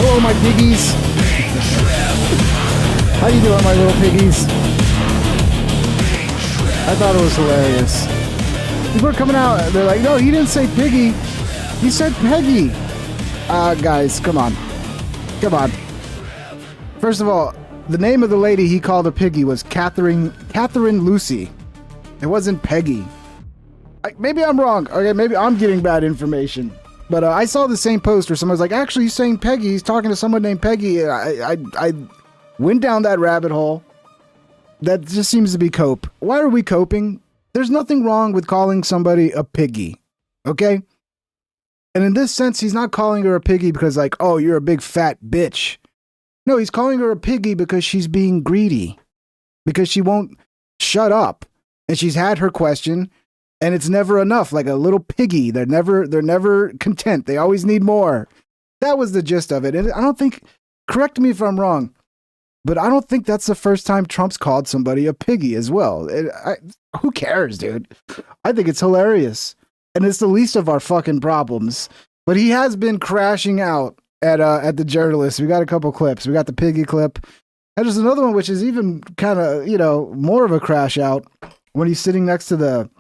Hello, my piggies. How you doing, my little piggies? I thought it was hilarious. People are coming out, they're like, no, he didn't say Piggy. He said Peggy. Guys, come on. Come on. First of all, the name of the lady he called a piggy was Catherine Lucy. It wasn't Peggy. Maybe I'm wrong. Okay, maybe I'm getting bad information. But I saw the same post where someone was like, actually, he's saying Peggy. He's talking to someone named Peggy. I went down that rabbit hole. That just seems to be cope. Why are we coping? There's nothing wrong with calling somebody a piggy. Okay? And in this sense, he's not calling her a piggy because like, oh, you're a big fat bitch. No, he's calling her a piggy because she's being greedy. Because she won't shut up. And she's had her question. And it's never enough, like a little piggy. They're never content. They always need more. That was the gist of it. And I don't think, correct me if I'm wrong, but I don't think that's the first time Trump's called somebody a piggy as well. Who cares, dude? I think it's hilarious. And it's the least of our fucking problems. But he has been crashing out at the journalists. We got a couple clips. We got the piggy clip. And there's another one which is even kind of, more of a crash out when he's sitting next to the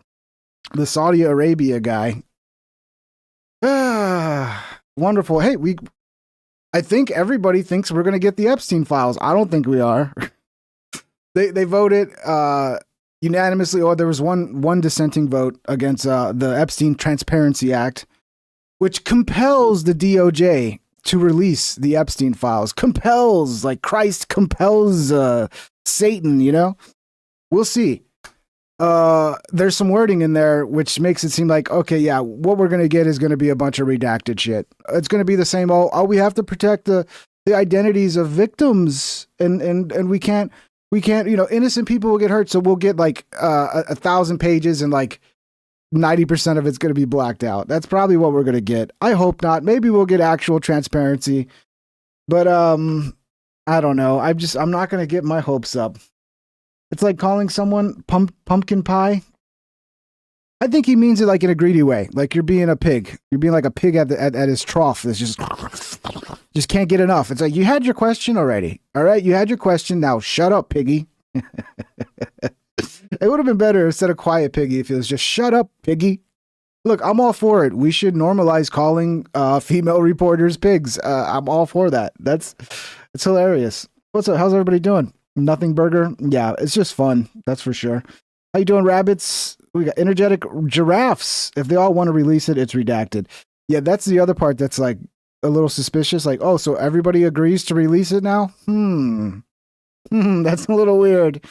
Saudi Arabia guy. Wonderful. Hey, I think everybody thinks we're going to get the Epstein files. I don't think we are. They voted unanimously, or there was one dissenting vote against the Epstein Transparency Act, which compels the DOJ to release the Epstein files. Compels, like Christ compels Satan, We'll see. There's some wording in there which makes it seem like, okay, yeah, what we're going to get is going to be a bunch of redacted shit. It's going to be the same, we have to protect the identities of victims and we can't, innocent people will get hurt. So we'll get like 1,000 pages and like 90% of it's going to be blacked out. That's probably what we're going to get. I hope not. Maybe we'll get actual transparency, but I don't know. I'm not going to get my hopes up. It's like calling someone pumpkin pie. I think he means it like in a greedy way. Like you're being a pig. You're being like a pig at his trough. That's just can't get enough. It's like, you had your question already. All right. You had your question. Now shut up, piggy. It would have been better instead of quiet piggy if it was just shut up, piggy. Look, I'm all for it. We should normalize calling female reporters pigs. I'm all for that. It's hilarious. What's up? How's everybody doing? Nothing burger? Yeah, it's just fun. That's for sure. How you doing, rabbits? We got energetic giraffes. If they all want to release it, it's redacted. Yeah, that's the other part that's like a little suspicious. Like, oh, so everybody agrees to release it now? That's a little weird.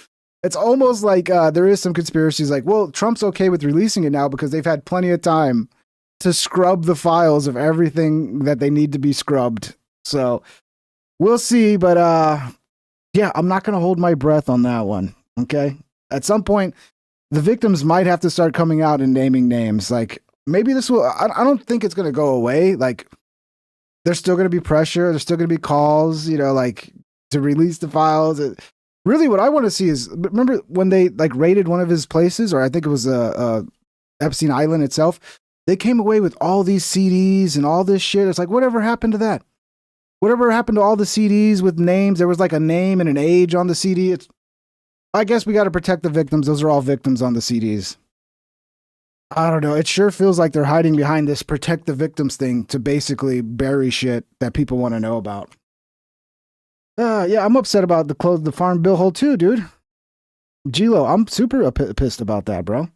It's almost like there is some conspiracies like, well, Trump's okay with releasing it now because they've had plenty of time to scrub the files of everything that they need to be scrubbed. So we'll see, but yeah, I'm not going to hold my breath on that one. Okay. At some point, the victims might have to start coming out and naming names. Like maybe this will, I don't think it's going to go away. Like there's still going to be pressure. There's still going to be calls, like to release the files. Really what I want to see is, remember when they like raided one of his places, or I think it was Epstein Island itself, they came away with all these CDs and all this shit. It's like, whatever happened to that? Whatever happened to all the CDs with names? There was like a name and an age on the CD. I guess we got to protect the victims. Those are all victims on the CDs. I don't know. It sure feels like they're hiding behind this protect the victims thing to basically bury shit that people want to know about. Yeah, I'm upset about the farm bill hold too, dude. Gilo, I'm super pissed about that, bro.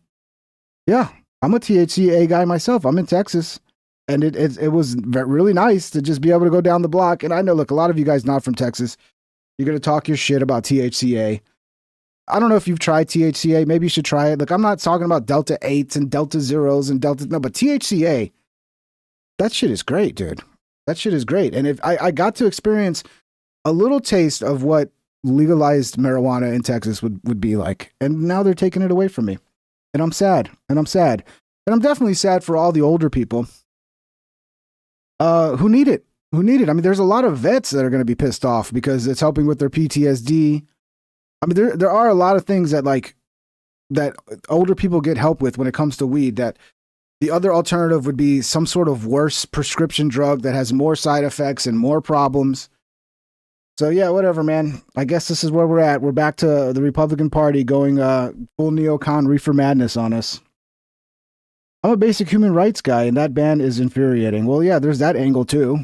Yeah, I'm a THCA guy myself. I'm in Texas. And it was really nice to just be able to go down the block. And I know, look, a lot of you guys not from Texas, you're going to talk your shit about THCA. I don't know if you've tried THCA. Maybe you should try it. Look, I'm not talking about Delta 8s and Delta Zeros and no, but THCA, that shit is great, dude. That shit is great. And if I got to experience a little taste of what legalized marijuana in Texas would be like. And now they're taking it away from me. And I'm sad. And I'm definitely sad for all the older people who need it. I mean, there's a lot of vets that are going to be pissed off because it's helping with their PTSD. I mean, there are a lot of things that older people get help with when it comes to weed that The other alternative would be some sort of worse prescription drug that has more side effects and more problems. So yeah, whatever, man. I guess this is where we're at. We're back to the Republican Party going full neocon reefer madness on us. I'm a basic human rights guy, and that ban is infuriating. Well, yeah, there's that angle too.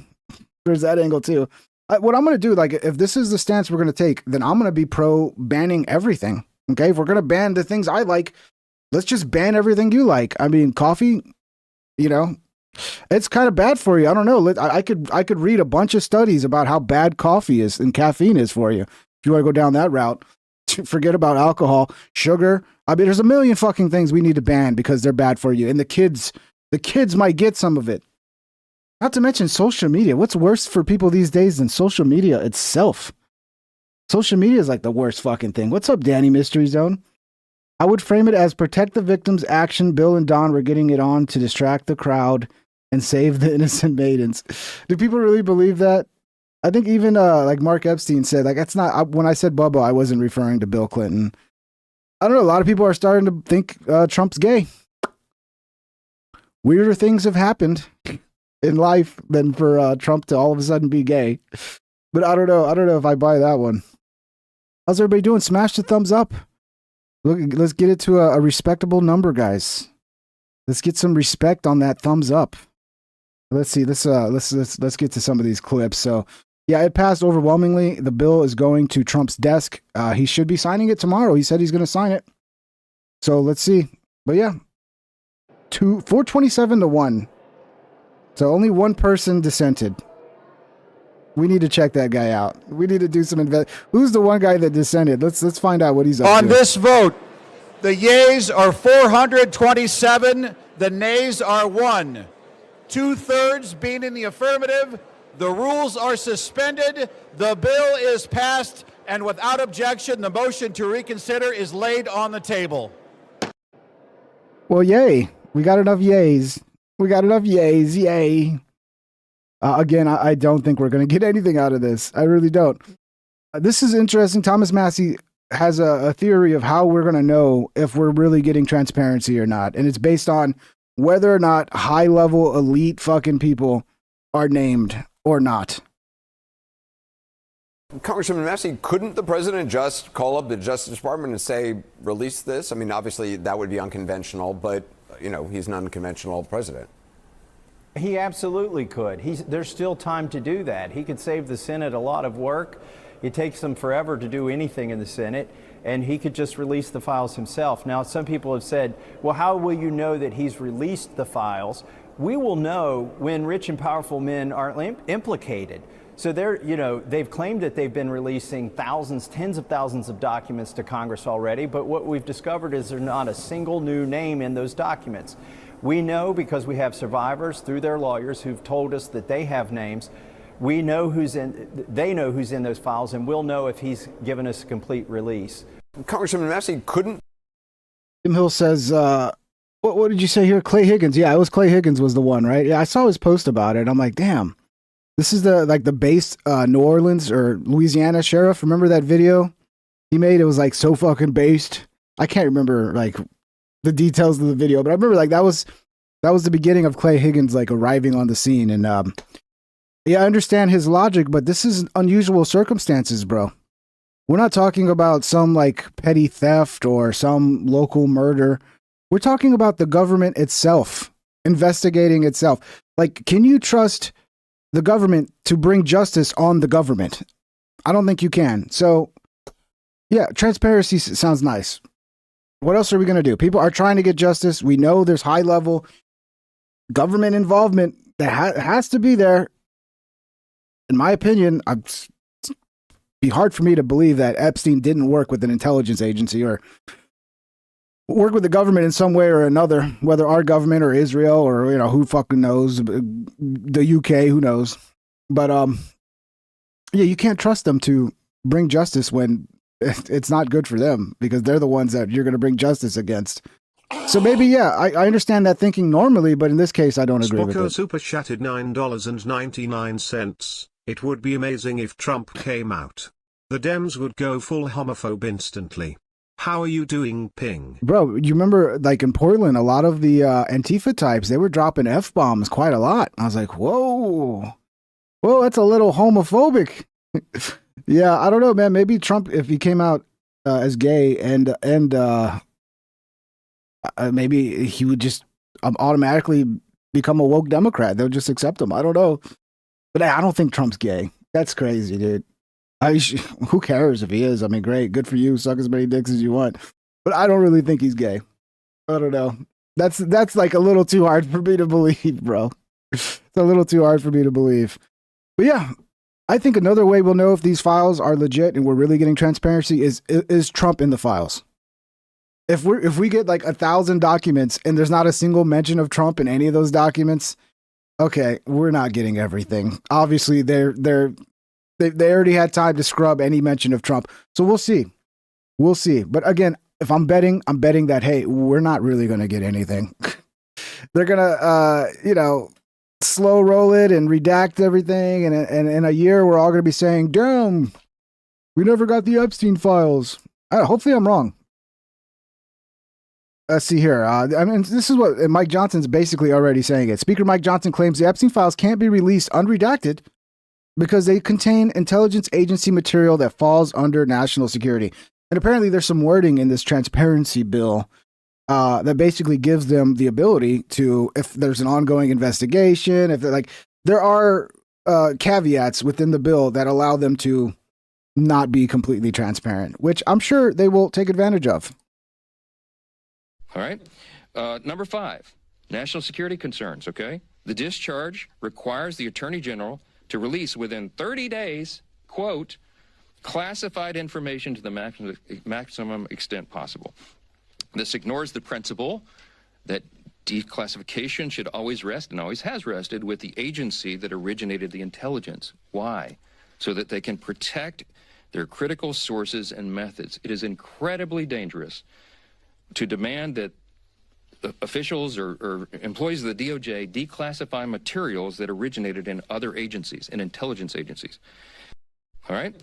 What I'm going to do, like, if this is the stance we're going to take, then I'm going to be pro banning everything. Okay, if we're going to ban the things I like, let's just ban everything you like. I mean, coffee, you know, it's kind of bad for you. I don't know. I could read a bunch of studies about how bad coffee is and caffeine is for you. If you want to go down that route, forget about alcohol, sugar. I mean, there's a million fucking things we need to ban because they're bad for you. And the kids might get some of it. Not to mention social media. What's worse for people these days than social media itself? Social media is like the worst fucking thing. What's up, Danny Mystery Zone? I would frame it as protect the victims action. Bill and Don were getting it on to distract the crowd and save the innocent maidens. Do people really believe that? I think even like Mark Epstein said, like, that's not, when I said Bubba, I wasn't referring to Bill Clinton. I don't know. A lot of people are starting to think Trump's gay. Weirder things have happened in life than for Trump to all of a sudden be gay. But I don't know. I don't know if I buy that one. How's everybody doing? Smash the thumbs up. Look, let's get it to a respectable number, guys. Let's get some respect on that thumbs up. Let's see. Let's get to some of these clips. So, yeah, it passed overwhelmingly. The bill is going to Trump's desk. He should be signing it tomorrow. He said he's going to sign it. So let's see. But yeah, 427 to 1. So only one person dissented. We need to check that guy out. We need to do some Who's the one guy that dissented? Let's find out what he's up to. On this vote, the yeas are 427. The nays are 1. 2/3 being in the affirmative. The rules are suspended. The bill is passed, and without objection, the motion to reconsider is laid on the table. Well, yay. We got enough yays. Yay. Again, I don't think we're going to get anything out of this. I really don't. This is interesting. Thomas Massey has a theory of how we're going to know if we're really getting transparency or not. And it's based on whether or not high-level elite fucking people are named or not. Congressman Massey, couldn't the president just call up the Justice Department and say, release this? I mean, obviously that would be unconventional, but, you know, he's an unconventional president. He absolutely could. There's still time to do that. He could save the Senate a lot of work. It takes them forever to do anything in the Senate, and he could just release the files himself. Now, some people have said, well, how will you know that he's released the files? We will know when rich and powerful men are implicated. So they've claimed that they've been releasing thousands, tens of thousands of documents to Congress already, but what we've discovered is there's not a single new name in those documents. We know because we have survivors through their lawyers who've told us that they have names. We know they know who's in those files, and we'll know if he's given us a complete release. Congressman Massey, couldn't... Tim Hill says, what did you say here? Clay Higgins. Yeah, it was Clay Higgins was the one, right? Yeah, I saw his post about it. I'm like, damn. This is the base New Orleans or Louisiana sheriff. Remember that video he made? It was like so fucking based. I can't remember like the details of the video, but I remember like that was the beginning of Clay Higgins like arriving on the scene. And yeah, I understand his logic, but this is unusual circumstances, bro. We're not talking about some like petty theft or some local murder. We're talking about the government itself investigating itself. Like, can you trust the government to bring justice on the government? I don't think you can. So, yeah, transparency sounds nice. What else are we going to do? People are trying to get justice. We know there's high level government involvement that has to be there. In my opinion, it'd be hard for me to believe that Epstein didn't work with an intelligence agency or work with the government in some way or another, whether our government or Israel or, you know, who fucking knows, the UK, who knows. But, yeah, you can't trust them to bring justice when it's not good for them because they're the ones that you're going to bring justice against. So maybe, yeah, I understand that thinking normally, but in this case, I don't agree with it. Super chatted $9.99. It would be amazing if Trump came out. The Dems would go full homophobe instantly. How are you doing, Ping? Bro, you remember like in Portland, a lot of the Antifa types, they were dropping F-bombs quite a lot. I was like, whoa, that's a little homophobic. Yeah, I don't know, man. Maybe Trump, if he came out as gay and maybe he would just automatically become a woke Democrat. They'll just accept him. I don't know. But I don't think Trump's gay. That's crazy, dude. Who cares if he is? I mean, great. Good for you. Suck as many dicks as you want. But I don't really think he's gay. I don't know. That's like a little too hard for me to believe, bro. It's a little too hard for me to believe. But yeah, I think another way we'll know if these files are legit and we're really getting transparency is Trump in the files. If we get like 1,000 documents and there's not a single mention of Trump in any of those documents, okay, we're not getting everything. Obviously, they already had time to scrub any mention of Trump. So we'll see. We'll see. But again, if I'm betting that, hey, we're not really going to get anything. They're going to, slow roll it and redact everything. And in a year, we're all going to be saying, damn, we never got the Epstein files. Hopefully I'm wrong. Let's see here. I mean, this is what Mike Johnson's basically already saying it. Speaker Mike Johnson claims the Epstein files can't be released unredacted because they contain intelligence agency material that falls under national security. And apparently there's some wording in this transparency bill that basically gives them the ability to, if there's an ongoing investigation, if they're like, there are caveats within the bill that allow them to not be completely transparent, which I'm sure they will take advantage of. All right. Number 5, national security concerns, okay? The discharge requires the Attorney General to release within 30 days, quote, classified information to the maximum extent possible. This ignores the principle that declassification should always rest, and always has rested, with the agency that originated the intelligence. Why? So that they can protect their critical sources and methods. It is incredibly dangerous to demand that officials or employees of the DOJ declassify materials that originated in other agencies, in intelligence agencies. All right?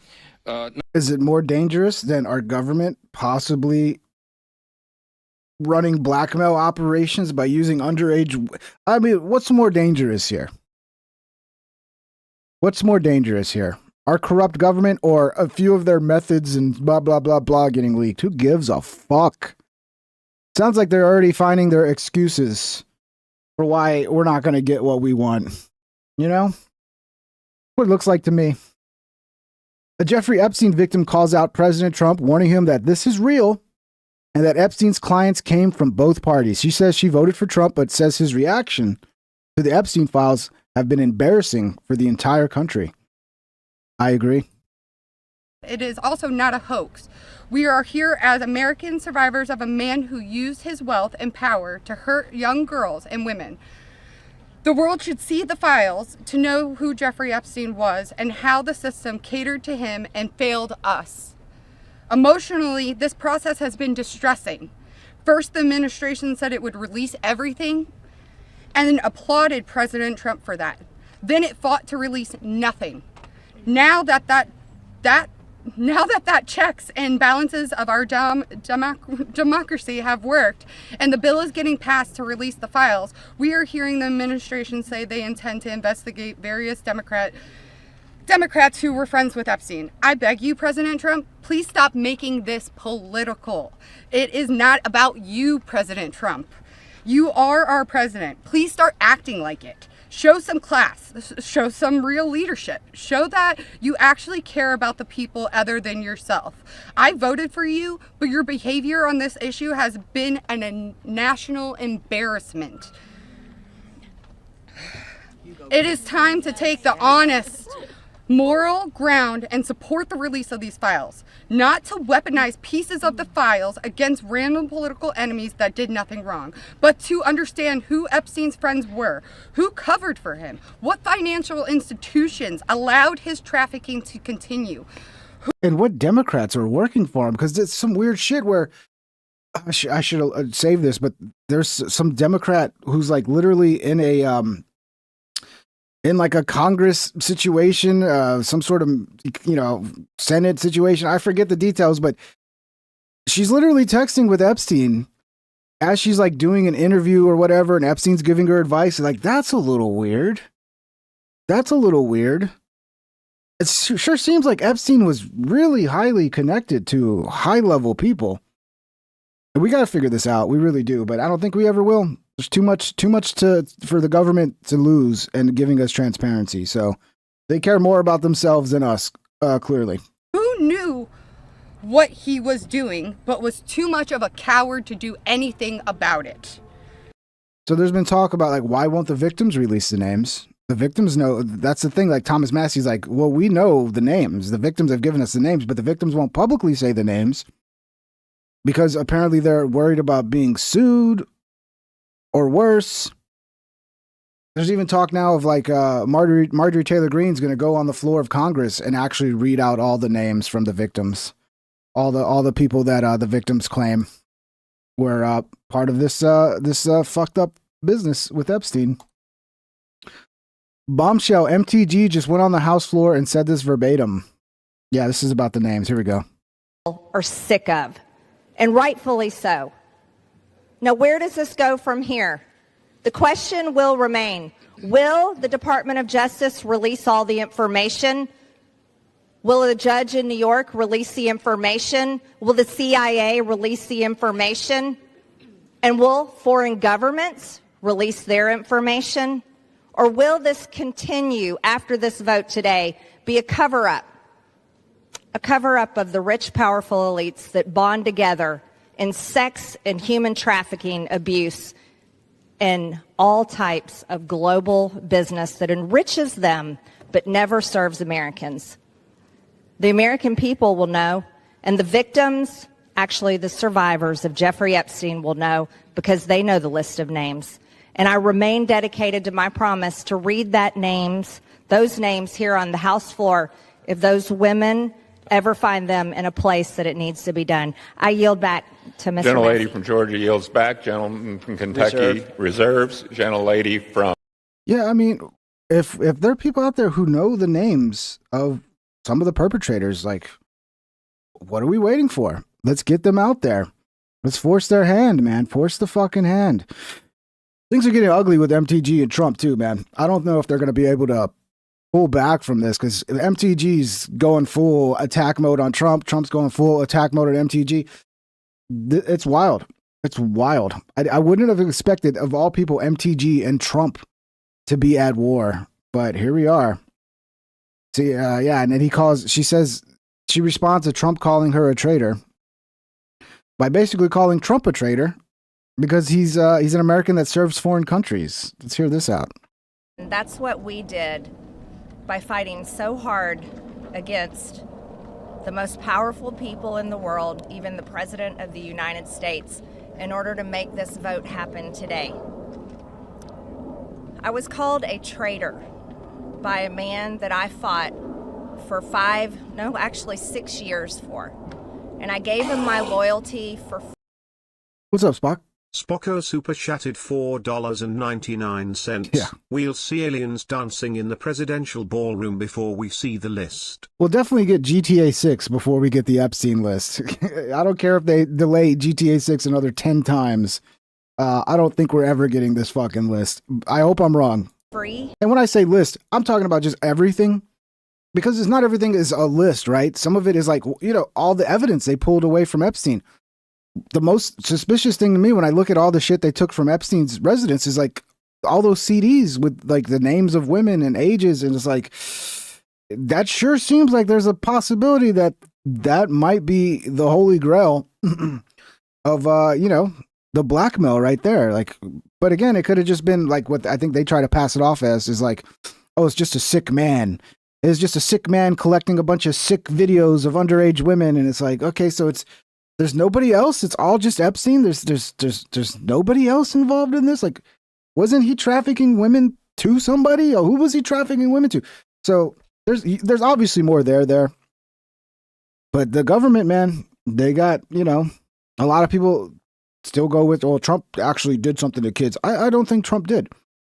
Is it more dangerous than our government possibly running blackmail operations by using underage? I mean, what's more dangerous here? What's more dangerous here? Our corrupt government or a few of their methods and blah, blah, blah, blah getting leaked? Who gives a fuck? Sounds like they're already finding their excuses for why we're not going to get what we want. You know? What it looks like to me. A Jeffrey Epstein victim calls out President Trump, warning him that this is real and that Epstein's clients came from both parties. She says she voted for Trump, but says his reaction to the Epstein files have been embarrassing for the entire country. I agree. It is also not a hoax. We are here as American survivors of a man who used his wealth and power to hurt young girls and women. The world should see the files to know who Jeffrey Epstein was and how the system catered to him and failed us. Emotionally, this process has been distressing. First, the administration said it would release everything and then applauded President Trump for that. Then it fought to release nothing. Now that checks and balances of our democracy have worked and the bill is getting passed to release the files, we are hearing the administration say they intend to investigate various Democrats who were friends with Epstein. I beg you, President Trump, please stop making this political. It is not about you, President Trump. You are our president. Please start acting like it. Show some class, show some real leadership, show that you actually care about the people other than yourself. I voted for you, but your behavior on this issue has been a national embarrassment. It is time to take the honest, moral ground and support the release of these files, not to weaponize pieces of the files against random political enemies that did nothing wrong, but to understand who Epstein's friends were, who covered for him, what financial institutions allowed his trafficking to continue. And what Democrats are working for him, because it's some weird shit where I should save this, but there's some Democrat who's like literally in a in like a Congress situation, some sort of, Senate situation. I forget the details, but she's literally texting with Epstein as she's like doing an interview or whatever, and Epstein's giving her advice. Like, that's a little weird. That's a little weird. It sure seems like Epstein was really highly connected to high-level people. And we got to figure this out. We really do, but I don't think we ever will. There's too much for the government to lose and giving us transparency. So they care more about themselves than us, clearly. Who knew what he was doing, but was too much of a coward to do anything about it? So there's been talk about, like, why won't the victims release the names? The victims know. That's the thing. Like, Thomas Massey's like, well, we know the names. The victims have given us the names, but the victims won't publicly say the names because apparently they're worried about being sued or worse. There's even talk now of like Marjorie Taylor Greene's going to go on the floor of Congress and actually read out all the names from the victims, all the people that the victims claim were part of this fucked up business with Epstein. Bombshell: MTG just went on the House floor and said this verbatim. Yeah, this is about the names. Here we go. Are sick of, and rightfully so. Now, where does this go from here? The question will remain: will the Department of Justice release all the information? Will a judge in New York release the information? Will the CIA release the information? And will foreign governments release their information? Or will this continue after this vote today be a cover-up? A cover-up of the rich, powerful elites that bond together in sex and human trafficking abuse and all types of global business that enriches them but never serves Americans. The American people will know, and the victims, actually the survivors of Jeffrey Epstein, will know because they know the list of names. And I remain dedicated to my promise to read those names here on the House floor if those women ever find them in a place that it needs to be done. I yield back to Mr. Gentlelady Massey. from Georgia yields back. Gentleman from Kentucky reserves. Gentlelady from... Yeah, I mean, if there are people out there who know the names of some of the perpetrators, like, what are we waiting for? Let's get them out there. Let's force their hand, man. Force the fucking hand. Things are getting ugly with MTG and Trump too, man. I don't know if they're going to be able to pull back from this because MTG's going full attack mode on Trump. Trump's going full attack mode on MTG. It's wild. It's wild. I wouldn't have expected, of all people, MTG and Trump to be at war, but here we are. See, yeah, and then she responds to Trump calling her a traitor by basically calling Trump a traitor because he's an American that serves foreign countries. Let's hear this out. And that's what we did by fighting so hard against the most powerful people in the world, even the President of the United States, in order to make this vote happen today. I was called a traitor by a man that I fought for 6 years for. And I gave him my loyalty for... What's up, Spock? Spocko super chatted $4.99. Yeah. We'll see aliens dancing in the presidential ballroom before we see the list. We'll definitely get GTA 6 before we get the Epstein list. I don't care if they delay GTA 6 another 10 times. I don't think we're ever getting this fucking list. I hope I'm wrong. free. And when I say list, I'm talking about just everything. Because it's not everything is a list, right? Some of it is like, all the evidence they pulled away from Epstein. The most suspicious thing to me when I look at all the shit they took from Epstein's residence is like all those CDs with like the names of women and ages. And it's like, that sure seems like there's a possibility that might be the holy grail of, the blackmail right there. Like, but again, it could have just been like what I think they try to pass it off as is like, oh, it's just a sick man. It's just a sick man collecting a bunch of sick videos of underage women. And it's like, okay, so there's nobody else. It's all just Epstein. There's nobody else involved in this. Like, wasn't he trafficking women to somebody? Or who was he trafficking women to? So there's obviously more there. But the government, man, they got, a lot of people still go with, oh, Trump actually did something to kids. I don't think Trump did.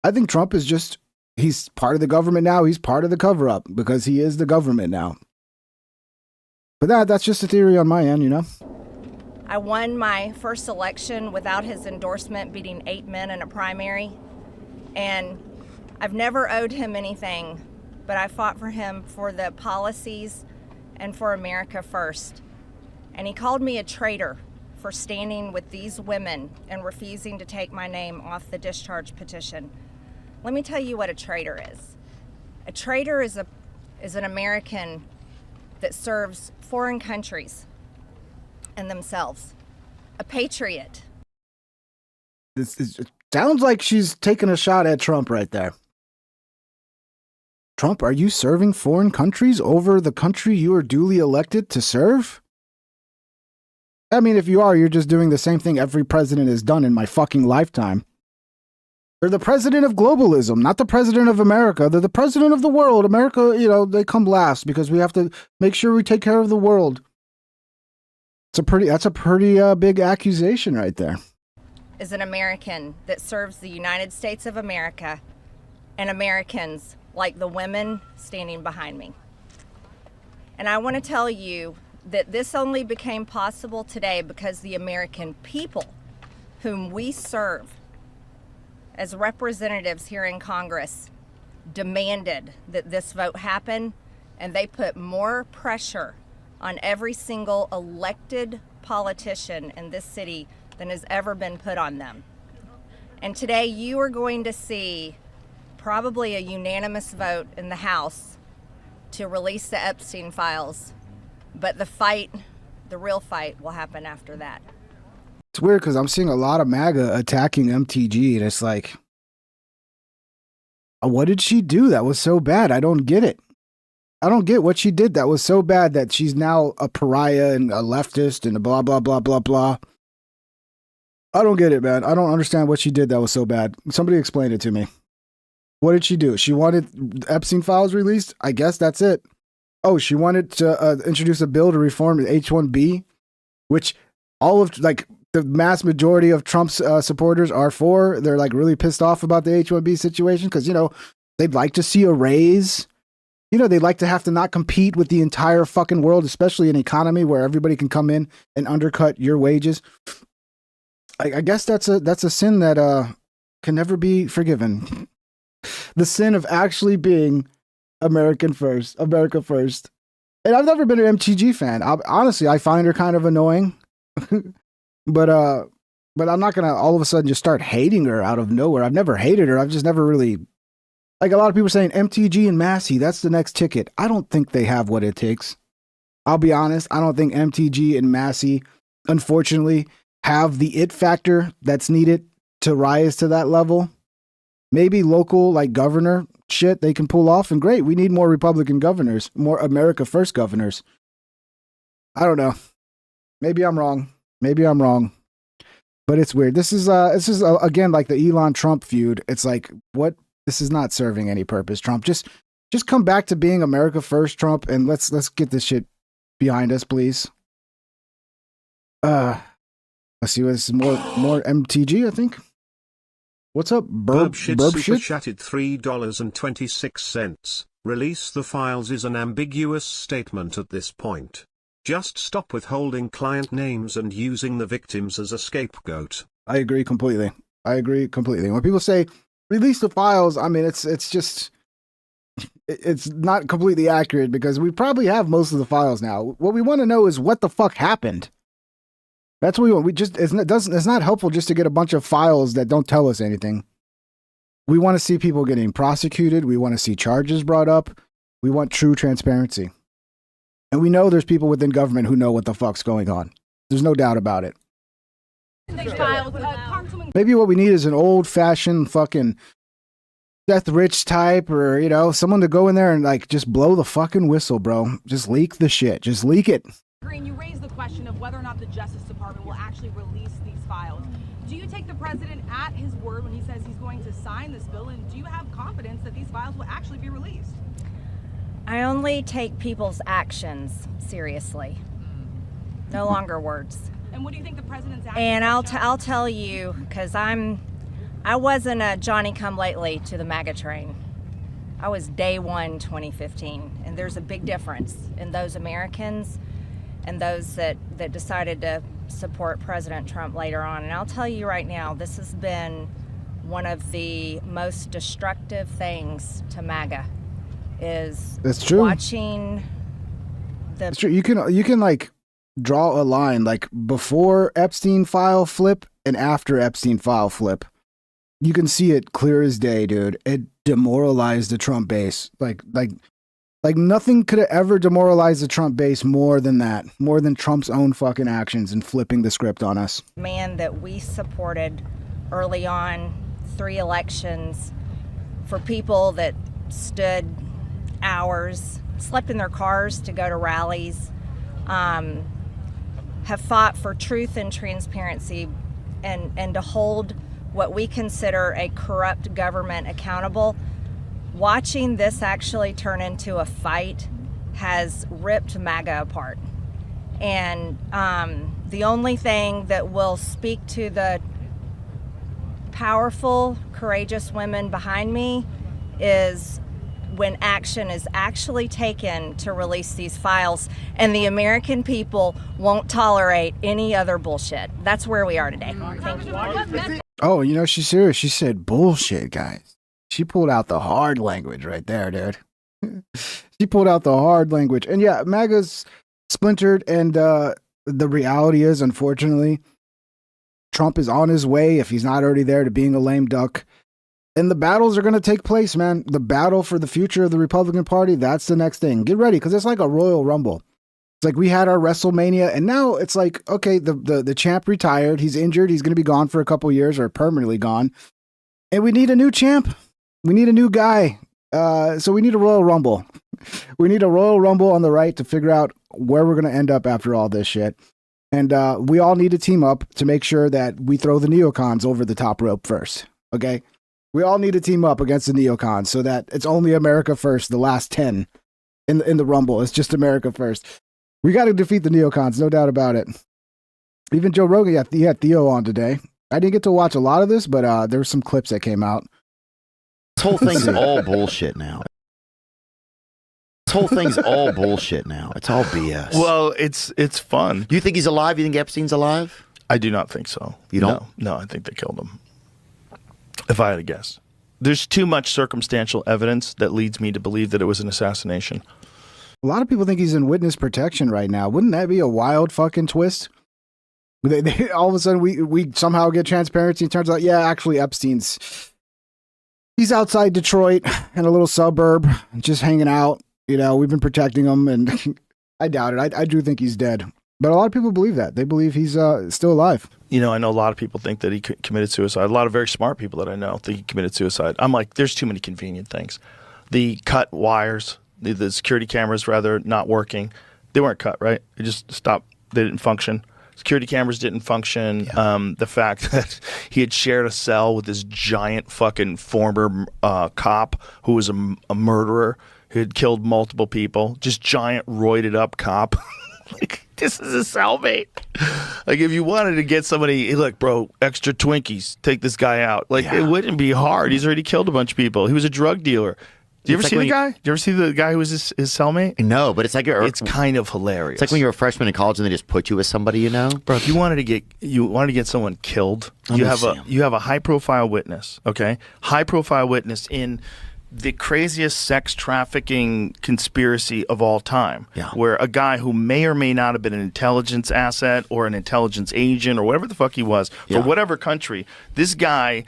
I think Trump is just, he's part of the government now. He's part of the cover up because he is the government now. But that's just a theory on my end, I won my first election without his endorsement, beating 8 men in a primary. And I've never owed him anything, but I fought for him for the policies and for America first. And he called me a traitor for standing with these women and refusing to take my name off the discharge petition. Let me tell you what a traitor is. A traitor is an American that serves foreign countries and themselves. A patriot. It sounds like she's taking a shot at Trump right there. Trump, are you serving foreign countries over the country you are duly elected to serve? I mean, if you are, you're just doing the same thing every president has done in my fucking lifetime. They're the president of globalism, not the president of America. They're the president of the world. America, they come last because we have to make sure we take care of the world. That's a pretty big accusation right there. Is an American that serves the United States of America and Americans like the women standing behind me. And I want to tell you that this only became possible today because the American people, whom we serve as representatives here in Congress, demanded that this vote happen, and they put more pressure on every single elected politician in this city than has ever been put on them. And today you are going to see probably a unanimous vote in the House to release the Epstein files, but the real fight will happen after that. It's weird because I'm seeing a lot of MAGA attacking MTG, and it's like, what did she do that was so bad? I don't get it. I don't get what she did that was so bad that she's now a pariah and a leftist and a blah, blah, blah, blah, blah. I don't get it, man. I don't understand what she did that was so bad. Somebody explain it to me. What did she do? She wanted Epstein files released? I guess that's it. Oh, she wanted to introduce a bill to reform the H-1B, which all of, the mass majority of Trump's supporters are for. They're, really pissed off about the H-1B situation because, they'd like to see a raise. They'd like to have to not compete with the entire fucking world, especially an economy where everybody can come in and undercut your wages. I guess that's a sin that can never be forgiven. The sin of actually being America first. And I've never been an MTG fan. Honestly, I find her kind of annoying. But I'm not gonna all of a sudden just start hating her out of nowhere. I've never hated her. I've just never really, a lot of people saying MTG and Massey, that's the next ticket. I don't think they have what it takes. I'll be honest. I don't think MTG and Massey, unfortunately, have the it factor that's needed to rise to that level. Maybe local, governor shit they can pull off, and great. We need more Republican governors, more America First governors. I don't know. Maybe I'm wrong. But it's weird. This is again like the Elon Trump feud. It's like, what? This is not serving any purpose. Trump, just come back to being America First, Trump, and let's get this shit behind us, please. Let's see. This is more MTG, I think. What's up, Burb Super chatted $3.26. Release the files is an ambiguous statement at this point. Just stop withholding client names and using the victims as a scapegoat. I agree completely. When people say release the files, I mean it's not completely accurate because we probably have most of the files now. What we want to know is what the fuck happened. That's what we want. It's not helpful just to get a bunch of files that don't tell us anything. We want to see people getting prosecuted. We want to see charges brought up. We want true transparency. And we know there's people within government who know what the fuck's going on. There's no doubt about it. Maybe what we need is an old-fashioned fucking Death Rich type, or, someone to go in there and, just blow the fucking whistle, bro. Just leak the shit. Just leak it. Green, you raised the question of whether or not the Justice Department will actually release these files. Do you take the president at his word when he says he's going to sign this bill, and do you have confidence that these files will actually be released? I only take people's actions seriously. No longer words. And what do you think the president's actions? And I'll tell you, because I wasn't a Johnny-come-lately to the MAGA train. I was day one 2015, and there's a big difference in those Americans and those that decided to support President Trump later on. And I'll tell you right now, this has been one of the most destructive things to MAGA is That's true. watching the... It's true. You can like draw a line like before Epstein file flip and after Epstein file flip. You can see it clear as day, dude. It demoralized the Trump base. Like nothing could have ever demoralized the Trump base more than that. More than Trump's own fucking actions and flipping the script on us. Man that we supported early on, 3 elections, for people that stood hours, slept in their cars to go to rallies, have fought for truth and transparency and to hold what we consider a corrupt government accountable. Watching this actually turn into a fight has ripped MAGA apart. And the only thing that will speak to the powerful, courageous women behind me is when action is actually taken to release these files, and the American people won't tolerate any other bullshit. That's where we are today. Thank you. Oh, you know, she's serious. She said bullshit, guys. She pulled out the hard language right there, dude. She pulled out the hard language. And yeah, MAGA's splintered, and the reality is, unfortunately, Trump is on his way, if he's not already there, to being a lame duck. And the battles are going to take place, man. The battle for the future of the Republican Party, that's the next thing. Get ready, because it's like a Royal Rumble. It's like we had our WrestleMania, and now it's like, okay, the champ retired. He's injured. He's going to be gone for a couple years or permanently gone. And we need a new champ. We need a new guy. So we need a Royal Rumble. We need a Royal Rumble on the right to figure out where we're going to end up after all this shit. And we all need to team up to make sure that we throw the neocons over the top rope first. Okay? We all need to team up against the neocons so that it's only America first, the last 10 in the Rumble. It's just America first. We got to defeat the neocons, no doubt about it. Even Joe Rogan, he had Theo on today. I didn't get to watch a lot of this, but there were some clips that came out. This whole thing's all bullshit now. This whole thing's all bullshit now. It's all BS. Well, it's fun. You think he's alive? You think Epstein's alive? I do not think so. You don't? No, I think they killed him. If I had to guess. There's too much circumstantial evidence that leads me to believe that it was an assassination. A lot of people think he's in witness protection right now. Wouldn't that be a wild fucking twist? All of a sudden, we somehow get transparency. It turns out, yeah, actually, he's outside Detroit in a little suburb, just hanging out. You know, we've been protecting him, and I doubt it. I do think he's dead. But a lot of people believe that. They believe he's still alive. You know, I know a lot of people think that he committed suicide. A lot of very smart people that I know think he committed suicide. I'm like, there's too many convenient things. The cut wires, the security cameras, rather, not working. They weren't cut, right? They just stopped. They didn't function. Security cameras didn't function. Yeah. The fact that he had shared a cell with this giant fucking former cop who was a murderer who had killed multiple people. Just giant roided up cop. Like, this is a cellmate. Like, if you wanted to get somebody, hey, look, bro, extra Twinkies, take this guy out. Like, It wouldn't be hard. He's already killed a bunch of people. He was a drug dealer. Did you ever see the guy? Did you ever see the guy who was his cellmate? No, but it's like it's kind of hilarious. It's like when you're a freshman in college and they just put you with somebody, you know? Bro, if you wanted to get someone killed, you have a high profile witness, okay? High profile witness in the craziest sex trafficking conspiracy of all time, where a guy who may or may not have been an intelligence asset or an intelligence agent or whatever the fuck he was for whatever country, this guy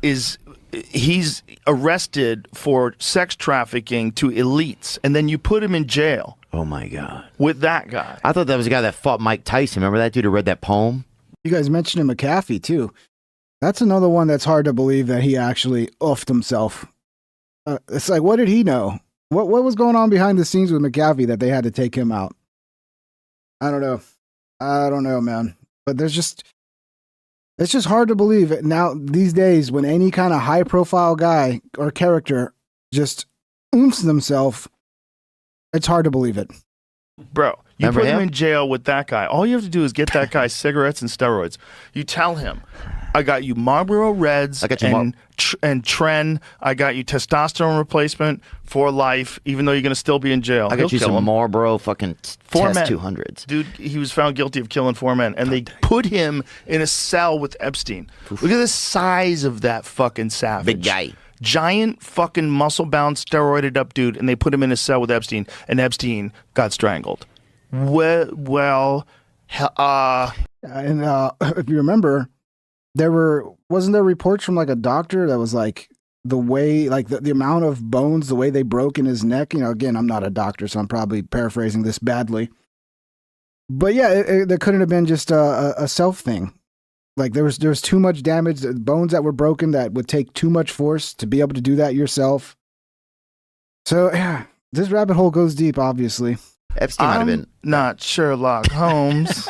he's arrested for sex trafficking to elites, and then you put him in jail. Oh my God. With that guy. I thought that was the guy that fought Mike Tyson. Remember that dude who read that poem? You guys mentioned McAfee too. That's another one that's hard to believe that he actually oofed himself. It's like, what did he know? What was going on behind the scenes with McAfee that they had to take him out? I don't know, man. But it's just hard to believe it now these days when any kind of high profile guy or character just oomphs themselves. It's hard to believe it. Bro, You Remember put him him? in jail with that guy. All you have to do is get that guy cigarettes and steroids. You tell him, I got you Marlboro Reds I got you and Tren. I got you testosterone replacement for life, even though you're going to still be in jail. I got you some Marlboro fucking Four Test men. 200s. Dude, he was found guilty of killing 4 men, and they put him in a cell with Epstein. Look at the size of that fucking savage. Big guy. Giant fucking muscle-bound, steroided up dude, and they put him in a cell with Epstein, and Epstein got strangled. Well, And if you remember, wasn't there reports from like a doctor that was like the way, like the amount of bones, the way they broke in his neck. You know, again, I'm not a doctor, so I'm probably paraphrasing this badly. But yeah, there couldn't have been just a self thing. Like there was too much damage, bones that were broken that would take too much force to be able to do that yourself. So yeah, this rabbit hole goes deep, obviously. Epstein might have been. Not Sherlock Holmes,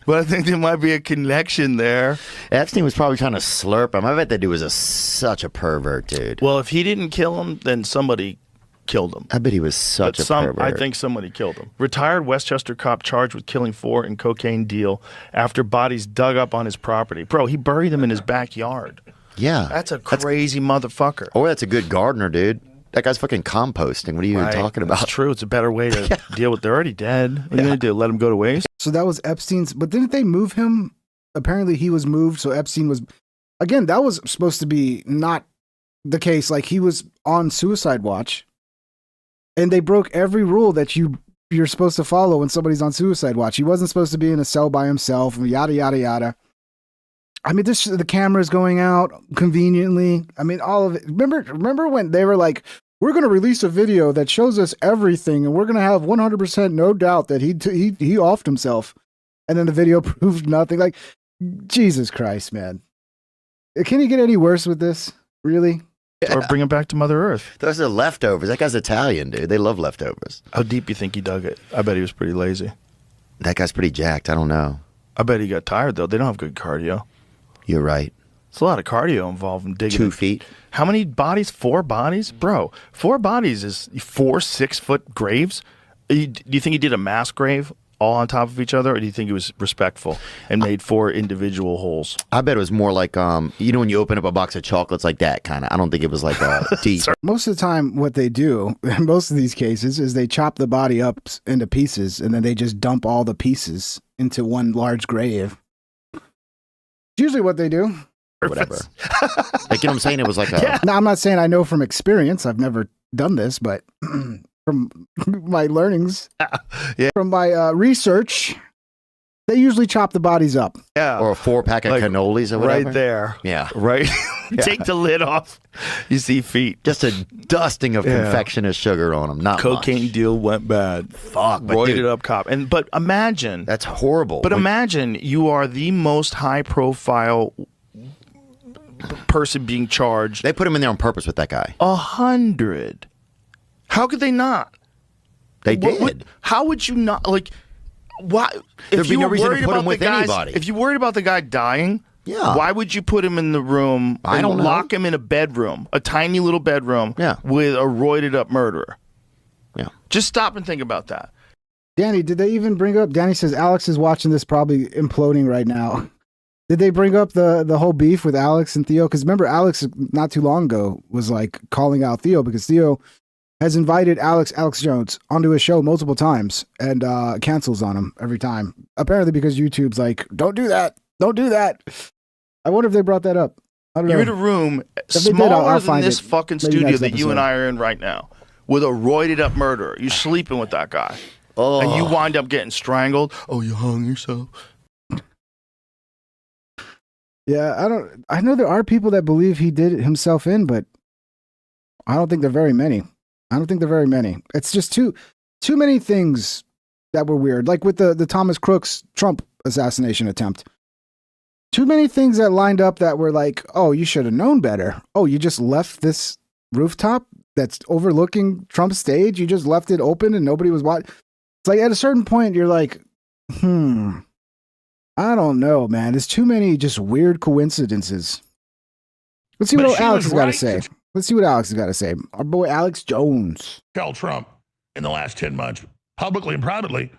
but I think there might be a connection there. Epstein was probably trying to slurp him. I bet that dude was such a pervert, dude. Well, if he didn't kill him, then somebody killed him. I bet he was such a pervert. I think somebody killed him. Retired Westchester cop charged with killing 4 in cocaine deal after bodies dug up on his property. Bro, he buried them in his backyard. Yeah. That's a crazy motherfucker. Or that's a good gardener, dude. That guy's fucking composting. What are you even talking about? That's true. It's a better way to deal with. They're already dead. What are you going to do? Let them go to waste? So that was Epstein's, but didn't they move him? Apparently he was moved, so Epstein was, again, that was supposed to be not the case. Like he was on suicide watch, and they broke every rule that you're supposed to follow when somebody's on suicide watch. He wasn't supposed to be in a cell by himself, yada, yada, yada. I mean, the camera's going out conveniently. I mean, all of it. Remember when they were like, we're going to release a video that shows us everything, and we're going to have 100% no doubt that he offed himself. And then the video proved nothing. Like, Jesus Christ, man. Can you get any worse with this? Really? Or bring him back to Mother Earth. Those are leftovers. That guy's Italian, dude. They love leftovers. How deep you think he dug it? I bet he was pretty lazy. That guy's pretty jacked. I don't know. I bet he got tired, though. They don't have good cardio. You're right. It's a lot of cardio involved in digging. 2 feet. How many bodies? 4 bodies? Bro, 4 bodies is 4 6-foot graves? Do you think he did a mass grave all on top of each other, or do you think he was respectful and made 4 individual holes? I bet it was more like, you know when you open up a box of chocolates like that, kind of. I don't think it was like deep. Most of the time, what they do in most of these cases is they chop the body up into pieces, and then they just dump all the pieces into one large grave. It's usually what they do. Or whatever. Like, you know what I'm saying? It was like a... Yeah. Now, I'm not saying I know from experience. I've never done this, but from my learnings, from my research, they usually chop the bodies up. Yeah. Or a 4-pack of cannolis or whatever. Right there. Yeah. Right? Take the lid off. You see feet. Just a dusting of confectioner's sugar on them. Not cocaine much. deal went bad. Fuck. Roided up cop. But imagine. That's horrible. But imagine you are the most high profile person being charged. They put him in there on purpose with that guy. 100. How could they not? They did. How would you not? Like, why? There'd be no reason to put him with anybody. If you worried about the guy dying, why would you put him in the room and lock him in a bedroom, a tiny little bedroom, with a roided up murderer? Yeah. Just stop and think about that. Danny, did they even bring up? Danny says Alex is watching this, probably imploding right now. Did they bring up the whole beef with Alex and Theo? Because remember, Alex not too long ago was like calling out Theo because Theo has invited Alex Jones onto his show multiple times and cancels on him every time. Apparently because YouTube's like, don't do that. Don't do that. I wonder if they brought that up. I don't know. You're in a room smaller than this fucking studio that you and I are in right now with a roided up murderer. You're sleeping with that guy. Oh. And you wind up getting strangled. Oh, you hung yourself. Yeah, I know there are people that believe he did it himself in, but I don't think they're very many. It's just too many things that were weird. Like with the Thomas Crooks Trump assassination attempt. Too many things that lined up that were like, oh, you should have known better. Oh, you just left this rooftop that's overlooking Trump's stage. You just left it open and nobody was watching. It's like at a certain point, you're like, I don't know, man. There's too many just weird coincidences. Let's see what Alex has got to say. Let's see what Alex has got to say. Our boy Alex Jones. Tell Trump in the last 10 months, publicly and privately,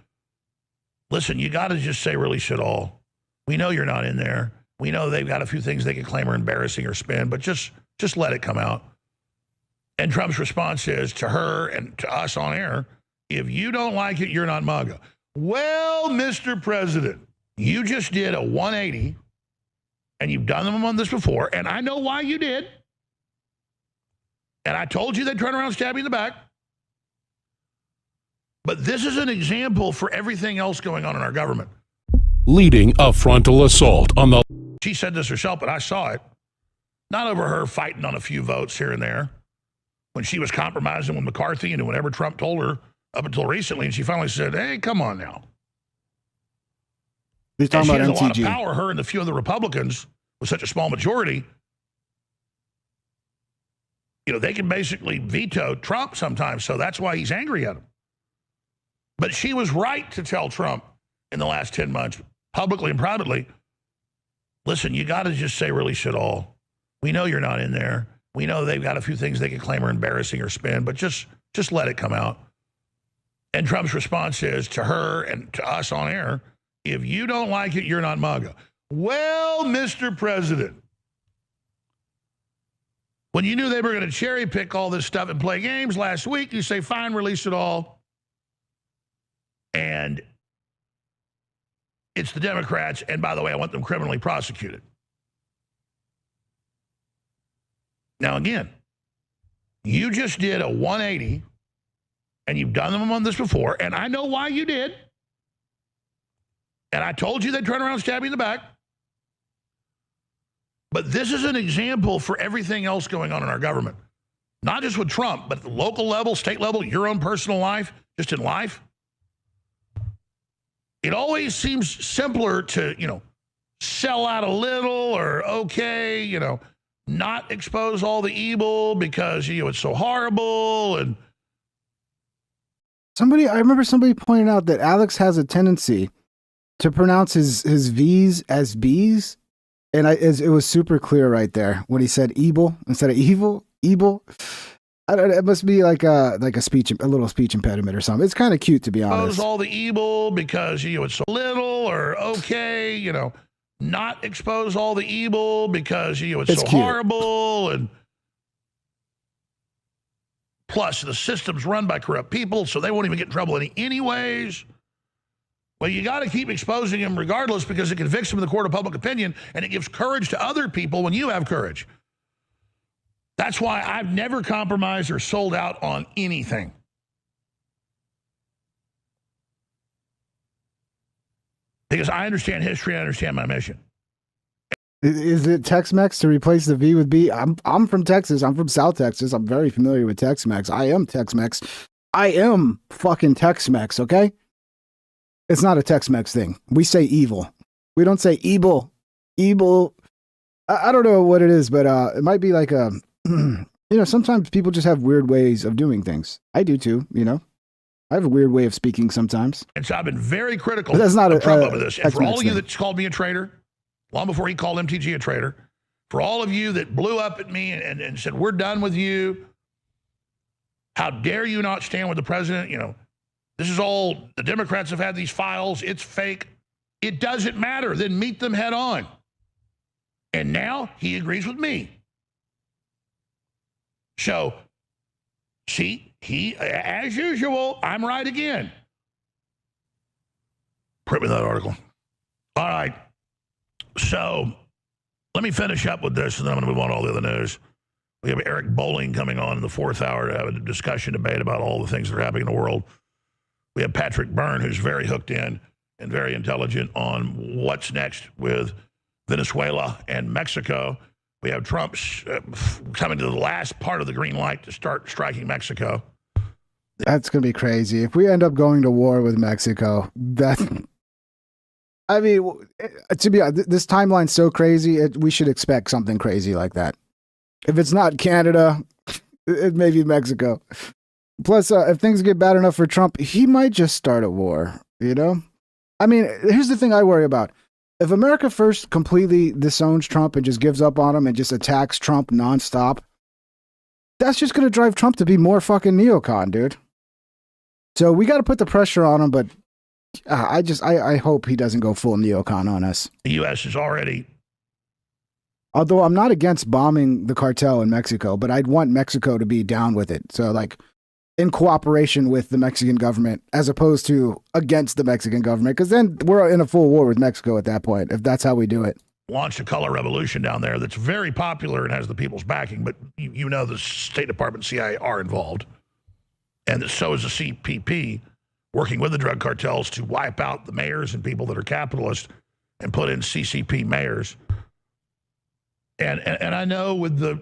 listen, you got to just say release it all. We know you're not in there. We know they've got a few things they can claim are embarrassing or spin, but just let it come out. And Trump's response is to her and to us on air, if you don't like it, you're not MAGA. Well, Mr. President, you just did a 180, and you've done them on this before, and I know why you did. And I told you they'd turn around and stab you in the back. But this is an example for everything else going on in our government. Leading a frontal assault on the... She said this herself, but I saw it. Not over her fighting on a few votes here and there. When she was compromising with McCarthy and whenever Trump told her up until recently, and she finally said, hey, come on now. He's talking and she about has MTG. A lot of power, her and a few of the Republicans, with such a small majority. You know, they can basically veto Trump sometimes, so that's why he's angry at him. But she was right to tell Trump in the last 10 months, publicly and privately, listen, you got to just say release it all. We know you're not in there. We know they've got a few things they can claim are embarrassing or spin, but just let it come out. And Trump's response is to her and to us on air, if you don't like it, you're not MAGA. Well, Mr. President, when you knew they were going to cherry pick all this stuff and play games last week, you say, fine, release it all. And it's the Democrats. And by the way, I want them criminally prosecuted. Now, again, you just did a 180, and you've done them on this before, and I know why you did. And I told you they'd turn around and stab you in the back. But this is an example for everything else going on in our government. Not just with Trump, but at the local level, state level, your own personal life, just in life. It always seems simpler to, sell out a little or, okay, not expose all the evil because, it's so horrible. And I remember somebody pointing out that Alex has a tendency to pronounce his V's as B's. And it was super clear right there when he said evil instead of evil. I don't know, it must be like a little speech impediment or something. It's kind of cute, to be honest. Expose all the evil because, it's so little or, okay, not expose all the evil because, it's so cute. horrible. And plus, the system's run by corrupt people, so they won't even get in trouble anyways. Well, you got to keep exposing him regardless because it convicts him in the court of public opinion, and it gives courage to other people when you have courage. That's why I've never compromised or sold out on anything. Because I understand history, I understand my mission. Is it Tex-Mex to replace the V with B? I'm from Texas. I'm from South Texas. I'm very familiar with Tex-Mex. I am Tex-Mex. I am fucking Tex-Mex, okay? It's not a Tex-Mex thing. We say evil. We don't say evil. Evil. I don't know what it is, but it might be like a... sometimes people just have weird ways of doing things. I do too, I have a weird way of speaking sometimes. And so I've been very critical of Trump over this. And for all of you thing. that called me a traitor, long before he called MTG a traitor, for all of you that blew up at me and said, we're done with you, how dare you not stand with the president? This is all, the Democrats have had these files, it's fake. It doesn't matter. Then meet them head on. And now he agrees with me. So, see, he, as usual, I'm right again. Print me that article. All right. So, let me finish up with this, and then I'm going to move on to all the other news. We have Eric Bolling coming on in the fourth hour to have a discussion debate about all the things that are happening in the world. We have Patrick Byrne, who's very hooked in and very intelligent on what's next with Venezuela and Mexico. We have Trump coming to the last part of the green light to start striking Mexico. That's going to be crazy. If we end up going to war with Mexico, to be honest, this timeline's so crazy, we should expect something crazy like that. If it's not Canada, it may be Mexico. Plus, if things get bad enough for Trump, he might just start a war, here's the thing I worry about. If America first completely disowns Trump and just gives up on him and just attacks Trump nonstop, that's just going to drive Trump to be more fucking neocon, dude. So we got to put the pressure on him, but I hope he doesn't go full neocon on us. The U.S. is already. Although I'm not against bombing the cartel in Mexico, but I'd want Mexico to be down with it. So like in cooperation with the Mexican government as opposed to against the Mexican government, because then we're in a full war with Mexico at that point, if that's how we do it. Launched a color revolution down there that's very popular and has the people's backing, but you know the State Department and CIA are involved. And so is the CPP, working with the drug cartels to wipe out the mayors and people that are capitalists and put in CCP mayors. And I know with the...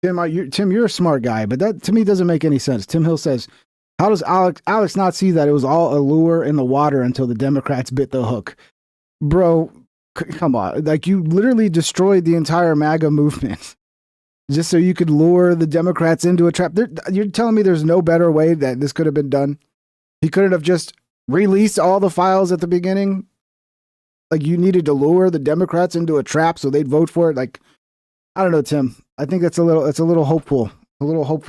Tim, you're a smart guy, but that to me doesn't make any sense. Tim Hill says, how does Alex not see that it was all a lure in the water until the Democrats bit the hook? Bro, come on. Like, you literally destroyed the entire MAGA movement just so you could lure the Democrats into a trap. You're telling me there's no better way that this could have been done? He couldn't have just released all the files at the beginning? Like, you needed to lure the Democrats into a trap so they'd vote for it? Like, I don't know, Tim. I think it's a little hopeful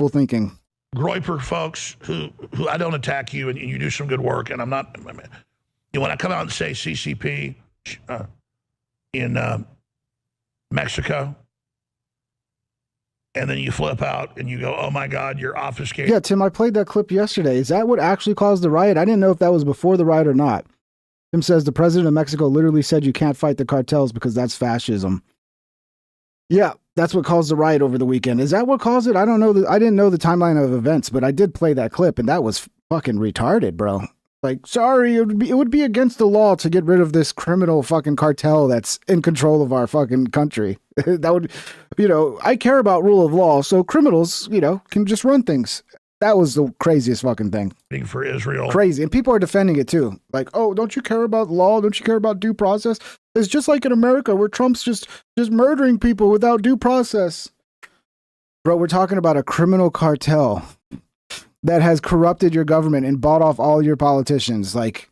thinking. Groyper folks who I don't attack you and you do some good work, and I'm not, when I come out and say CCP in Mexico, and then you flip out and you go, oh my God, you're obfuscating. Yeah, Tim, I played that clip yesterday. Is that what actually caused the riot? I didn't know if that was before the riot or not. Tim says the president of Mexico literally said you can't fight the cartels because that's fascism. Yeah, that's what caused the riot over the weekend. Is that what caused it? I don't know. I didn't know the timeline of events, but I did play that clip, and that was fucking retarded, bro. Like, sorry, it would be against the law to get rid of this criminal fucking cartel that's in control of our fucking country. That would, I care about rule of law, so criminals, can just run things. That was the craziest fucking thing. For Israel. Crazy. And people are defending it too. Like, oh, don't you care about law? Don't you care about due process? It's just like in America where Trump's just murdering people without due process. Bro, we're talking about a criminal cartel that has corrupted your government and bought off all your politicians. Like,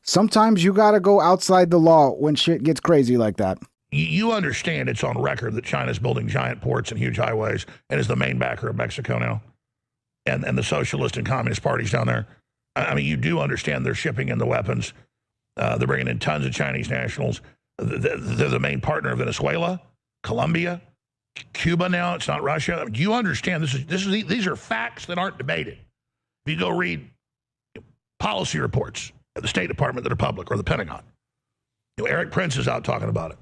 sometimes you got to go outside the law when shit gets crazy like that. You understand it's on record that China's building giant ports and huge highways and is the main backer of Mexico now. And the socialist and communist parties down there. I mean, you do understand they're shipping in the weapons. They're bringing in tons of Chinese nationals. They're the main partner of Venezuela, Colombia, Cuba now. It's not Russia. I mean, you understand these are facts that aren't debated. If you go read policy reports at the State Department that are public or the Pentagon, Eric Prince is out talking about it.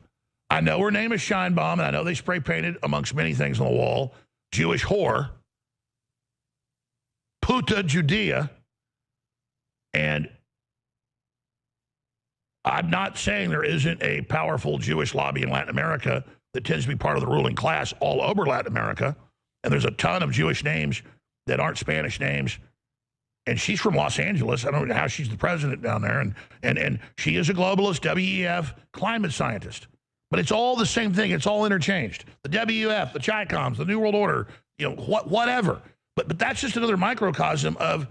I know her name is Scheinbaum, and I know they spray painted amongst many things on the wall, Jewish whore, Puta Judea, and I'm not saying there isn't a powerful Jewish lobby in Latin America that tends to be part of the ruling class all over Latin America, and there's a ton of Jewish names that aren't Spanish names, and she's from Los Angeles. I don't know how she's the president down there, and she is a globalist, WEF, climate scientist. But it's all the same thing. It's all interchanged. The WEF, the Chi-Coms, the New World Order, whatever. But that's just another microcosm of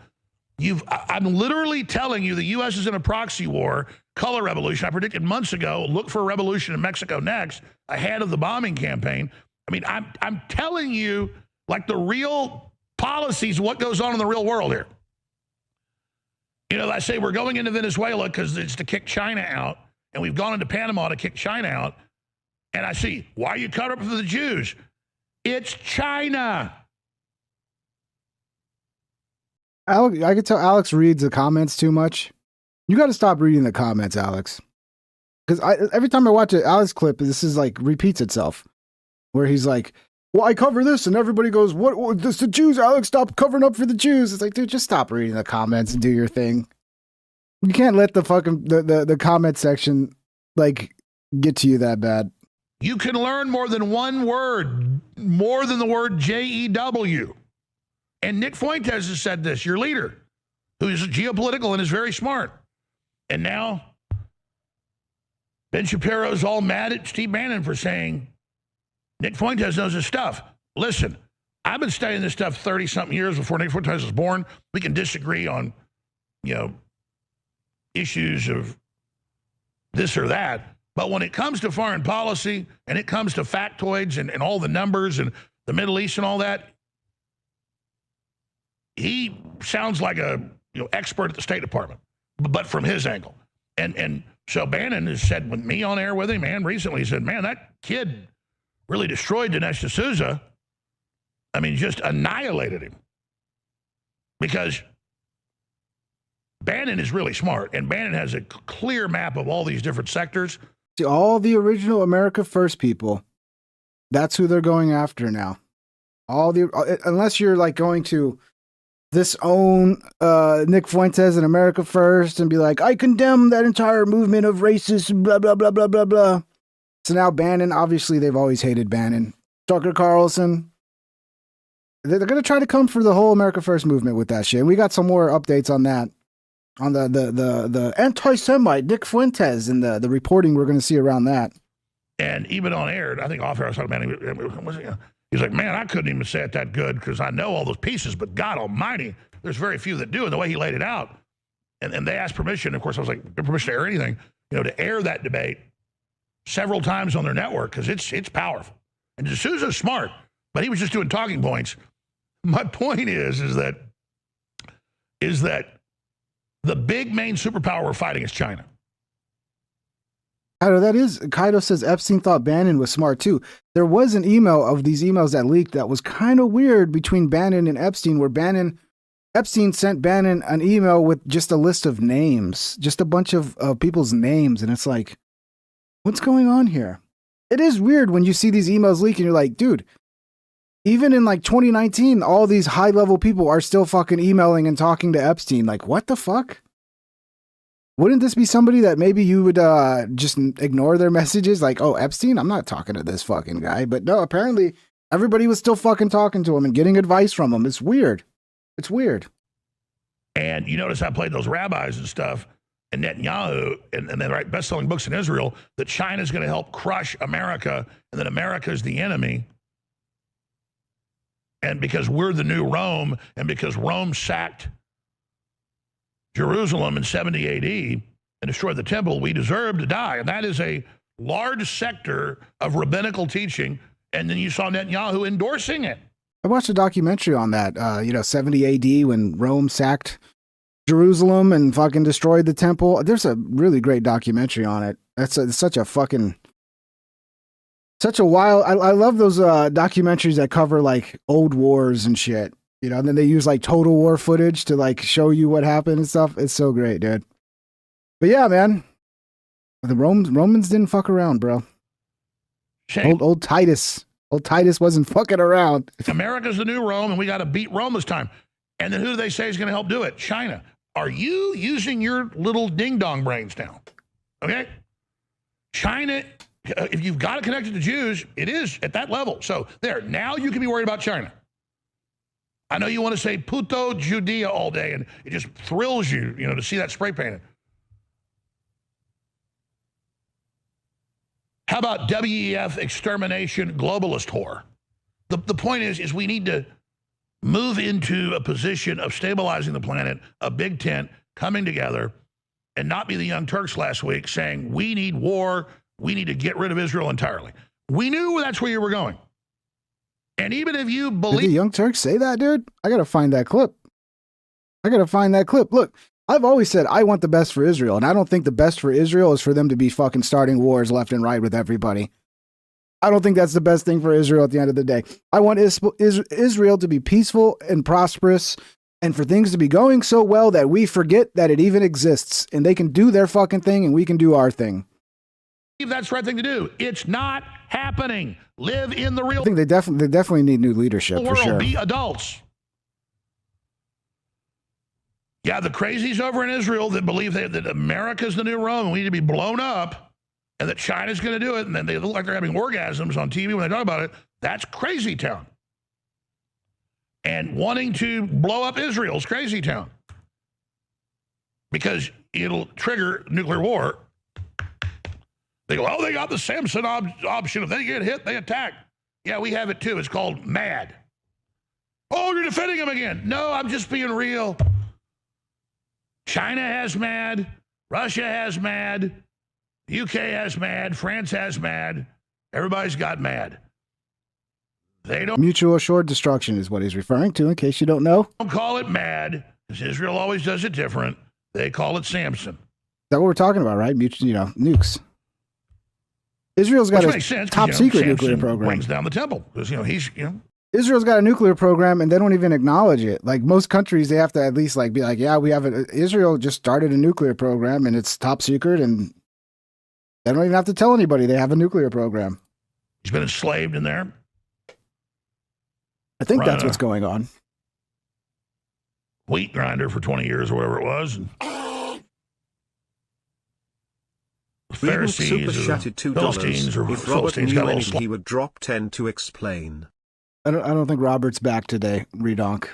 I'm literally telling you the U.S. is in a proxy war, color revolution. I predicted months ago, look for a revolution in Mexico next, ahead of the bombing campaign. I mean, I'm telling you, like, the real policies, what goes on in the real world here. I say we're going into Venezuela because it's to kick China out, and we've gone into Panama to kick China out. And I see, why are you covering up for the Jews? It's China. I could tell Alex reads the comments too much. You got to stop reading the comments, Alex. Because every time I watch an Alex clip, this is like repeats itself. Where he's like, well, I cover this, and everybody goes, what this the Jews, Alex, stop covering up for the Jews. It's like, dude, just stop reading the comments and do your thing. You can't let the fucking the comment section like get to you that bad. You can learn more than one word, more than the word JEW. And Nick Fuentes has said this, your leader, who is geopolitical and is very smart. And now Ben Shapiro's all mad at Steve Bannon for saying Nick Fuentes knows his stuff. Listen, I've been studying this stuff 30-something years before Nick Fuentes was born. We can disagree on, issues of this or that. But when it comes to foreign policy and it comes to factoids and all the numbers and the Middle East and all that, he sounds like a expert at the State Department. but from his angle. And so Bannon has said with me on air with him, man, recently, he said, man, that kid really destroyed Dinesh D'Souza. I mean, just annihilated him. Because Bannon is really smart, and Bannon has a clear map of all these different sectors. See, all the original America First people, that's who they're going after now. Unless you're like going to disown Nick Fuentes and America First and be like, I condemn that entire movement of racists, blah, blah, blah, blah, blah, blah. So now Bannon, obviously they've always hated Bannon. Tucker Carlson, they're going to try to come for the whole America First movement with that shit. And we got some more updates on that, on the anti-Semite Nick Fuentes and the reporting we're going to see around that. And even on air, I think off air, I was talking about him. He's like, man, I couldn't even say it that good because I know all those pieces, but God almighty, there's very few that do. And the way he laid it out, and they asked permission. Of course, I was like, permission to air anything, to air that debate several times on their network because it's powerful. And D'Souza's smart, but he was just doing talking points. My point is that the big main superpower we're fighting is China. Kaido says Epstein thought Bannon was smart too. There was an email of these emails that leaked that was kind of weird between Bannon and Epstein, where Epstein sent Bannon an email with just a list of names, just a bunch of people's names. And it's like, what's going on here? It is weird when you see these emails leak and you're like, dude, even in like 2019, all these high level people are still fucking emailing and talking to Epstein. Like, what the fuck? Wouldn't this be somebody that maybe you would just ignore their messages? Like, oh, Epstein, I'm not talking to this fucking guy. But no, apparently everybody was still fucking talking to him and getting advice from him. It's weird. It's weird. And you notice I played those rabbis and stuff and Netanyahu and they write best-selling books in Israel that China's going to help crush America and that America is the enemy. And because we're the new Rome and because Rome sacked Jerusalem in 70 AD and destroyed the temple, we deserve to die. And that is a large sector of rabbinical teaching. And then you saw Netanyahu endorsing it. I watched a documentary on that, 70 AD when Rome sacked Jerusalem and fucking destroyed the temple. There's a really great documentary on it. It's such a wild. I love those documentaries that cover like old wars and shit. And then they use like Total War footage to like show you what happened and stuff. It's so great, dude. But yeah, man, the Romans didn't fuck around, bro. Shame. Old Titus wasn't fucking around. America's the new Rome, and we got to beat Rome this time. And then who do they say is going to help do it? China. Are you using your little ding-dong brains now? Okay? China, if you've got it connected to Jews, it is at that level. So there, now you can be worried about China. I know you want to say puto Judea all day, and it just thrills you, to see that spray painted. How about WEF extermination globalist whore? The point is we need to move into a position of stabilizing the planet, a big tent, coming together, and not be the Young Turks last week saying, we need war, we need to get rid of Israel entirely. We knew that's where you were going. And even if you believe... Did the Young Turks say that, dude? I gotta find that clip. Look, I've always said I want the best for Israel, and I don't think the best for Israel is for them to be fucking starting wars left and right with everybody. I don't think that's the best thing for Israel at the end of the day. I want Israel to be peaceful and prosperous and for things to be going so well that we forget that it even exists and they can do their fucking thing and we can do our thing. That's the right thing to do. It's not happening. Live in the real I think they definitely need new leadership world. For sure. Be adults. Yeah, the crazies over in Israel that believe that America's the new Rome and we need to be blown up and that China's going to do it and then they look like they're having orgasms on TV when they talk about it, that's crazy town. And wanting to blow up Israel's crazy town because it'll trigger nuclear war. They go, oh, they got the Samson option. If they get hit, they attack. Yeah, we have it too. It's called MAD. Oh, you're defending him again. No, I'm just being real. China has MAD. Russia has MAD. The UK has MAD. France has MAD. Everybody's got MAD. They don't. Mutual assured destruction is what he's referring to, in case you don't know. Don't call it MAD, because Israel always does it different. They call it Samson. That's what we're talking about, right? Mutual, nukes. Israel's got Which a makes sense, top secret nuclear Samson program. brings down the temple because Israel's got a nuclear program and they don't even acknowledge it. Like most countries, they have to at least be like, yeah, we have it. Israel just started a nuclear program and it's top secret, and they don't even have to tell anybody they have a nuclear program. He's been enslaved in there. I think that's what's going on. Wheat grinder for 20 years or whatever it was. Pharisees Super or chatted Philistines $2. or If Robert Philistines knew got a anything, little he would drop 10 to explain. I don't think Robert's back today, Redonk.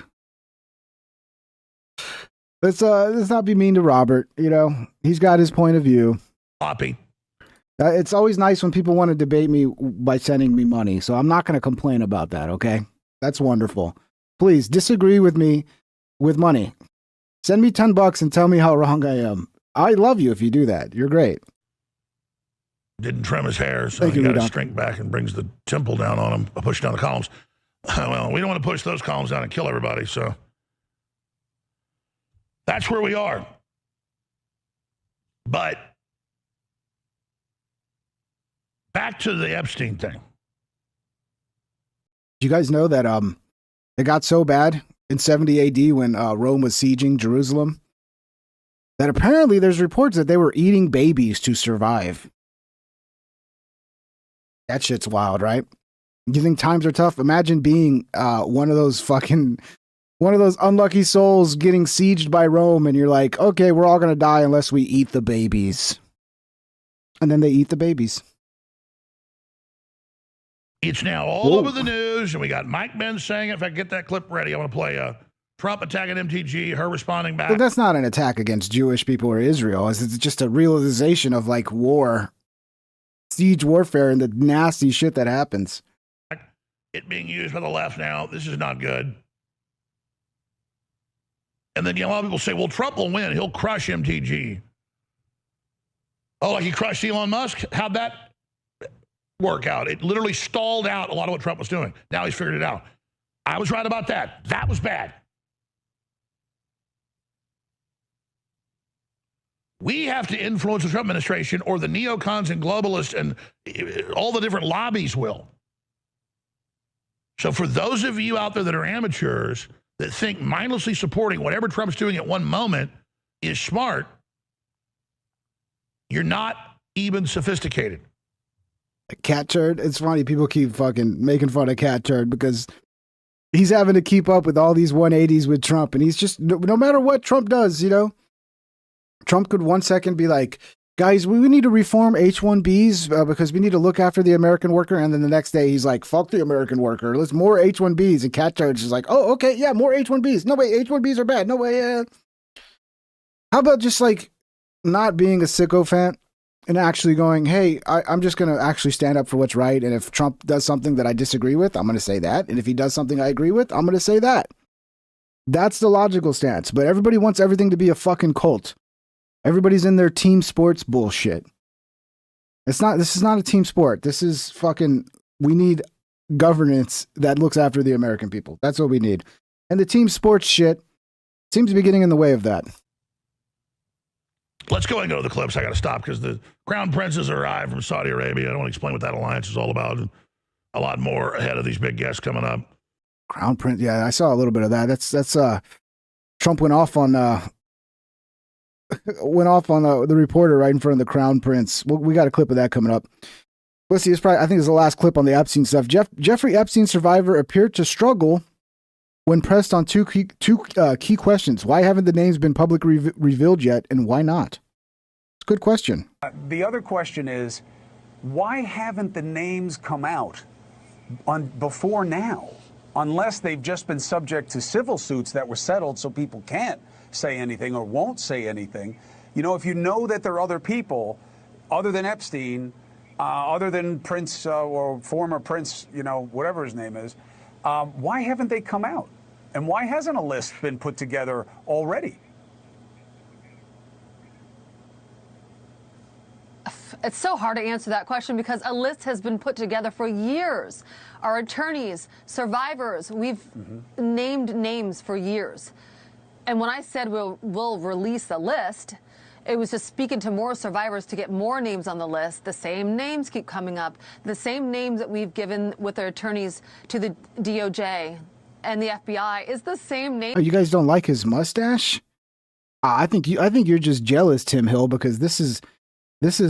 Let's not be mean to Robert. He's got his point of view. Poppy. It's always nice when people want to debate me by sending me money, so I'm not going to complain about that, okay? That's wonderful. Please disagree with me with money. Send me $10 and tell me how wrong I am. I love you if you do that. You're great. Didn't trim his hair, so he got his strength back and brings the temple down on him, push down the columns. Well, we don't want to push those columns down and kill everybody, so that's where we are. But back to the Epstein thing. Do you guys know that it got so bad in 70 AD when Rome was sieging Jerusalem that apparently there's reports that they were eating babies to survive? That shit's wild, right? You think times are tough? Imagine being one of those unlucky souls getting sieged by Rome, and you're like, okay, we're all gonna die unless we eat the babies. And then they eat the babies. It's now all over the news, and we got Mike Benz saying it. If I get that clip ready, I want to play Trump attacking MTG, her responding back. But that's not an attack against Jewish people or Israel. It's just a realization of war, siege warfare, and the nasty shit that happens. It being used by the left now. This is not good. And then a lot of people say, well, Trump will win. He'll crush MTG. Oh, like he crushed Elon Musk? How'd that work out? It literally stalled out a lot of what Trump was doing. Now he's figured it out. I was right about that. That was bad. We have to influence the Trump administration, or the neocons and globalists and all the different lobbies will. So for those of you out there that are amateurs that think mindlessly supporting whatever Trump's doing at one moment is smart, you're not even sophisticated. Cat turd. It's funny. People keep fucking making fun of Cat turd because he's having to keep up with all these 180s with Trump. And he's just, no matter what Trump does, Trump could 1 second be like, guys, we need to reform H-1Bs because we need to look after the American worker. And then the next day he's like, fuck the American worker. Let's more H-1Bs. And Cat turd is like, oh, okay, yeah, more H-1Bs. No way, H-1Bs are bad. No way. How about just not being a sycophant and actually going, hey, I'm just going to actually stand up for what's right. And if Trump does something that I disagree with, I'm going to say that. And if he does something I agree with, I'm going to say that. That's the logical stance. But everybody wants everything to be a fucking cult. Everybody's in their team sports bullshit. This is not a team sport. This is we need governance that looks after the American people. That's what we need. And the team sports shit seems to be getting in the way of that. Let's go and go to the clips. I got to stop because the crown princes arrived from Saudi Arabia. I don't want to explain what that alliance is all about. A lot more ahead of these big guests coming up. Crown prince. Yeah, I saw a little bit of that. That's Trump went off on the reporter right in front of the crown prince. We got a clip of that coming up. Let's see. I think it's the last clip on the Epstein stuff. Jeffrey Epstein survivor appeared to struggle when pressed on two key questions. Why haven't the names been publicly revealed yet, and why not? It's a good question. The other question is, why haven't the names come out before now, unless they've just been subject to civil suits that were settled so people can't say anything or won't say anything? If you know that there are other people other than Epstein, other than Prince or former Prince, whatever his name is, why haven't they come out? And why hasn't a list been put together already? It's so hard to answer that question because a list has been put together for years. Our attorneys, survivors, we've named names for years. And when I said we'll release the list, it was just speaking to more survivors to get more names on the list. The same names keep coming up. The same names that we've given with their attorneys to the DOJ and the FBI is the same name. Oh, you guys don't like his mustache? I think you're just jealous, Tim Hill, because this is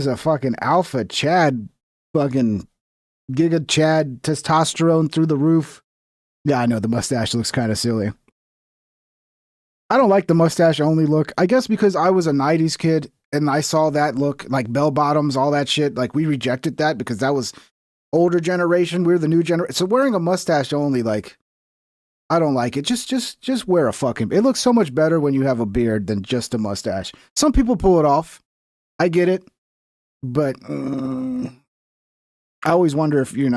a fucking alpha Chad, fucking giga Chad, testosterone through the roof. Yeah, I know the mustache looks kind of silly. I don't like the mustache only look. I guess because I was a 90s kid and I saw that look, like bell bottoms, all that shit. Like we rejected that because that was older generation. We're the new generation. So wearing a mustache only, like, I don't like it. Just wear a fucking, it looks so much better when you have a beard than just a mustache. Some people pull it off. I get it. But I always wonder if, you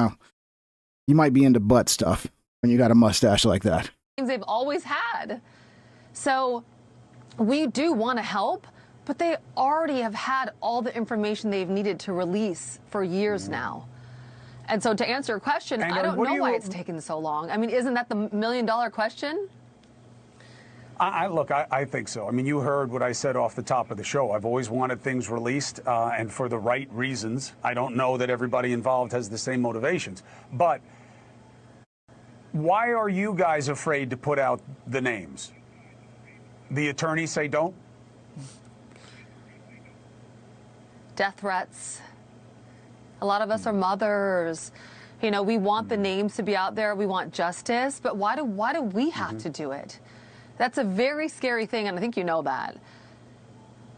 might be into butt stuff when you got a mustache like that. They've always had. So we do want to help, but they already have had all the information they've needed to release for years now. And so to answer your question, I don't know why it's taken so long. I mean, isn't that the $1 million question? Look, I think so. I mean, you heard what I said off the top of the show. I've always wanted things released, and for the right reasons. I don't know that everybody involved has the same motivations. But why are you guys afraid to put out the names? The attorneys say don't? Death threats. A lot of us are mothers. We want the names to be out there. We want justice. But why do we have to do it? That's a very scary thing, and I think you know that.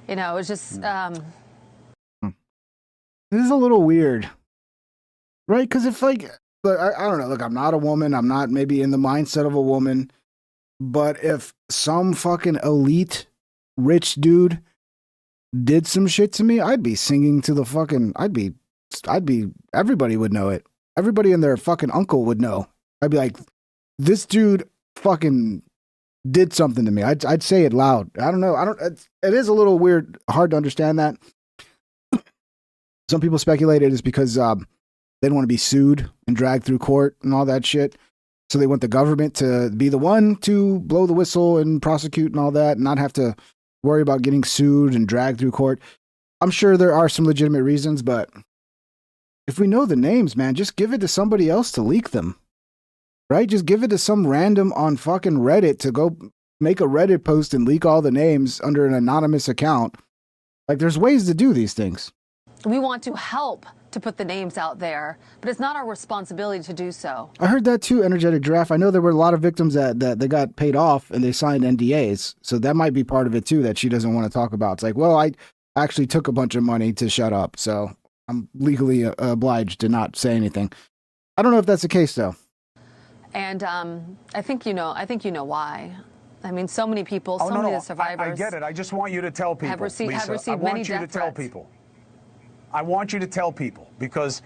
It's just... This is a little weird. Right? Because if, I don't know. Look, I'm not a woman. I'm not maybe in the mindset of a woman. But if some fucking elite rich dude did some shit to me, I'd be singing to the fucking, everybody would know it. Everybody and their fucking uncle would know. I'd be like, this dude fucking did something to me. I'd say it loud. I don't know. It is a little weird, hard to understand that. Some people speculate it is because they don't want to be sued and dragged through court and all that shit. So they want the government to be the one to blow the whistle and prosecute and all that and not have to worry about getting sued and dragged through court. I'm sure there are some legitimate reasons, but if we know the names, man, just give it to somebody else to leak them. Right? Just give it to some random on fucking Reddit to go make a Reddit post and leak all the names under an anonymous account. Like, there's ways to do these things. We want to help to put the names out there, but it's not our responsibility to do so. I heard that too, Energetic Giraffe. I know there were a lot of victims that they got paid off and they signed NDAs. So that might be part of it too that she doesn't want to talk about. It's like, well, I actually took a bunch of money to shut up, so I'm legally obliged to not say anything. I don't know if that's the case though. And I think you know why. I mean, so many people, so many of the survivors. I get it. I just want you to tell people, have received Lisa, many I want death you to tell threats. people. I want you to tell people because,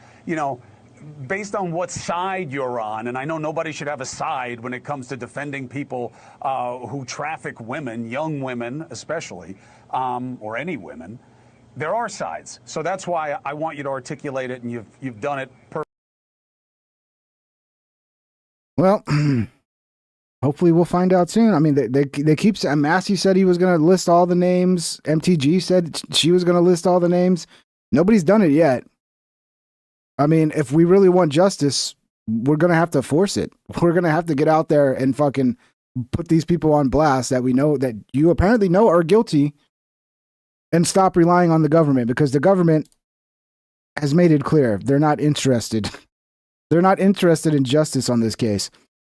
based on what side you're on, and I know nobody should have a side when it comes to defending people who traffic women, young women especially, or any women, there are sides. So that's why I want you to articulate it, and you've done it perfectly. Well, hopefully we'll find out soon. I mean, they keep saying, Massey said he was going to list all the names. MTG said she was going to list all the names. Nobody's done it yet. I mean, if we really want justice, we're going to have to force it. We're going to have to get out there and fucking put these people on blast that we know that you apparently know are guilty and stop relying on the government because the government has made it clear they're not interested. They're not interested in justice on this case.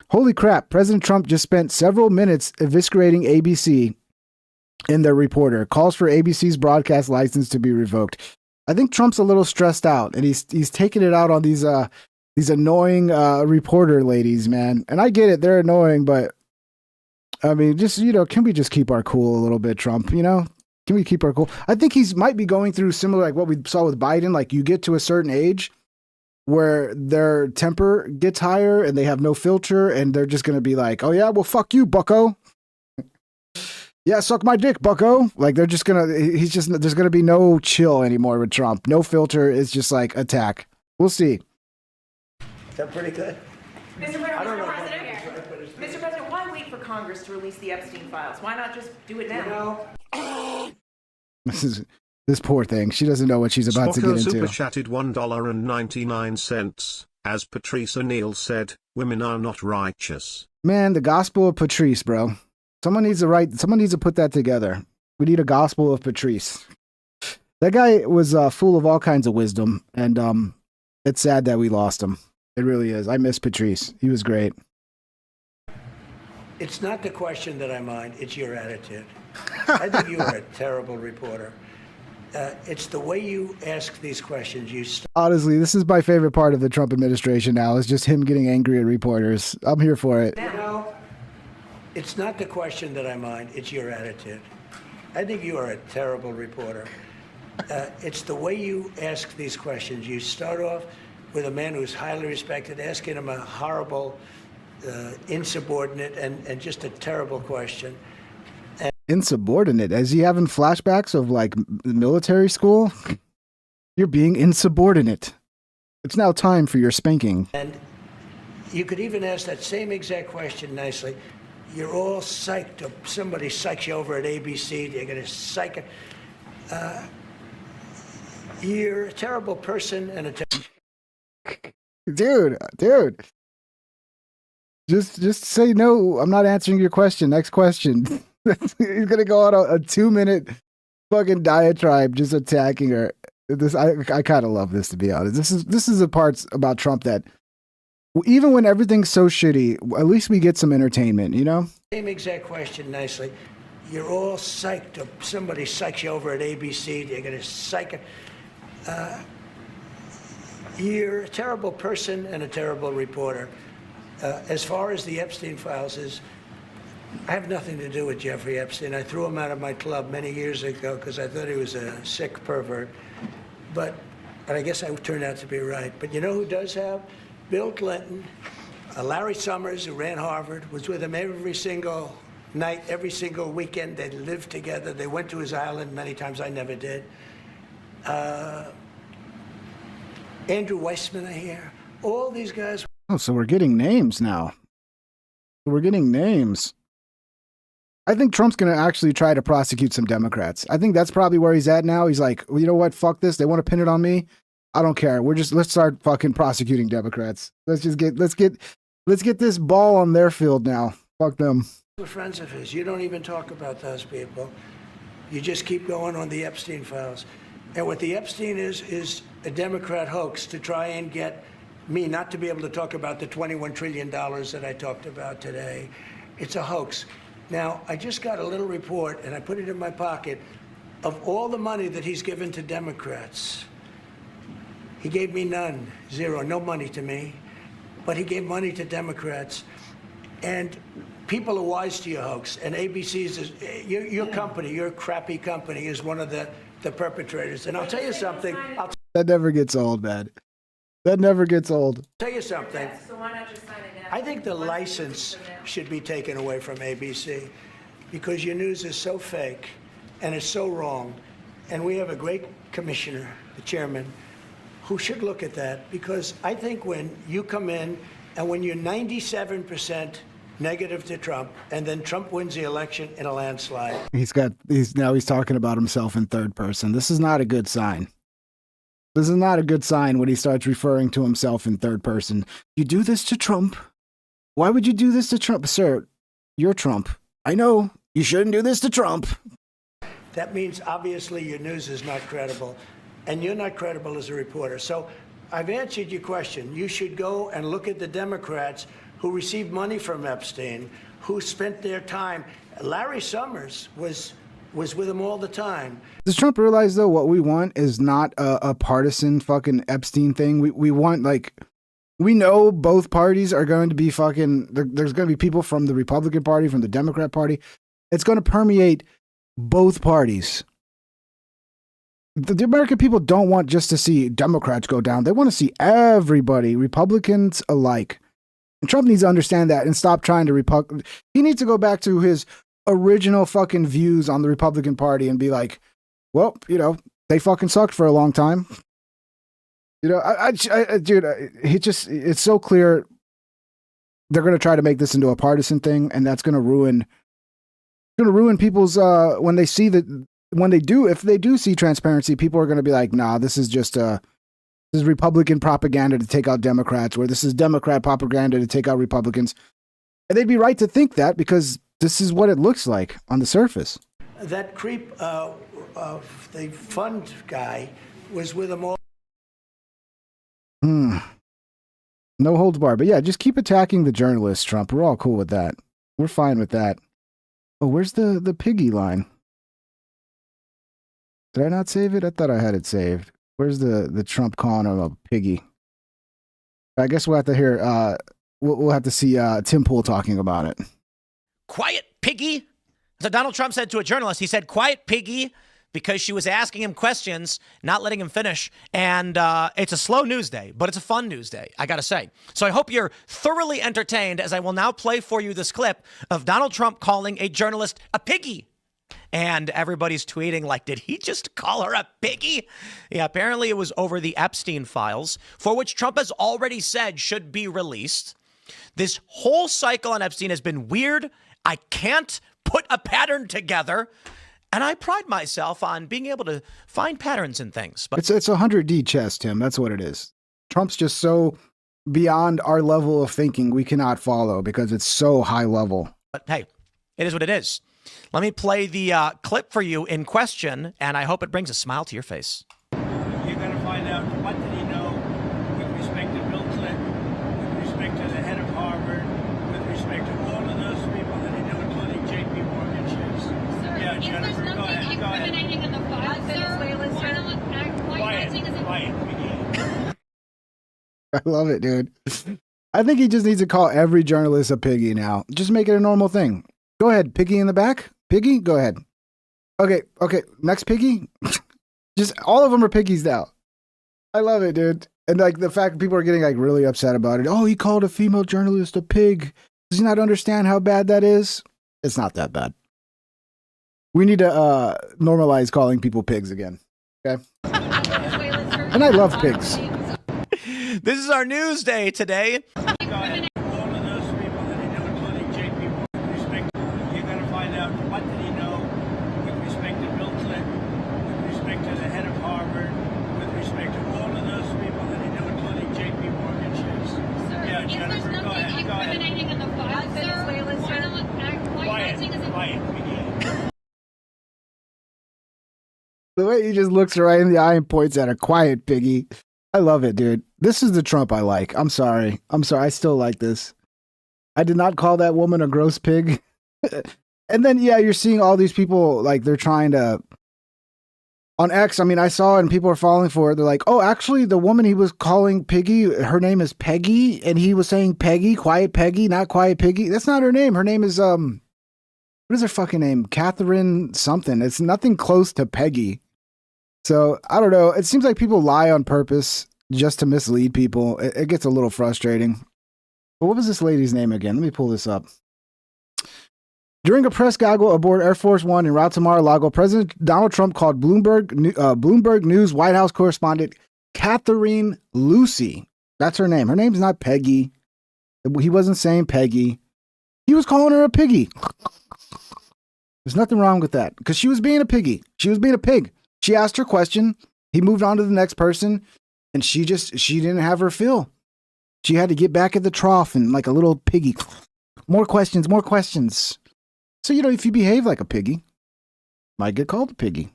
Holy crap, President Trump just spent several minutes eviscerating ABC in their reporter. Calls for ABC's broadcast license to be revoked. I think Trump's a little stressed out, and he's taking it out on these annoying reporter ladies, man. And I get it, they're annoying, but I mean, just can we just keep our cool a little bit, Trump? Can we keep our cool? I think might be going through similar like what we saw with Biden. Like you get to a certain age where their temper gets higher and they have no filter, and they're just gonna be like, "Oh yeah, well fuck you, Bucko." Yeah, suck my dick, Bucko. Like they're just gonna, there's gonna be no chill anymore with Trump. No filter. It's just like attack. We'll see. Is that pretty good? Mr. President, why wait for Congress Congress to release the Epstein files? Why not just do it now? This poor thing. She doesn't know what she's about to Spocko get super into. chatted $1.99. As Patrice O'Neill said, women are not righteous. Man, the gospel of Patrice, bro. Someone needs to put that together. We need a gospel of Patrice. That guy was full of all kinds of wisdom, and it's sad that we lost him. It really is. I miss Patrice. He was great. It's not the question that I mind, it's your attitude. I think you are a terrible reporter. It's the way you ask these questions. Honestly, this is my favorite part of the Trump administration now, is just him getting angry at reporters. I'm here for it. It's not the question that I mind, it's your attitude. I think you are a terrible reporter. It's the way you ask these questions. You start off with a man who's highly respected, asking him a horrible, insubordinate, and just a terrible question. Insubordinate? Is he having flashbacks of like military school? You're being insubordinate. It's now time for your spanking. And you could even ask that same exact question nicely. You're all psyched up. Somebody psychs you over at ABC. You're going to psych it. You're a terrible person and a Dude. Just say no. I'm not answering your question. Next question. He's gonna go on a 2-minute fucking diatribe just attacking her. I kind of love this, to be honest. This is the parts about Trump that even when everything's so shitty, at least we get some entertainment, you know? Same exact question nicely. You're all psyched up. Somebody psychs you over at ABC. You're going to psych it. You're a terrible person and a terrible reporter. As far as the Epstein files is, I have nothing to do with Jeffrey Epstein. I threw him out of my club many years ago because I thought he was a sick pervert. But I guess I turned out to be right. But you know who does have? Bill Clinton, Larry Summers, who ran Harvard, was with him every single night, every single weekend. They lived together. They went to his island many times. I never did. Andrew Weissman, I hear. All these guys. Oh, so we're getting names now. We're getting names. I think Trump's going to actually try to prosecute some Democrats. I think that's probably where he's at now. He's like, well, you know what? Fuck this. They want to pin it on me. I don't care. Let's start fucking prosecuting Democrats. Let's get this ball on their field now. Fuck them. We're friends of his. You don't even talk about those people. You just keep going on the Epstein files. And what the Epstein is a Democrat hoax to try and get me not to be able to talk about the $21 trillion that I talked about today. It's a hoax. Now, I just got a little report, and I put it in my pocket, of all the money that he's given to Democrats. He gave me none, zero, no money to me. But he gave money to Democrats. And people are wise to your hoax. And ABC's, your company, your crappy company, is one of the perpetrators. And I'll tell you something. That never gets old, man. That never gets old. Tell you something. So why not just sign it now? I think the license should be taken away from ABC because your news is so fake and it's so wrong. And we have a great commissioner, the chairman, who should look at that, because I think when you come in and when you're 97% negative to Trump and then Trump wins the election in a landslide. He's talking about himself in third person. This is not a good sign. This is not a good sign when he starts referring to himself in third person. You do this to Trump? Why would you do this to Trump? Sir, you're Trump. I know. You shouldn't do this to Trump. That means obviously your news is not credible, and you're not credible as a reporter. So I've answered your question. You should go and look at the Democrats who received money from Epstein, who spent their time. Larry Summers was with him all the time. Does Trump realize, though, what we want is not a partisan fucking Epstein thing? We want, like, we know both parties are going to be fucking, there's going to be people from the Republican Party, from the Democrat Party. It's going to permeate both parties. The American people don't want just to see Democrats go down. They want to see everybody, Republicans alike. And Trump needs to understand that and stop trying to he needs to go back to his original fucking views on the Republican Party and be like, well, you know, they fucking sucked for a long time. You know, dude, it's so clear they're going to try to make this into a partisan thing, and that's going to ruin people's when they see that if they do see transparency, people are going to be like, nah, this is just this is Republican propaganda to take out Democrats, or this is Democrat propaganda to take out Republicans. And they'd be right to think that because this is what it looks like on the surface. That creep, the fund guy, was with them all. No holds barred. But yeah, just keep attacking the journalists, Trump. We're all cool with that. We're fine with that. Oh, where's the Piggy line? Did I not save it? I thought I had it saved. Where's the Trump calling him a piggy? I guess we'll have to hear, we'll have to see Tim Pool talking about it. Quiet, Piggy. So Donald Trump said to a journalist, he said, quiet, Piggy, because she was asking him questions, not letting him finish. And it's a slow news day, but it's a fun news day, I got to say. So I hope you're thoroughly entertained as I will now play for you this clip of Donald Trump calling a journalist a piggy. And everybody's tweeting like, did he just call her a piggy? Yeah, apparently it was over the Epstein files, for which Trump has already said should be released. This whole cycle on Epstein has been weird. I can't put a pattern together. And I pride myself on being able to find patterns in things. But it's 100D chess, Tim. That's what it is. Trump's just so beyond our level of thinking we cannot follow because it's so high level. But hey, it is what it is. Let me play the clip for you in question, and I hope it brings a smile to your face. You're going to find out what did he know with respect to Bill Clinton, with respect to the head of Harvard, with respect to all of those people that he knew, including J.P. Morgan shares. Sir, Yeah, if Jennifer, there's go nothing ahead. Go ahead. incriminating in the file, Venezuela, sir, why are you acting as if... Quiet. I love it, dude. I think he just needs to call every journalist a piggy now. Just make it a normal thing. Go ahead, Piggy in the back. Piggy, go ahead. Okay. Next Piggy. Just all of them are piggies now. I love it, dude. And like the fact that people are getting like really upset about it. Oh, he called a female journalist a pig. Does he not understand how bad that is? It's not that bad. We need to normalize calling people pigs again. Okay. And I love pigs. This is our news day today. What did he know with respect to Bill Clinton, with respect to the head of Harvard, with respect to all of those people that he knew, including J.P. Morgan shares? Sir, Yeah, if Jennifer, there's go nothing ahead. Go ahead. incriminating in the file, sir, why are you acting as if... Quiet. The way he just looks her right in the eye and points at her. Quiet, Piggy. I love it, dude. This is the Trump I like. I'm sorry. I still like this. I did not call that woman a gross pig. And then, yeah, you're seeing all these people, like, they're trying to, on X, I mean, I saw it and people are falling for it. They're like, oh, actually, the woman he was calling Piggy, her name is Peggy, and he was saying Peggy, quiet Peggy, not quiet Piggy. That's not her name. Her name is, what is her fucking name? Catherine something. It's nothing close to Peggy. So, I don't know. It seems like people lie on purpose just to mislead people. It gets a little frustrating. But what was this lady's name again? Let me pull this up. During a press gaggle aboard Air Force One en route to Mar-a-Lago, President Donald Trump called Bloomberg News White House correspondent Catherine Lucy. That's her name. Her name's not Peggy. He wasn't saying Peggy. He was calling her a piggy. There's nothing wrong with that because she was being a piggy. She was being a pig. She asked her question. He moved on to the next person, and she didn't have her fill. She had to get back at the trough and like a little piggy. More questions, more questions. So, you know, if you behave like a piggy, might get called a piggy.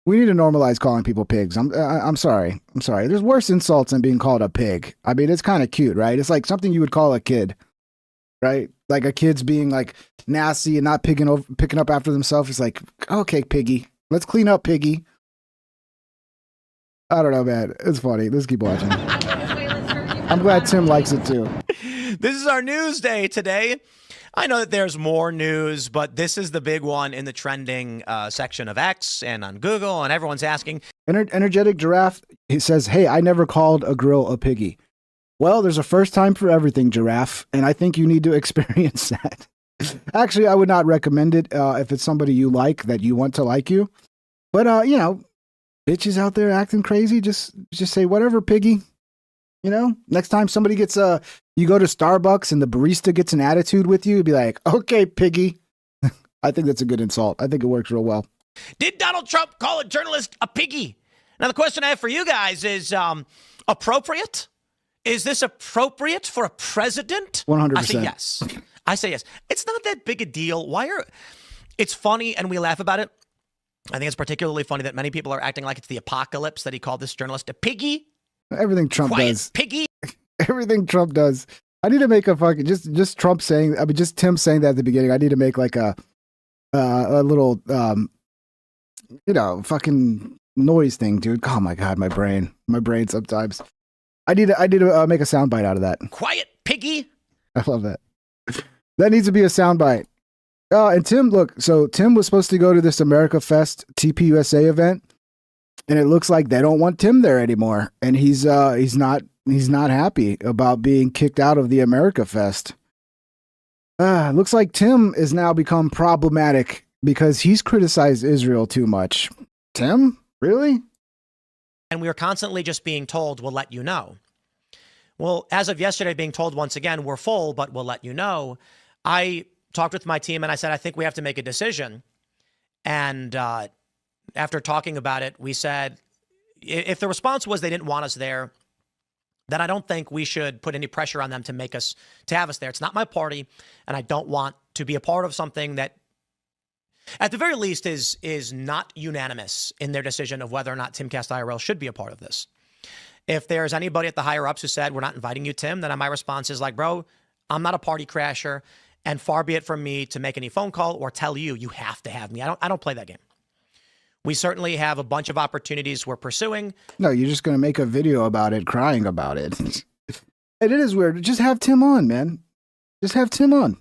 We need to normalize calling people pigs. I'm sorry. I'm sorry. There's worse insults than being called a pig. I mean, it's kind of cute, right? It's like something you would call a kid, right? Like a kid's being like nasty and not picking up after themselves. It's like, okay, Piggy, let's clean up, Piggy. I don't know, man. It's funny. Let's keep watching. I'm glad Tim likes it too. This is our news day today. I know that there's more news, but this is the big one in the trending section of X and on Google, and everyone's asking. Energetic Giraffe, he says, hey, I never called a grill a piggy. Well, there's a first time for everything, Giraffe, and I think you need to experience that. Actually, I would not recommend it if it's somebody you like, that you want to like you. But, you know, bitches out there acting crazy, just say, whatever, piggy. You know, next time somebody gets you go to Starbucks and the barista gets an attitude with you, you'd be like, okay, Piggy. I think that's a good insult. I think it works real well. Did Donald Trump call a journalist a piggy? Now, the question I have for you guys is appropriate? Is this appropriate for a president? 100%. I say yes. I say yes. It's not that big a deal. It's funny and we laugh about it. I think it's particularly funny that many people are acting like it's the apocalypse that he called this journalist a piggy. Everything Trump Quiet does. Piggy. Everything Trump does. I need to make a fucking just Trump saying. I mean, just Tim saying that at the beginning. I need to make like a little fucking noise thing, dude. Oh my god, my brain sometimes. I need to make a soundbite out of that. Quiet Piggy. I love that. That needs to be a soundbite. And Tim, look. So Tim was supposed to go to this America Fest TPUSA event, and it looks like they don't want Tim there anymore. And he's not happy about being kicked out of the America Fest. Looks like Tim has now become problematic because he's criticized Israel too much. Tim, really? And we are constantly just being told, we'll let you know. Well, as of yesterday, being told once again, we're full, but we'll let you know. I talked with my team and I said, I think we have to make a decision. And after talking about it, we said, if the response was they didn't want us there, then I don't think we should put any pressure on them to have us there. It's not my party, and I don't want to be a part of something that, at the very least, is not unanimous in their decision of whether or not Timcast IRL should be a part of this. If there's anybody at the higher ups who said, we're not inviting you, Tim, then my response is like, bro, I'm not a party crasher, and far be it from me to make any phone call or tell you, you have to have me. I don't play that game. We certainly have a bunch of opportunities we're pursuing. No, you're just going to make a video about it, crying about it. And it is weird. Just have Tim on, man. Just have Tim on.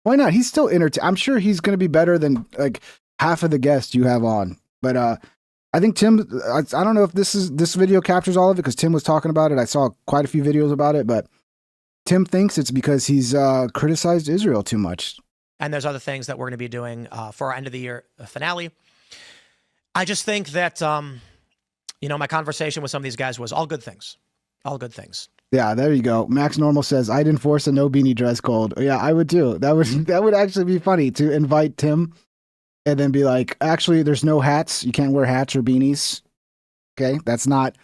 Why not? He's still entertaining. I'm sure he's going to be better than like half of the guests you have on. But I think Tim, I don't know if this video captures all of it because Tim was talking about it. I saw quite a few videos about it, but Tim thinks it's because he's criticized Israel too much. And there's other things that we're going to be doing for our end of the year finale. I just think that, my conversation with some of these guys was all good things. All good things. Yeah, there you go. Max Normal says, I'd enforce a no beanie dress code. Yeah, I would too. That would actually be funny to invite Tim and then be like, actually, there's no hats. You can't wear hats or beanies. Okay, that's not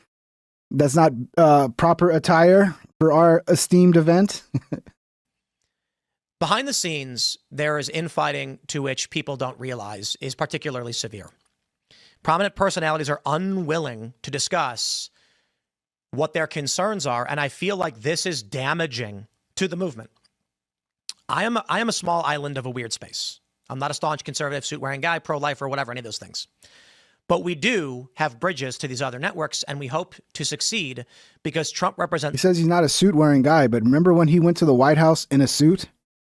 proper attire for our esteemed event. Behind the scenes, there is infighting to which people don't realize is particularly severe. Prominent personalities are unwilling to discuss what their concerns are, and I feel like this is damaging to the movement. I am a small island of a weird space. I'm not a staunch conservative, suit-wearing guy, pro-life, or whatever, any of those things. But we do have bridges to these other networks, and we hope to succeed because Trump represents... He says he's not a suit-wearing guy, but remember when he went to the White House in a suit?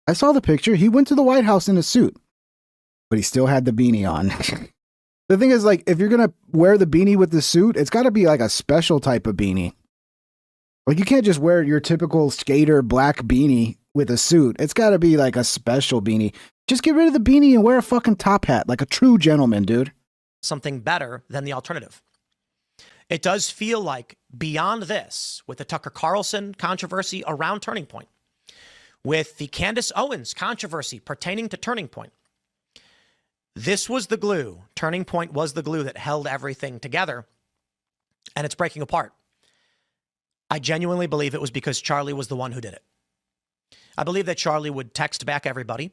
I saw the picture. He went to the White House in a suit, but he still had the beanie on. The thing is, like, if you're going to wear the beanie with the suit, it's got to be like a special type of beanie. Like, you can't just wear your typical skater black beanie with a suit. It's got to be like a special beanie. Just get rid of the beanie and wear a fucking top hat like a true gentleman, dude. Something better than the alternative. It does feel like beyond this, with the Tucker Carlson controversy around Turning Point, with the Candace Owens controversy pertaining to Turning Point, this was the glue. Turning Point was the glue that held everything together, and it's breaking apart. I genuinely believe it was because Charlie was the one who did it. I believe that Charlie would text back everybody.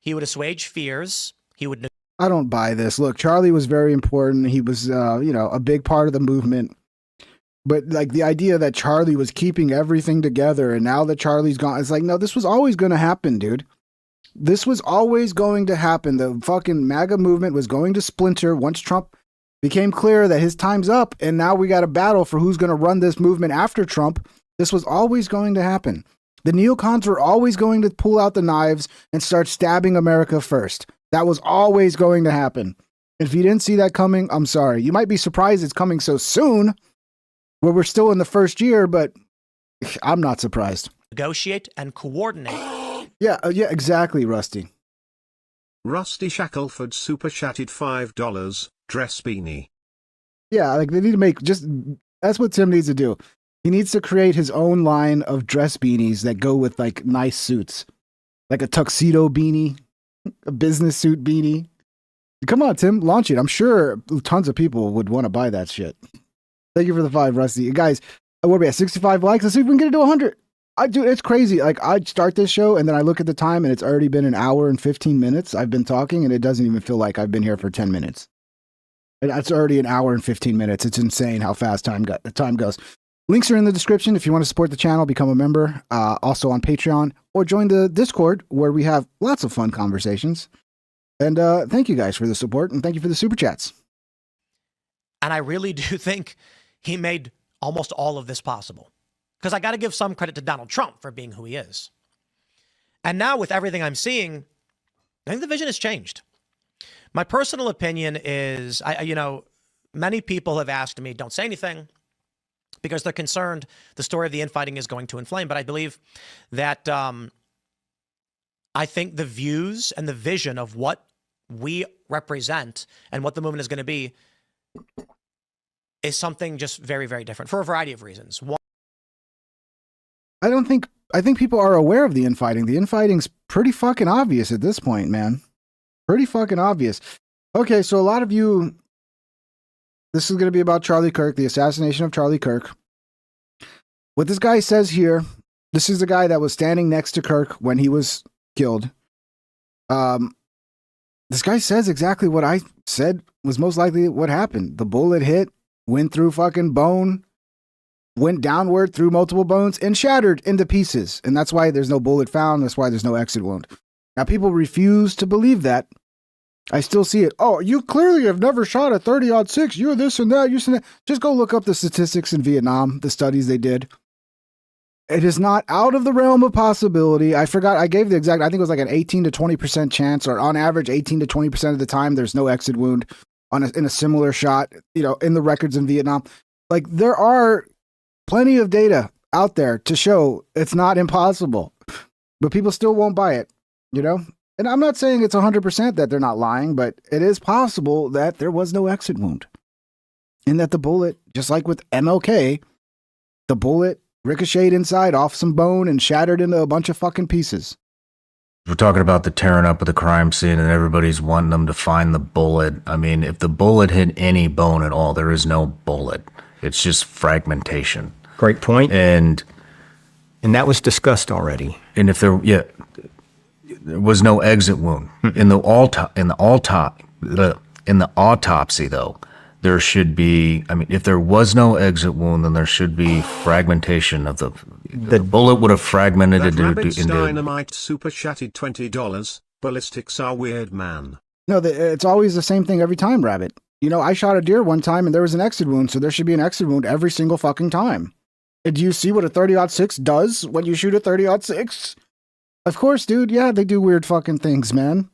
He would assuage fears. He would... I don't buy this. Look, Charlie was very important. He was, a big part of the movement. But like the idea that Charlie was keeping everything together and now that Charlie's gone, it's like, no, this was always going to happen, dude. This was always going to happen. The fucking MAGA movement was going to splinter once Trump became clear that his time's up. And now we got a battle for who's going to run this movement after Trump. This was always going to happen. The neocons were always going to pull out the knives and start stabbing America first. That was always going to happen. If you didn't see that coming, I'm sorry. You might be surprised it's coming so soon, where we're still in the first year, but I'm not surprised. Negotiate and coordinate. Yeah, exactly, Rusty. Rusty Shackelford super chatted $5, dress beanie. Yeah, like they need to make that's what Tim needs to do. He needs to create his own line of dress beanies that go with like nice suits, like a tuxedo beanie, a business suit beanie. Come on, Tim, launch it. I'm sure tons of people would want to buy that shit. Thank you for the 5, Rusty. Guys, what are we at? 65 likes? Let's see if we can get it to 100. Dude, it's crazy. Like, I start this show and then I look at the time and it's already been an hour and 15 minutes. I've been talking and it doesn't even feel like I've been here for 10 minutes. And that's already an hour and 15 minutes. It's insane how fast time goes. Links are in the description if you want to support the channel, become a member, also on Patreon, or join the Discord where we have lots of fun conversations. And thank you guys for the support and thank you for the super chats. And I really do think he made almost all of this possible. Because I got to give some credit to Donald Trump for being who he is. And now with everything I'm seeing, I think the vision has changed. My personal opinion is, many people have asked me, don't say anything, because they're concerned the story of the infighting is going to inflame. But I believe that I think the views and the vision of what we represent and what the movement is going to be is something just very, very different for a variety of reasons. One, I think people are aware of the infighting. The infighting's pretty fucking obvious at this point, man. Pretty fucking obvious. Okay, so a lot of you, this is going to be about Charlie Kirk, the assassination of Charlie Kirk. What this guy says here, this is the guy that was standing next to Kirk when he was killed. This guy says exactly what I said was most likely what happened. The bullet hit, went through fucking bone, went downward through multiple bones, and shattered into pieces. And that's why there's no bullet found. That's why there's no exit wound. Now, people refuse to believe that. I still see it. Oh, you clearly have never shot a 30-06. You're this and that. You're that. Just go look up the statistics in Vietnam, the studies they did. It is not out of the realm of possibility. I forgot. I gave the exact, I think it was like an 18 to 20% chance, or on average, 18 to 20% of the time, there's no exit wound in a similar shot, in the records in Vietnam. Like, there are plenty of data out there to show it's not impossible, but people still won't buy it, And I'm not saying it's 100% that they're not lying, but it is possible that there was no exit wound. And that the bullet, just like with MLK, the bullet ricocheted inside off some bone and shattered into a bunch of fucking pieces. We're talking about the tearing up of the crime scene and everybody's wanting them to find the bullet. I mean, if the bullet hit any bone at all, there is no bullet. It's just fragmentation. Great point. And that was discussed already. And if there was no exit wound in the autopsy, though, there should be. I mean, if there was no exit wound, then there should be fragmentation of the bullet would have fragmented That into. Rabbit's Dynamite super chatted $20. Ballistics are weird, man. No, it's always the same thing every time, Rabbit. I shot a deer one time and there was an exit wound, so there should be an exit wound every single fucking time. Do you see what a 30-06 does when you shoot a 30-06? Of course, dude. Yeah, they do weird fucking things, man.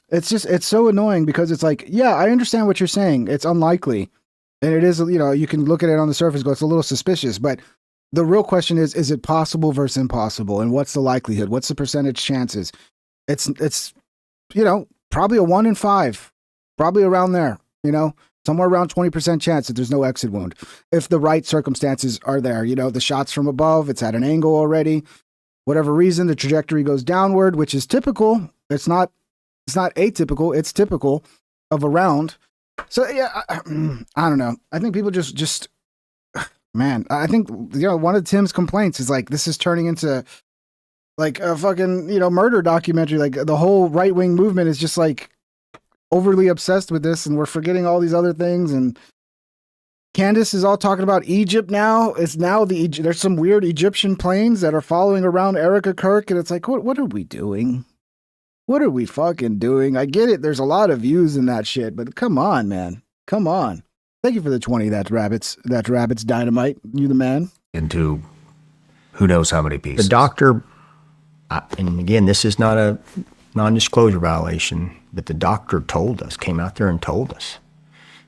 It's so annoying because it's like, yeah, I understand what you're saying. It's unlikely. And it is, you can look at it on the surface, go, it's a little suspicious. But the real question is it possible versus impossible? And what's the likelihood? What's the percentage chances? It's probably a 1 in 5. Probably around there, somewhere around 20% chance that there's no exit wound. If the right circumstances are there, the shots from above, it's at an angle already. Whatever reason, the trajectory goes downward, which is typical. It's not atypical. It's typical of a round. So yeah, I don't know. I think people just man. I think one of Tim's complaints is like this is turning into like a fucking murder documentary. Like the whole right wing movement is just like overly obsessed with this, and we're forgetting all these other things. And Candace is all talking about Egypt now. It's now there's some weird Egyptian planes that are following around Erica Kirk, and it's like, what are we doing? What are we fucking doing? I get it. There's a lot of views in that shit, but come on, man. Come on. Thank you for the 20. That's Rabbit's Dynamite. You the man. Into who knows how many pieces. The doctor, and again, this is not a non-disclosure violation, but the doctor came out there and told us.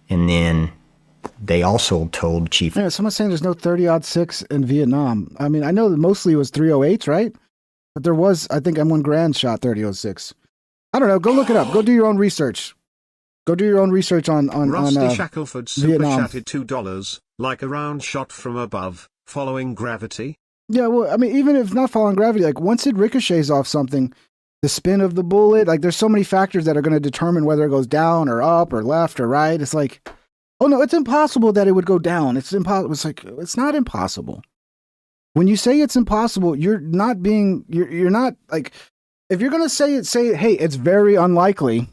And then they also told Chief. Yeah, someone's saying there's no 30-06 in Vietnam. I mean, I know that mostly it was 308s, right? But there was, I think M1 Grand shot 30-06. I don't know. Go look it up. Go do your own research. Go do your own research on Rusty Shackelford super Vietnam. chatted $2. Like a round shot from above, Following gravity? Yeah, well, I mean, even if it's not following gravity, like once it ricochets off something, the spin of the bullet, like there's so many factors that are going to determine whether it goes down or up or left or right. It's like, oh no, it's impossible that it would go down. It's impossible. It's like, it's not impossible. When you say it's impossible, you're not like, if you're going to say it, hey, it's very unlikely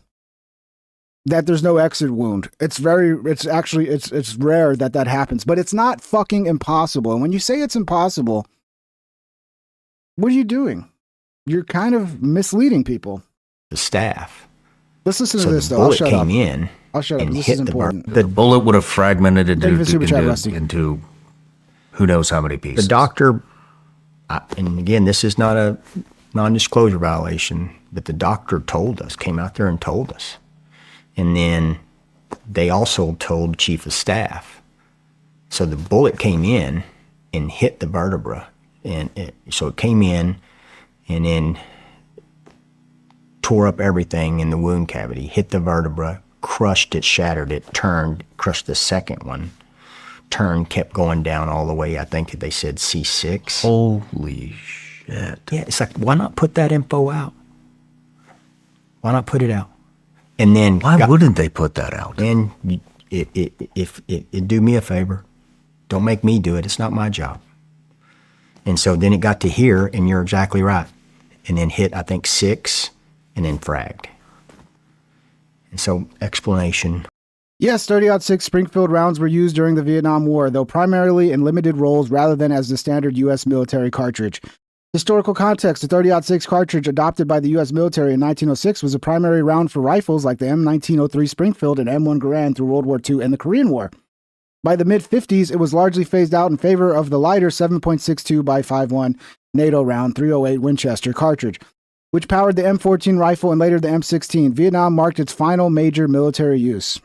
that there's no exit wound. It's rare that happens, but it's not fucking impossible. And when you say it's impossible, what are you doing? You're kind of misleading people. The staff. Let's listen so to this, the though. I'll bullet shut came up. in I'll shut up. and This hit is important. The bullet would have fragmented it Thank you for super chat, Rusty. into who knows how many pieces. The doctor, and again, this is not a non-disclosure violation, but the doctor told us, came out there and told us. And then they also told chief of staff. So the bullet came in and hit the vertebra. So it came in and then tore up everything in the wound cavity, hit the vertebra, crushed it, shattered it, turned, crushed the second one, turned, kept going down all the way. I think they said C6. Holy shit. Yeah, it's like, why not put that info out? Why not put it out? And then why wouldn't they put that out? And if it do me a favor, don't make me do it. It's not my job. And so then it got to here, and you're exactly right. And then hit, I think, 6, and then fragged. And so, explanation. Yes, 30-06 Springfield rounds were used during the Vietnam War, though primarily in limited roles rather than as the standard U.S. military cartridge. Historical context, the 30-06 cartridge adopted by the U.S. military in 1906 was a primary round for rifles like the M1903 Springfield and M1 Garand through World War II and the Korean War. By the mid-50s, it was largely phased out in favor of the lighter 7.62 by 5.1 NATO round 308 Winchester cartridge, which powered the M14 rifle and later the M16. Vietnam marked its final major military use.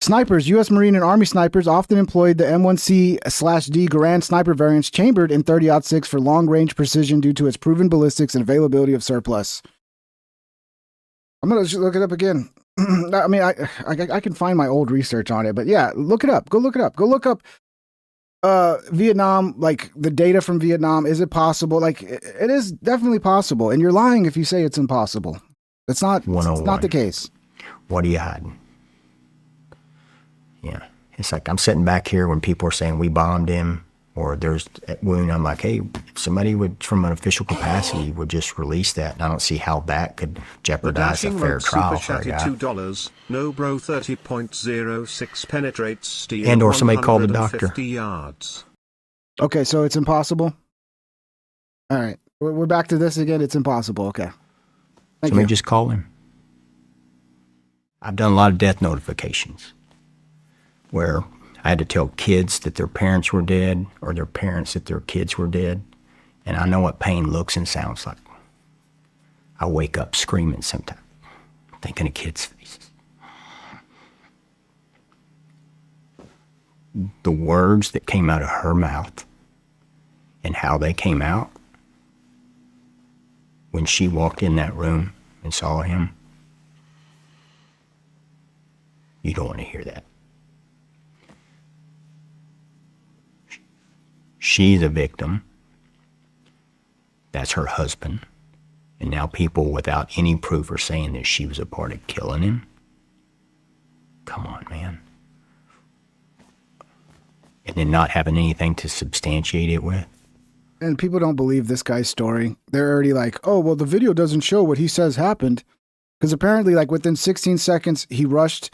Snipers, U.S. Marine and Army snipers often employed the M1C/D Garand sniper variants chambered in 30-06 for long-range precision due to its proven ballistics and availability of surplus. I'm going to look it up again. I mean, I can find my old research on it, but yeah, look it up. Go look it up. Go look up Vietnam, like the data from Vietnam. Is it possible? Like, it is definitely possible. And you're lying if you say it's impossible. It's not the case. What are you hiding? Yeah. It's like I'm sitting back here when people are saying we bombed him or there's a wound. I'm like, hey, if somebody would, from an official capacity, would just release that. And I don't see how that could jeopardize a fair trial for a guy. $2. No bro 30.06 penetrates steel. And or somebody called the doctor. Yards. Okay, so it's impossible. All right, we're back to this again. It's impossible. Okay. Somebody just call him. I've done a lot of death notifications where I had to tell kids that their parents were dead or their parents that their kids were dead. And I know what pain looks and sounds like. I wake up screaming sometimes, thinking of kids' faces. The words that came out of her mouth and how they came out when she walked in that room and saw him, you don't want to hear that. She's a victim. That's her husband. And now people without any proof are saying that she was a part of killing him. Come on, man. And then not having anything to substantiate it with. And people don't believe this guy's story. They're already like, oh, well, the video doesn't show what he says happened. Because apparently, like, within 16 seconds, he rushed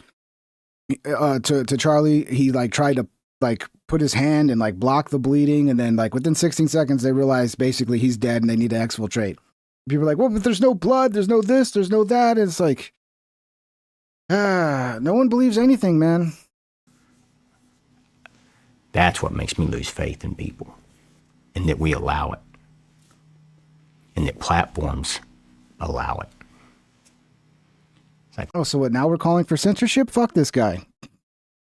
to Charlie. He, like, tried to, like, put his hand and, like, block the bleeding. And then, like, within 16 seconds, they realized basically he's dead and they need to exfiltrate. People are like, well, but there's no blood. There's no this. There's no that. And it's like, no one believes anything, man. That's what makes me lose faith in people. And that we allow it. And that platforms allow it. Oh, so what? Now we're calling for censorship? Fuck this guy.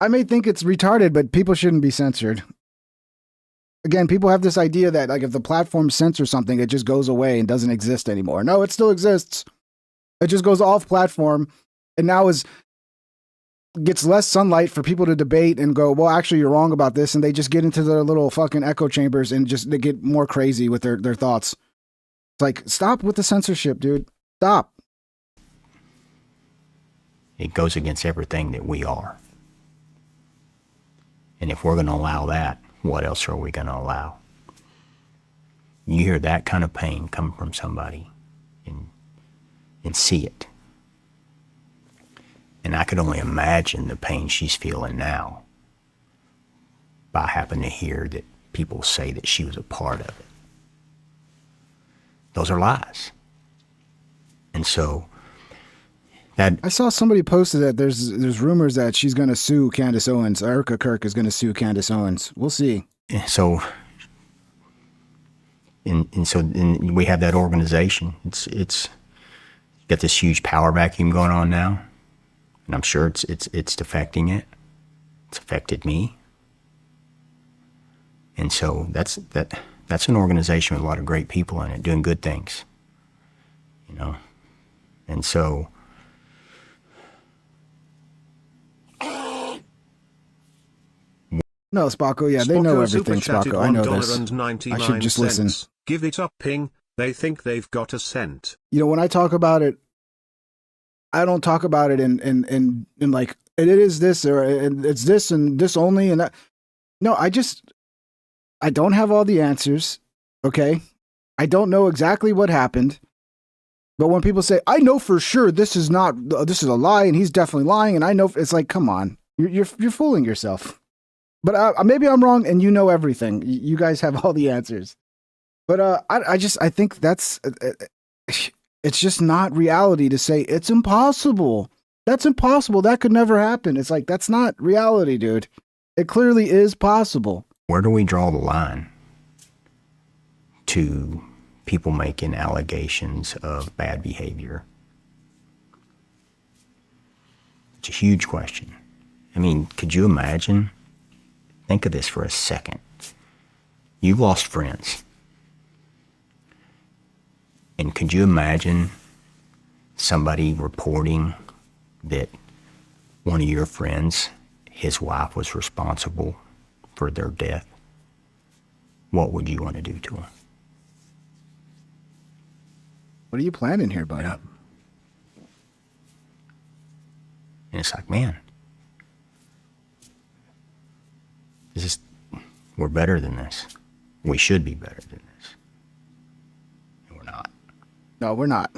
I may think it's retarded, but people shouldn't be censored. Again, people have this idea that, like, if the platform censors something, it just goes away and doesn't exist anymore. No, it still exists. It just goes off platform and now is gets less sunlight for people to debate and go, well, actually, you're wrong about this. And they just get into their little fucking echo chambers and just they get more crazy with their thoughts. It's like, stop with the censorship, dude. Stop. It goes against everything that we are. And if we're going to allow that, what else are we going to allow? You hear that kind of pain come from somebody and see it. And I could only imagine the pain she's feeling now by happening to hear that people say that she was a part of it. Those are lies. And so that I saw somebody posted that there's rumors that she's going to sue Candace Owens. Erica Kirk is going to sue Candace Owens. We'll see. So and we have that organization. It's got this huge power vacuum going on now. And I'm sure it's affecting it. It's affected me. And so that's an organization with a lot of great people in it, doing good things. You know? And so no, Spocko, yeah, they know everything, Spocko. I know this. I should just listen. Give it up, Ping. They think they've got a cent. You know, when I talk about it, I don't talk about it in like it is this or it's this and this only and that. No, I don't have all the answers. Okay, I don't know exactly what happened. But when people say, "I know for sure this is a lie and he's definitely lying," and I know, it's like, come on, you're fooling yourself. But maybe I'm wrong, and you know everything. You guys have all the answers. But I think that's. It's just not reality to say it's impossible. That's impossible. That could never happen. It's like, that's not reality, dude. It clearly is possible. Where do we draw the line to people making allegations of bad behavior? It's a huge question. I mean, could you imagine? Think of this for a second. You've lost friends. And could you imagine somebody reporting that one of your friends, his wife was responsible for their death? What would you want to do to him? What are you planning here, buddy? And it's like, man, we're better than this. We should be better than this. And we're not. No, we're not.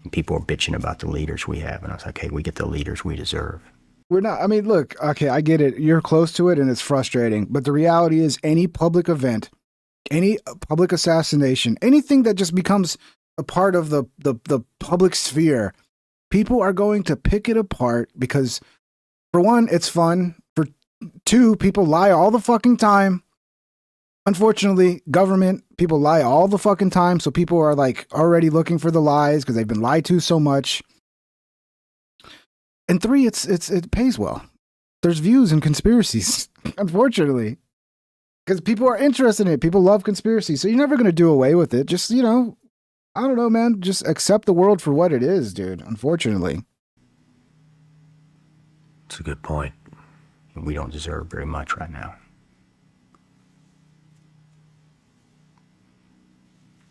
And people are bitching about the leaders we have. And I was like, hey, we get the leaders we deserve. We're not. I mean, look, okay, I get it. You're close to it and it's frustrating. But the reality is any public event, any public assassination, anything that just becomes a part of the public sphere, people are going to pick it apart because, for one, it's fun. For two, people lie all the fucking time. Unfortunately, government, people lie all the fucking time. So people are like already looking for the lies because they've been lied to so much. And three, it pays well. There's views and conspiracies, unfortunately, because people are interested in it. People love conspiracy. So you're never going to do away with it. Just, I don't know, man. Just accept the world for what it is, dude. Unfortunately. It's a good point. And we don't deserve very much right now.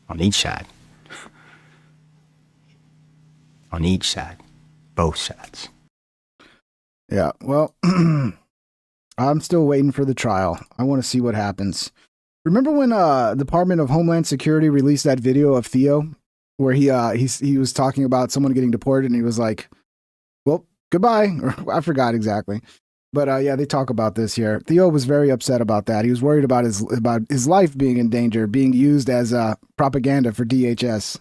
On each side. On each side. Both sides. Yeah, well, I'm still waiting for the trial. I want to see what happens. Remember when Department of Homeland Security released that video of Theo where he was talking about someone getting deported and he was like, well, goodbye. Or I forgot exactly. But yeah, they talk about this here. Theo was very upset about that. He was worried about his life being in danger, being used as propaganda for DHS.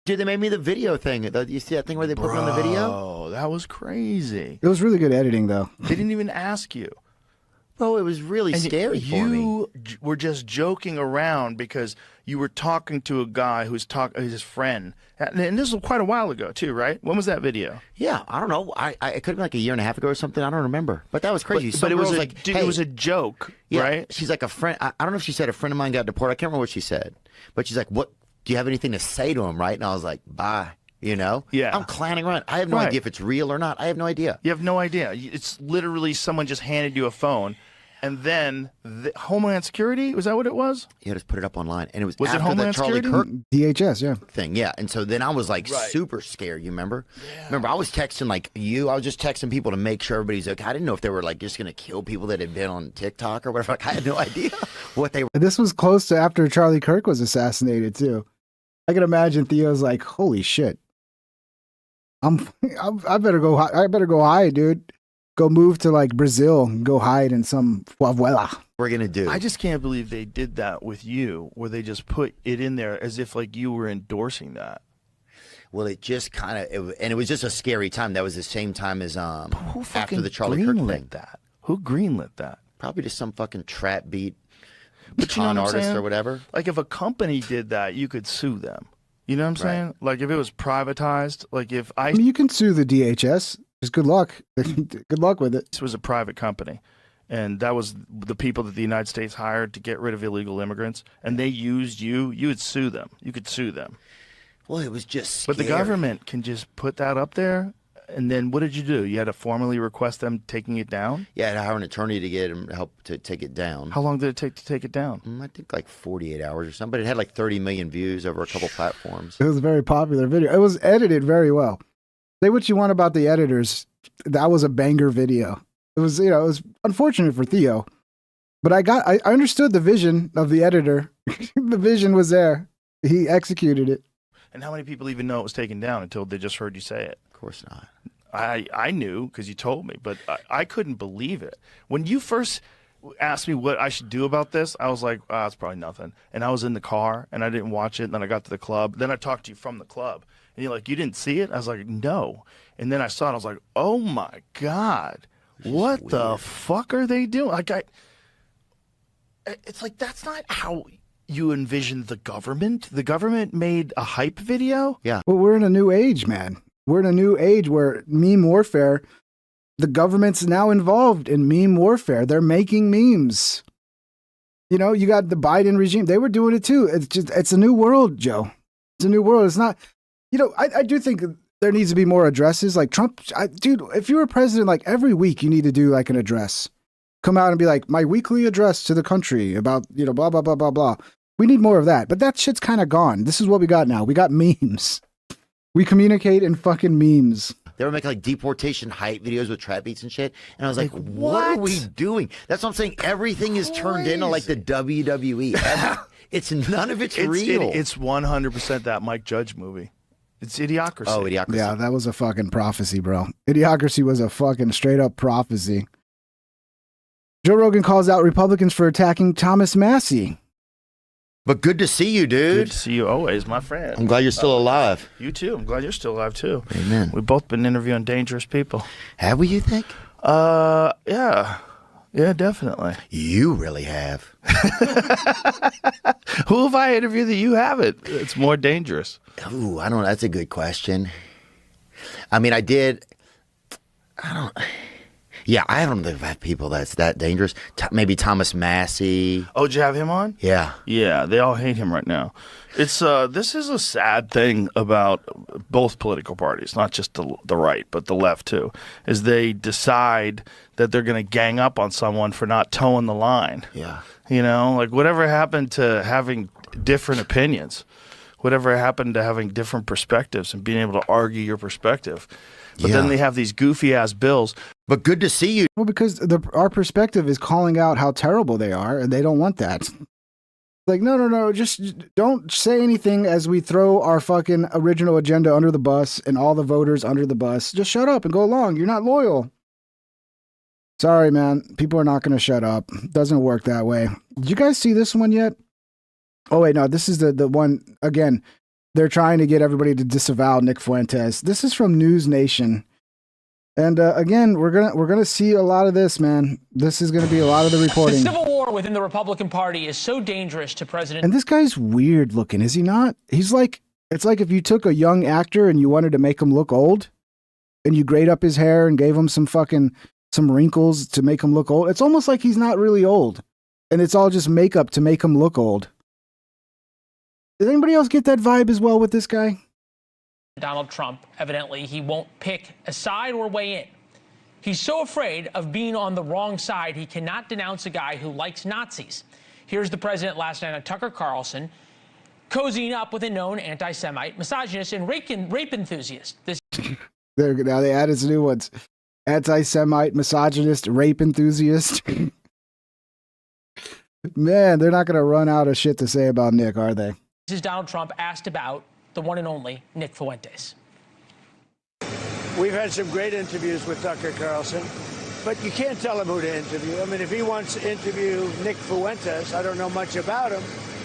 Dude, they made me the video thing. You see that thing where they put me on the video? Oh, that was crazy. It was really good editing, though. They didn't even ask you. Bro, it was really scary for me. You were just joking around because you were talking to a guy who's his friend. And this was quite a while ago, too, right? When was that video? Yeah, I don't know. It could have been like a year and a half ago or something. I don't remember. But that was crazy. But it was like, hey, it was a joke, yeah, right? She's like a friend. I don't know if she said a friend of mine got deported. I can't remember what she said. But she's like, what? Do you have anything to say to him, right? And I was like, bye. You know? Yeah. I'm clowning around. I have no Right. idea if it's real or not. I have no idea. You have no idea. It's literally someone just handed you a phone, and then Homeland Security, was that what it was? Yeah, just put it up online. And it was it after Homeland the Charlie Security? Kirk DHS, yeah. thing. Yeah. And so then I was like super scared, you remember? Remember, I was texting like you. I was just texting people to make sure everybody's okay. I didn't know if they were like just going to kill people that had been on TikTok or whatever. Like, I had no idea what they were. This was close to after Charlie Kirk was assassinated too. I can imagine Theo's like, "Holy shit, I better go. I better go hide, dude. Go move to like Brazil and go hide in some favela." We're gonna do. I just can't believe they did that with you, where they just put it in there as if like you were endorsing that. Well, it just kind of, and it was just a scary time. That was the same time as Who after the fucking Charlie Kirk greenlit thing. that? Who greenlit that? Probably just some fucking trap beat But you know con what I'm artist saying? or whatever. Like if a company did that, you could sue them. You know what I'm Right. saying? Like if it was privatized, like if I mean, you can sue the DHS. Just good luck. Good luck with it. This was a private company, and that was the people that the United States hired to get rid of illegal immigrants, and they used you. You would sue them. You could sue them. Well, it was just But the scary. government can just put that up there, and then what did you do? You had to formally request them taking it down? Yeah, I had to hire an attorney to get him help to take it down. How long did it take to take it down? I think like 48 hours or something. But it had like 30 million views over a couple platforms. It was a very popular video. It was edited very well. Say what you want about the editors. That was a banger video. It was, it was unfortunate for Theo, but I understood the vision of the editor. The vision was there. He executed it. And how many people even know it was taken down until they just heard you say it? Of course not. I knew because you told me, but I couldn't believe it. When you first asked me what I should do about this, I was like, it's probably nothing. And I was in the car and I didn't watch it. And then I got to the club. Then I talked to you from the club. And you're like, you didn't see it? I was like, no. And then I saw it. I was like, oh my God. What the fuck are they doing? Like, it's like, that's not how you envisioned the government. The government made a hype video. Yeah. Well, we're in a new age, man. We're in a new age where meme warfare, the government's now involved in meme warfare. They're making memes. You know, you got the Biden regime. They were doing it too. It's a new world, Joe. It's a new world. It's not, I do think there needs to be more addresses. Like Trump, dude, if you were president, like every week you need to do like an address. Come out and be like, my weekly address to the country about, blah, blah, blah, blah, blah. We need more of that. But that shit's kind of gone. This is what we got now. We got memes. We communicate in fucking memes. They were making like deportation hype videos with trap beats and shit. And I was like, what are we doing? That's what I'm saying. Everything is turned into like the WWE. It's none of it's real. It's 100% that Mike Judge movie. It's Idiocracy. Oh, Idiocracy. Yeah, that was a fucking prophecy, bro. Idiocracy was a fucking straight up prophecy. Joe Rogan calls out Republicans for attacking Thomas Massey. But good to see you, dude. Good to see you always, my friend. I'm glad you're still alive. You too. I'm glad you're still alive too. Amen. We've both been interviewing dangerous people. Have we, you think? Yeah. Yeah, definitely. You really have. Who have I interviewed that you haven't? It's more dangerous. Ooh, I don't know. That's a good question. I mean, I haven't had people that's that dangerous. Maybe Thomas Massey. Oh, did you have him on? Yeah. Yeah, they all hate him right now. It's this is a sad thing about both political parties, not just the right, but the left too, is they decide that they're going to gang up on someone for not towing the line. Yeah. You know, like whatever happened to having different opinions, whatever happened to having different perspectives and being able to argue your perspective. But then they have these goofy ass bills. But good to see you. Well, because our perspective is calling out how terrible they are, and they don't want that. Like, no, just don't say anything as we throw our fucking original agenda under the bus and all the voters under the bus. Just shut up and go along. You're not loyal. Sorry, man. People are not going to shut up. Doesn't work that way. Did you guys see this one yet? Oh, wait, no. This is the one, again, they're trying to get everybody to disavow Nick Fuentes. This is from News Nation. And again, we're gonna see a lot of this, man. This is gonna be a lot of the reporting. The civil war within the Republican Party is so dangerous to President. And this guy's weird looking, is he not? He's like, it's like if you took a young actor and you wanted to make him look old, and you grayed up his hair and gave him some wrinkles to make him look old. It's almost like he's not really old, and it's all just makeup to make him look old. Did anybody else get that vibe as well with this guy? Donald Trump, evidently, he won't pick a side or weigh in. He's so afraid of being on the wrong side, he cannot denounce a guy who likes Nazis. Here's the president last night on Tucker Carlson, cozying up with a known anti-Semite, misogynist, and rape enthusiast. Now they added some new ones. Anti-Semite, misogynist, rape enthusiast. Man, they're not going to run out of shit to say about Nick, are they? This is Donald Trump asked about the one and only Nick Fuentes. We've had some great interviews with Tucker Carlson, but you can't tell him who to interview. I mean, if he wants to interview Nick Fuentes, I don't know much about him,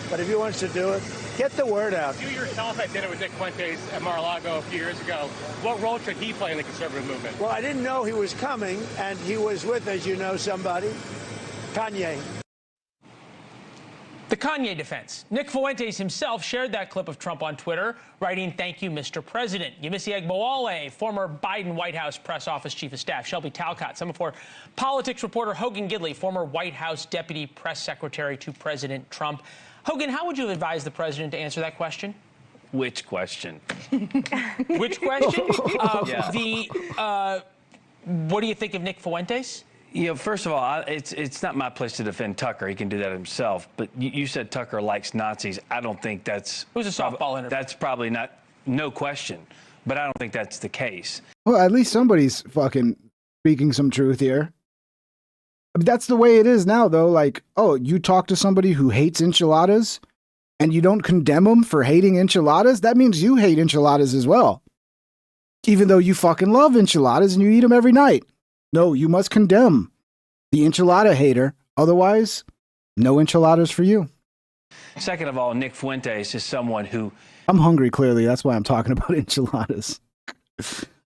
but if he wants to do it, get the word out. You yourself had dinner with Nick Fuentes at Mar-a-Lago a few years ago. What role should he play in the conservative movement? Well, I didn't know he was coming, and he was with, as you know, somebody, Kanye. The Kanye defense. Nick Fuentes himself shared that clip of Trump on Twitter, writing, "Thank you, Mr. President." Yemisi Egbowale, former Biden White House press office chief of staff. Shelby Talcott, Semaphore politics reporter Hogan Gidley, former White House deputy press secretary to President Trump. Hogan, how would you advise the president to answer that question? Which question? Which question? Yeah. What do you think of Nick Fuentes? You know, first of all, it's not my place to defend Tucker. He can do that himself. But you said Tucker likes Nazis. I don't think that's... It was a softball interview. That's probably not, no question. But I don't think that's the case. Well, at least somebody's fucking speaking some truth here. I mean, that's the way it is now, though. Like, oh, you talk to somebody who hates enchiladas and you don't condemn them for hating enchiladas? That means you hate enchiladas as well. Even though you fucking love enchiladas and you eat them every night. No, you must condemn the enchilada hater. Otherwise, no enchiladas for you. Second of all, Nick Fuentes is someone who... I'm hungry, clearly. That's why I'm talking about enchiladas.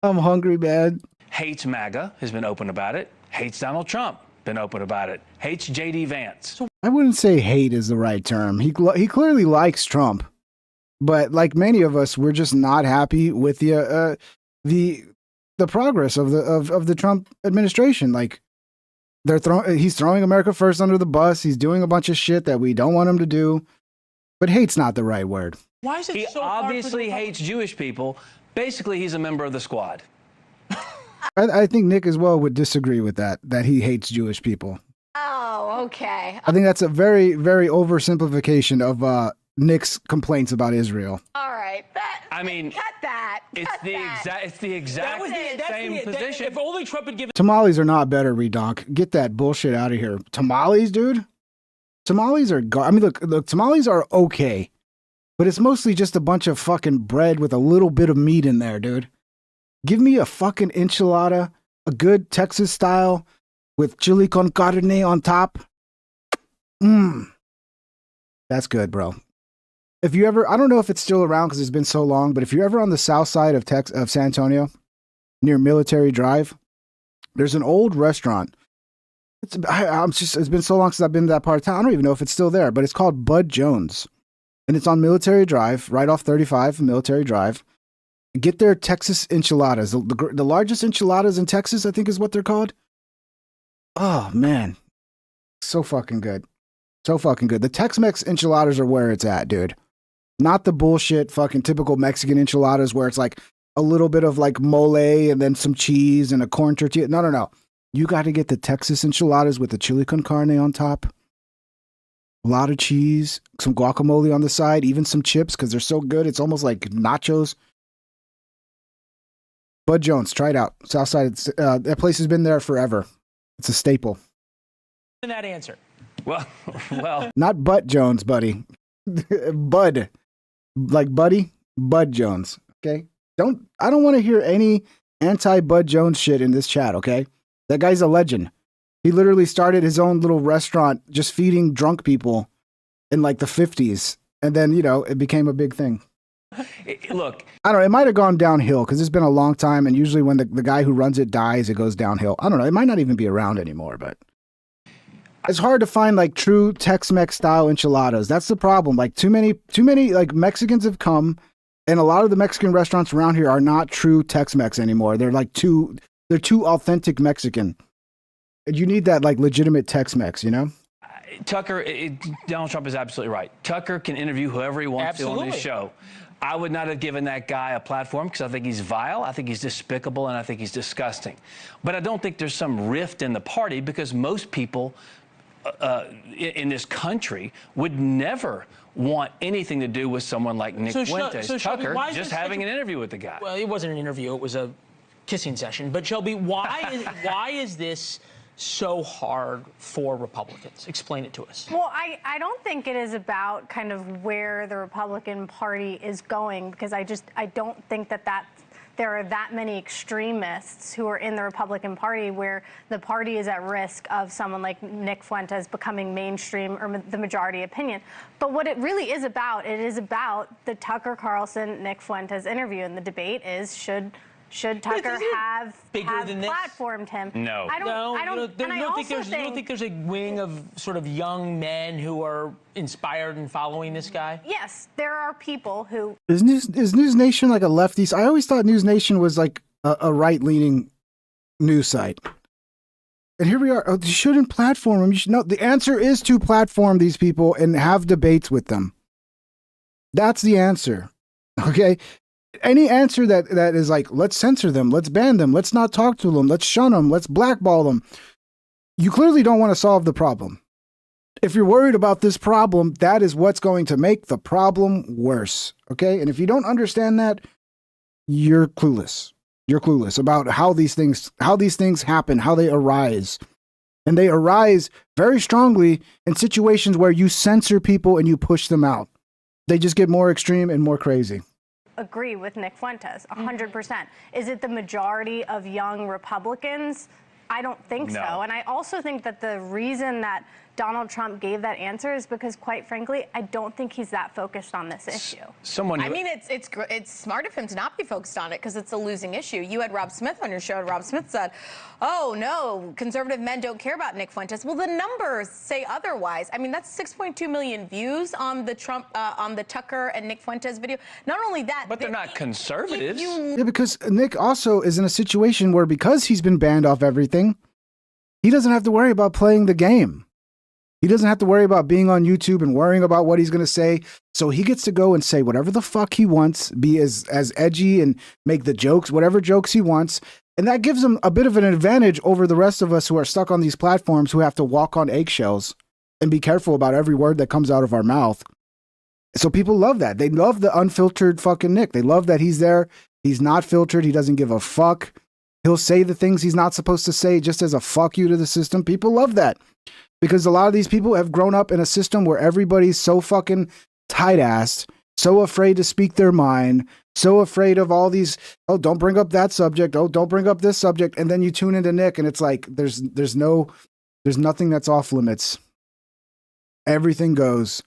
I'm hungry, man. Hates MAGA, has been open about it. Hates Donald Trump, been open about it. Hates J.D. Vance. I wouldn't say hate is the right term. He clearly likes Trump. But like many of us, we're just not happy with the progress of the Trump administration. Like he's throwing America First under the bus. He's doing a bunch of shit that we don't want him to do. But hate's not the right word. Why is it he so hard obviously hates Jewish people. Basically, he's a member of the squad. I think Nick as well would disagree with that he hates Jewish people. Oh, okay. I think that's a very, very oversimplification of Nick's complaints about Israel. All right. I mean, cut that. It's the exact same position. If only Trump had given... Tamales are not better, Redonk. Get that bullshit out of here. Tamales, dude? Tamales are... I mean, look, tamales are okay. But it's mostly just a bunch of fucking bread with a little bit of meat in there, dude. Give me a fucking enchilada, a good Texas style with chili con carne on top. That's good, bro. If you ever, I don't know if it's still around because it's been so long, but if you're ever on the south side of San Antonio, near Military Drive, there's an old restaurant. It's been so long since I've been to that part of town. I don't even know if it's still there, but it's called Bud Jones. And it's on Military Drive, right off 35 Military Drive. Get their Texas enchiladas. The largest enchiladas in Texas, I think is what they're called. Oh, man. So fucking good. So fucking good. The Tex-Mex enchiladas are where it's at, dude. Not the bullshit fucking typical Mexican enchiladas where it's like a little bit of like mole and then some cheese and a corn tortilla. No. You got to get the Texas enchiladas with the chili con carne on top. A lot of cheese, some guacamole on the side, even some chips because they're so good. It's almost like nachos. Bud Jones, try it out. Southside, that place has been there forever. It's a staple. That answer. Well. Not Butt Jones, buddy. Bud. Like Buddy, Bud Jones. Okay? I don't want to hear any anti-Bud Jones shit in this chat, okay? That guy's a legend. He literally started his own little restaurant just feeding drunk people in like the 50s. And then, it became a big thing. Look. I don't know. It might have gone downhill because it's been a long time. And usually when the guy who runs it dies, it goes downhill. I don't know. It might not even be around anymore, but it's hard to find like true Tex-Mex style enchiladas. That's the problem. Like too many like Mexicans have come and a lot of the Mexican restaurants around here are not true Tex-Mex anymore. They're like they're too authentic Mexican. You need that like legitimate Tex-Mex, Tucker, Donald Trump is absolutely right. Tucker can interview whoever he wants to on his show. I would not have given that guy a platform because I think he's vile, I think he's despicable, and I think he's disgusting. But I don't think there's some rift in the party because most people in this country would never want anything to do with someone like Nick Fuentes. Shelby, Tucker why is just this having such an interview with the guy. Well, it wasn't an interview. It was a kissing session. But Shelby, why is this so hard for Republicans? Explain it to us. Well, I don't think it is about kind of where the Republican Party is going, because I don't think that there are that many extremists who are in the Republican Party where the party is at risk of someone like Nick Fuentes becoming mainstream or the majority opinion. But what it really is about, it is about the Tucker Carlson Nick Fuentes interview, and the debate is should Tucker have platformed him? No. I don't think there's a wing of sort of young men who are inspired and following this guy? Yes, there are people who... Is News Nation like a lefty? I always thought News Nation was like a right-leaning news site. And here we are. Oh, you shouldn't platform them. You should know. The answer is to platform these people and have debates with them. That's the answer. Okay? Any answer that is like, let's censor them, let's ban them, let's not talk to them, let's shun them, let's blackball them, you clearly don't want to solve the problem. If you're worried about this problem, that is what's going to make the problem worse. Okay? And if you don't understand that, you're clueless. You're clueless about how these things happen, how they arise. And they arise very strongly in situations where you censor people and you push them out. They just get more extreme and more crazy. Agree with Nick Fuentes, 100%. Is it the majority of young Republicans? I don't think so. And I also think that the reason that Donald Trump gave that answer is because, quite frankly, I don't think he's that focused on this issue. I mean, it's smart of him to not be focused on it because it's a losing issue. You had Rob Smith on your show, and Rob Smith said, oh, no, conservative men don't care about Nick Fuentes. Well, the numbers say otherwise. I mean, that's 6.2 million views on the Tucker and Nick Fuentes video. Not only that, but they're not conservatives. Yeah, because Nick also is in a situation where, because he's been banned off everything, he doesn't have to worry about playing the game. He doesn't have to worry about being on YouTube and worrying about what he's going to say. So he gets to go and say whatever the fuck he wants, be as edgy and make the jokes, whatever jokes he wants. And that gives him a bit of an advantage over the rest of us who are stuck on these platforms, who have to walk on eggshells and be careful about every word that comes out of our mouth. So people love that. They love the unfiltered fucking Nick. They love that he's there. He's not filtered. He doesn't give a fuck. He'll say the things he's not supposed to say just as a fuck you to the system. People love that. Because a lot of these people have grown up in a system where everybody's so fucking tight-assed, so afraid to speak their mind, so afraid of all these, oh, don't bring up that subject, oh, don't bring up this subject, and then you tune into Nick and it's like there's nothing that's off limits. Everything goes.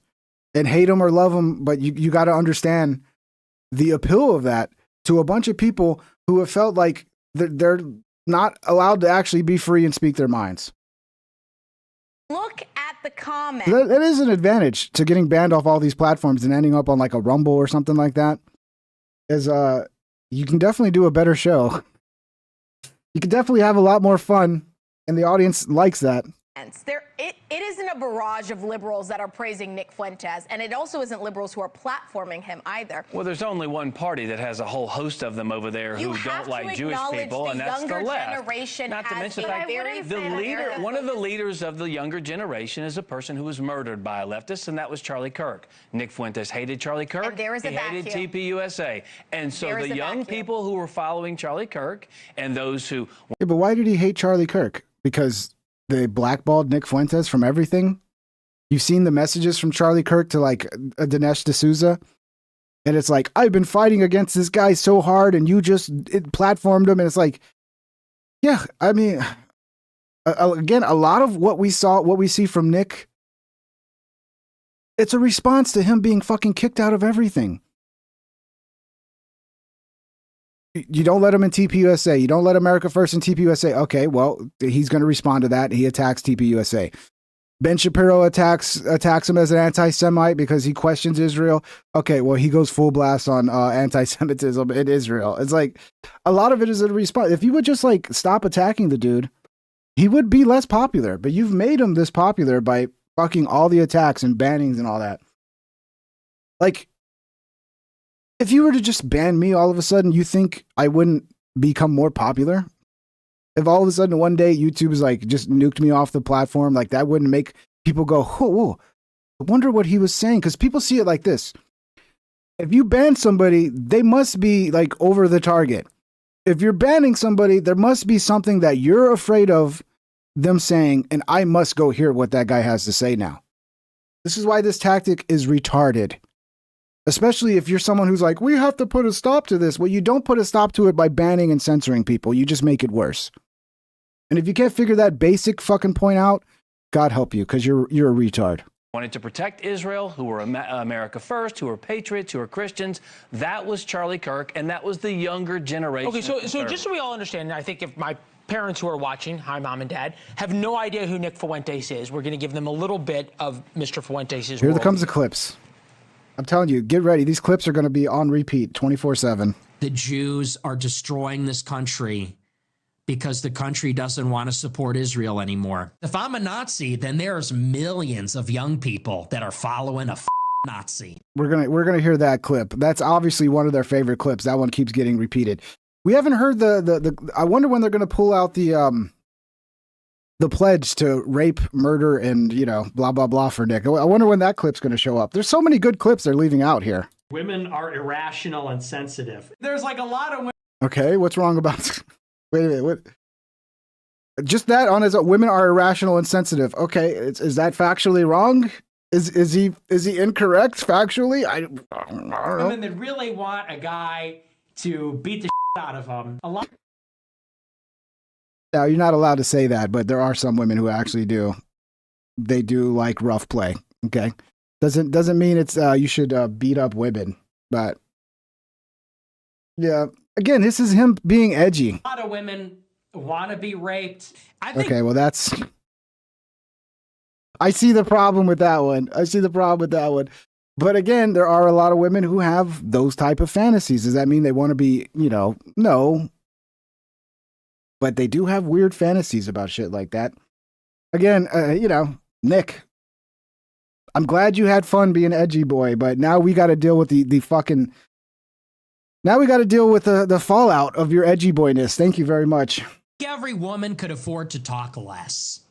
And hate him or love him, but you got to understand the appeal of that to a bunch of people who have felt like they're not allowed to actually be free and speak their minds. Look at the comments. That is an advantage to getting banned off all these platforms and ending up on like a Rumble or something like that. Is you can definitely do a better show. You can definitely have a lot more fun, and the audience likes that. It isn't a barrage of liberals that are praising Nick Fuentes, and it also isn't liberals who are platforming him either. Well, there's only one party that has a whole host of them over there who don't like Jewish people, and that's the left. Not to mention the fact that one of the leaders of the younger generation is a person who was murdered by a leftist, and that was Charlie Kirk. Nick Fuentes hated Charlie Kirk. And there is he hated TPUSA. And so the young people who were following Charlie Kirk and those who... Yeah, but why did he hate Charlie Kirk? Because they blackballed Nick Fuentes from everything. You've seen the messages from Charlie Kirk to like Dinesh D'Souza. And it's like, I've been fighting against this guy so hard and you just platformed him. And it's like, yeah, I mean, again, a lot of what we see from Nick, it's a response to him being fucking kicked out of everything. You don't let him in TPUSA. You don't let America First in TPUSA. Okay, well, he's going to respond to that. He attacks TPUSA. Ben Shapiro attacks him as an anti-Semite because he questions Israel. Okay, well, he goes full blast on anti-Semitism in Israel. It's like a lot of it is a response. If you would just like stop attacking the dude, he would be less popular. But you've made him this popular by fucking all the attacks and bannings and all that. Like, If you were to just ban me all of a sudden, you think I wouldn't become more popular? If all of a sudden one day YouTube is like just nuked me off the platform, like that wouldn't make people go, whoa, I wonder what he was saying. Because people see it like this. If you ban somebody, they must be like over the target. If you're banning somebody, there must be something that you're afraid of them saying, and I must go hear what that guy has to say now. This is why this tactic is retarded. Especially if you're someone who's like, we have to put a stop to this. Well, you don't put a stop to it by banning and censoring people. You just make it worse. And if you can't figure that basic fucking point out, God help you, because you're a retard. Wanted to protect Israel, who were America first, who were patriots, who were Christians. That was Charlie Kirk, and that was the younger generation. Okay, so just so we all understand, I think if my parents who are watching, hi mom and dad, have no idea who Nick Fuentes is, we're going to give them a little bit of Mr. Fuentes' Here comes the clips. I'm telling you, get ready. These clips are going to be on repeat 24/7. The Jews are destroying this country because the country doesn't want to support Israel anymore. If I'm a Nazi, then there's millions of young people that are following a Nazi. We're gonna hear that clip. That's obviously one of their favorite clips. That one keeps getting repeated. We haven't heard the I wonder when they're gonna pull out the pledge to rape, murder, and blah blah blah for Nick. I wonder when that clip's gonna show up. There's so many good clips they're leaving out here. Women are irrational and sensitive. There's like a lot of women. Okay, what's wrong about? Wait a minute. What? Just that on his own. Women are irrational and sensitive. Okay, is that factually wrong? Is he incorrect factually? I don't know. Women that really want a guy to beat the out of them. A lot. Now you're not allowed to say that, but there are some women who actually do. They do like rough play. Okay, doesn't mean it's you should beat up women, but yeah. Again, this is him being edgy. A lot of women want to be raped. I think. Okay, well that's. I see the problem with that one. But again, there are a lot of women who have those type of fantasies. Does that mean they want to be, no. But they do have weird fantasies about shit like that. Again, Nick, I'm glad you had fun being edgy boy, but now we got to deal with the fucking. Now we got to deal with the fallout of your edgy boyness. Thank you very much. Every woman could afford to talk less.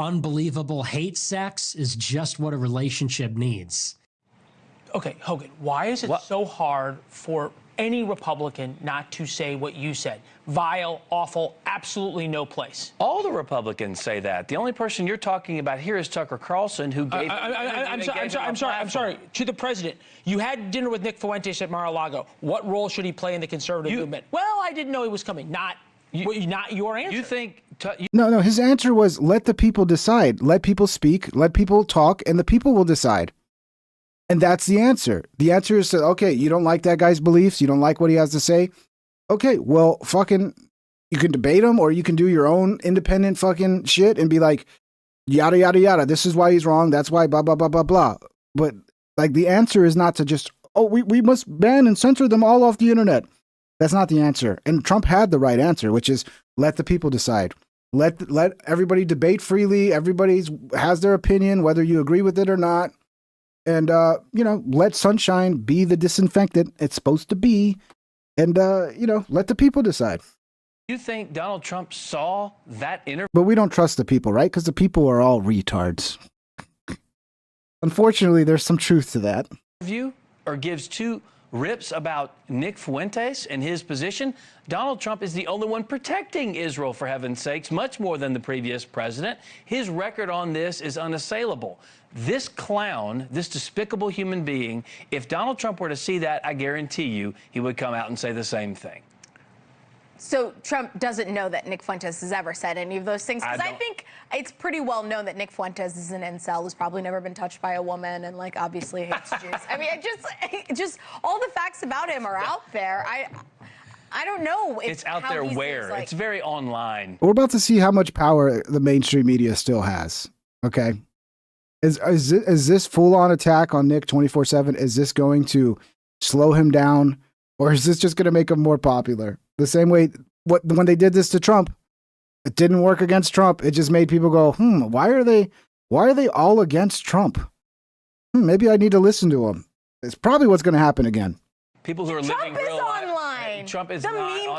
Unbelievable hate sex is just what a relationship needs. Okay, Hogan, why is it so hard for any Republican not to say what you said? Vile, awful, absolutely no place. All the Republicans say that. The only person you're talking about here is Tucker Carlson, who gave. I'm sorry. To the president, you had dinner with Nick Fuentes at Mar-a-Lago. What role should he play in the conservative movement? Well, I didn't know he was coming. Not your answer. You think? No. His answer was let the people decide. Let people speak. Let people talk, and the people will decide. And that's the answer. The answer is, okay, you don't like that guy's beliefs. You don't like what he has to say. Okay, well, fucking, you can debate him or you can do your own independent fucking shit and be like, yada, yada, yada. This is why he's wrong. That's why blah, blah, blah, blah, blah. But like the answer is not to just, we must ban and censor them all off the internet. That's not the answer. And Trump had the right answer, which is let the people decide. Let everybody debate freely. Everybody has their opinion, whether you agree with it or not. And, let sunshine be the disinfectant it's supposed to be. And, let the people decide. You think Donald Trump saw that interview? But we don't trust the people, right? Because the people are all retards. Unfortunately, there's some truth to that. Or gives two rips about Nick Fuentes and his position. Donald Trump is the only one protecting Israel, for heaven's sakes, much more than the previous president. His record on this is unassailable. This clown, this despicable human being, if Donald Trump were to see that, I guarantee you he would come out and say the same thing. So Trump doesn't know that Nick Fuentes has ever said any of those things? Because I think it's pretty well known that Nick Fuentes is an incel who's probably never been touched by a woman and, like, obviously hates Jews. I mean, just all the facts about him are out there. I don't know. It's out there where? It's very online. We're about to see how much power the mainstream media still has, okay? Is this full-on attack on Nick 24/7? Is this going to slow him down? Or is this just going to make him more popular? The same way when they did this to Trump, it didn't work against Trump. It just made people go, why are they all against Trump? Maybe I need to listen to him. It's probably what's going to happen again. People who are Trump living is real life. online. Trump is the not. meme.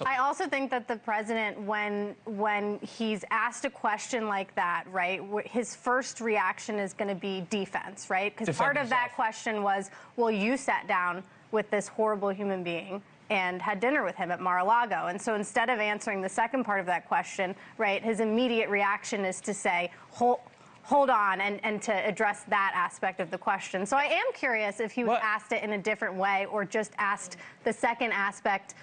I also think that the president, when he's asked a question like that, right, his first reaction is going to be defense, right? Because part of that question was, well, you sat down with this horrible human being and had dinner with him at Mar-a-Lago. And so instead of answering the second part of that question, right, his immediate reaction is to say, hold on, and to address that aspect of the question. So I am curious if he was asked it in a different way or just asked the second aspect.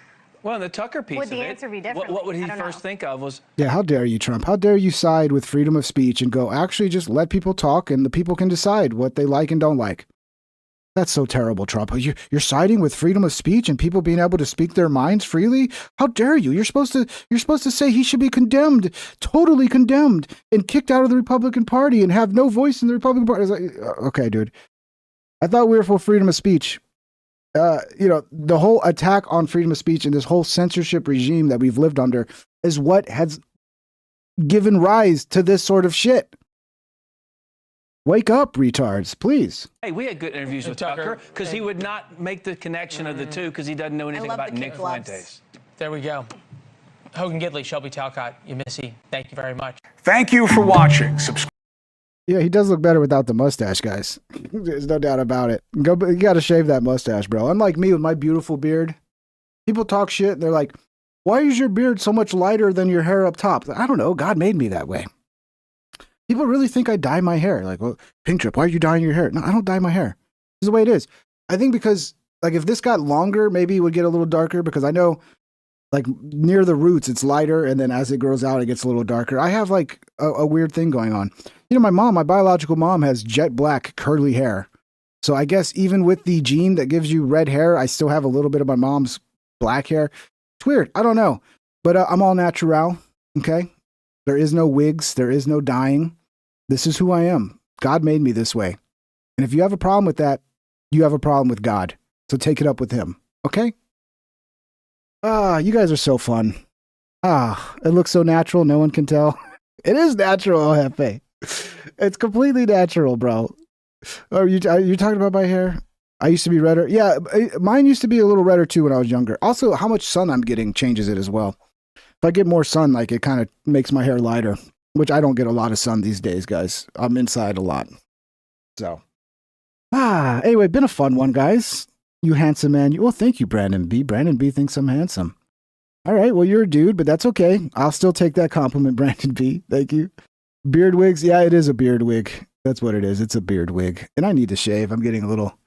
Well, the Tucker piece would the of it, answer be different? what would he first think of was, Yeah, how dare you, Trump? How dare you side with freedom of speech and go, actually, just let people talk and the people can decide what they like and don't like. That's so terrible, Trump. You're siding with freedom of speech and people being able to speak their minds freely? How dare you? You're supposed to say he should be condemned, totally condemned, and kicked out of the Republican Party and have no voice in the Republican Party. Okay, dude. I thought we were for freedom of speech. The whole attack on freedom of speech and this whole censorship regime that we've lived under is what has given rise to this sort of shit. Wake up, retards, please. hey, we had good interviews with Tucker because he would not make the connection of the two because he doesn't know anything about Nick Fuentes. There we go. Hogan Gidley, Shelby Talcott, Missy, thank you very much. Thank you for watching. Yeah, he does look better without the mustache, guys. There's no doubt about it. You got to shave that mustache, bro. Unlike me with my beautiful beard, people talk shit and they're like, why is your beard so much lighter than your hair up top? I don't know. God made me that way. People really think I dye my hair. Like, well, Pink Trip, why are you dyeing your hair? No, I don't dye my hair. This is the way it is. I think because, like, if this got longer, maybe it would get a little darker because I know, like, near the roots, it's lighter. And then as it grows out, it gets a little darker. I have, like, a weird thing going on. You know, my biological mom has jet black curly hair. So I guess even with the gene that gives you red hair, I still have a little bit of my mom's black hair. It's weird. I don't know. But I'm all natural. Okay. There is no wigs. There is no dyeing. This is who I am. God made me this way. And if you have a problem with that, you have a problem with God. So take it up with him. Okay? You guys are so fun. It looks so natural. No one can tell. It is natural, Jefe. It's completely natural, bro. Are you talking about my hair? I used to be redder. Yeah, mine used to be a little redder too when I was younger. Also, how much sun I'm getting changes it as well. If I get more sun, like, it kind of makes my hair lighter, which I don't get a lot of sun these days, guys. I'm inside a lot. So, anyway, been a fun one, guys. You handsome man. Well, thank you, Brandon B. Brandon B thinks I'm handsome. All right, well, you're a dude, but that's okay. I'll still take that compliment, Brandon B. Thank you. Beard wigs. Yeah, it is a beard wig. That's what it is. It's a beard wig. And I need to shave. I'm getting a little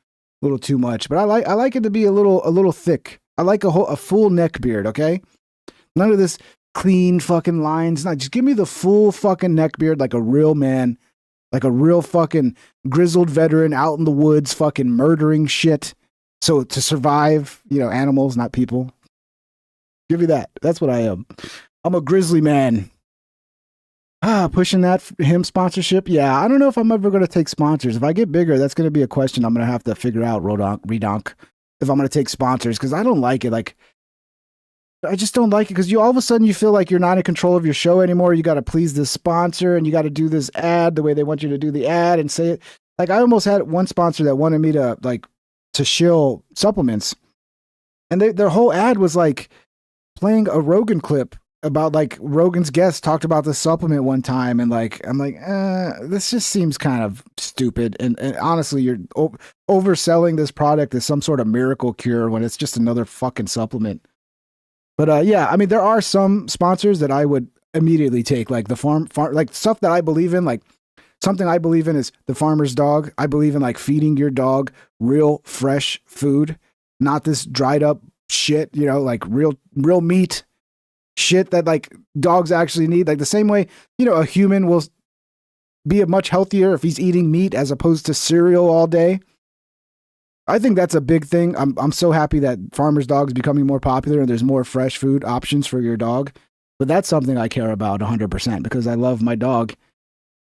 too much, but I like it to be a little thick. I like a full neck beard, okay? None of this clean fucking lines. No, just give me the full fucking neck beard like a real man, like a real fucking grizzled veteran out in the woods fucking murdering shit. So to survive, animals, not people. Give me that. That's what I am. I'm a grizzly man. Pushing that him sponsorship. Yeah, I don't know if I'm ever going to take sponsors. If I get bigger, that's going to be a question I'm going to have to figure out, Redonk, if I'm going to take sponsors, because I don't like it. Like, I just don't like it because all of a sudden you feel like you're not in control of your show anymore. You got to please this sponsor and you got to do this ad the way they want you to do the ad and say it. Like, I almost had one sponsor that wanted me to shill supplements, and their whole ad was like playing a Rogan clip about, like, Rogan's guest talked about the supplement one time, and like, I'm like, this just seems kind of stupid. And honestly, you're overselling this product as some sort of miracle cure when it's just another fucking supplement. But yeah, I mean, there are some sponsors that I would immediately take, like the farm, like stuff that I believe in, like something I believe in is the farmer's dog. I believe in, like, feeding your dog real fresh food, not this dried up shit, like real meat shit that, like, dogs actually need. Like the same way, a human will be much healthier if he's eating meat as opposed to cereal all day. I think that's a big thing. I'm so happy that farmers' dogs becoming more popular and there's more fresh food options for your dog. But that's something I care about 100% because I love my dog.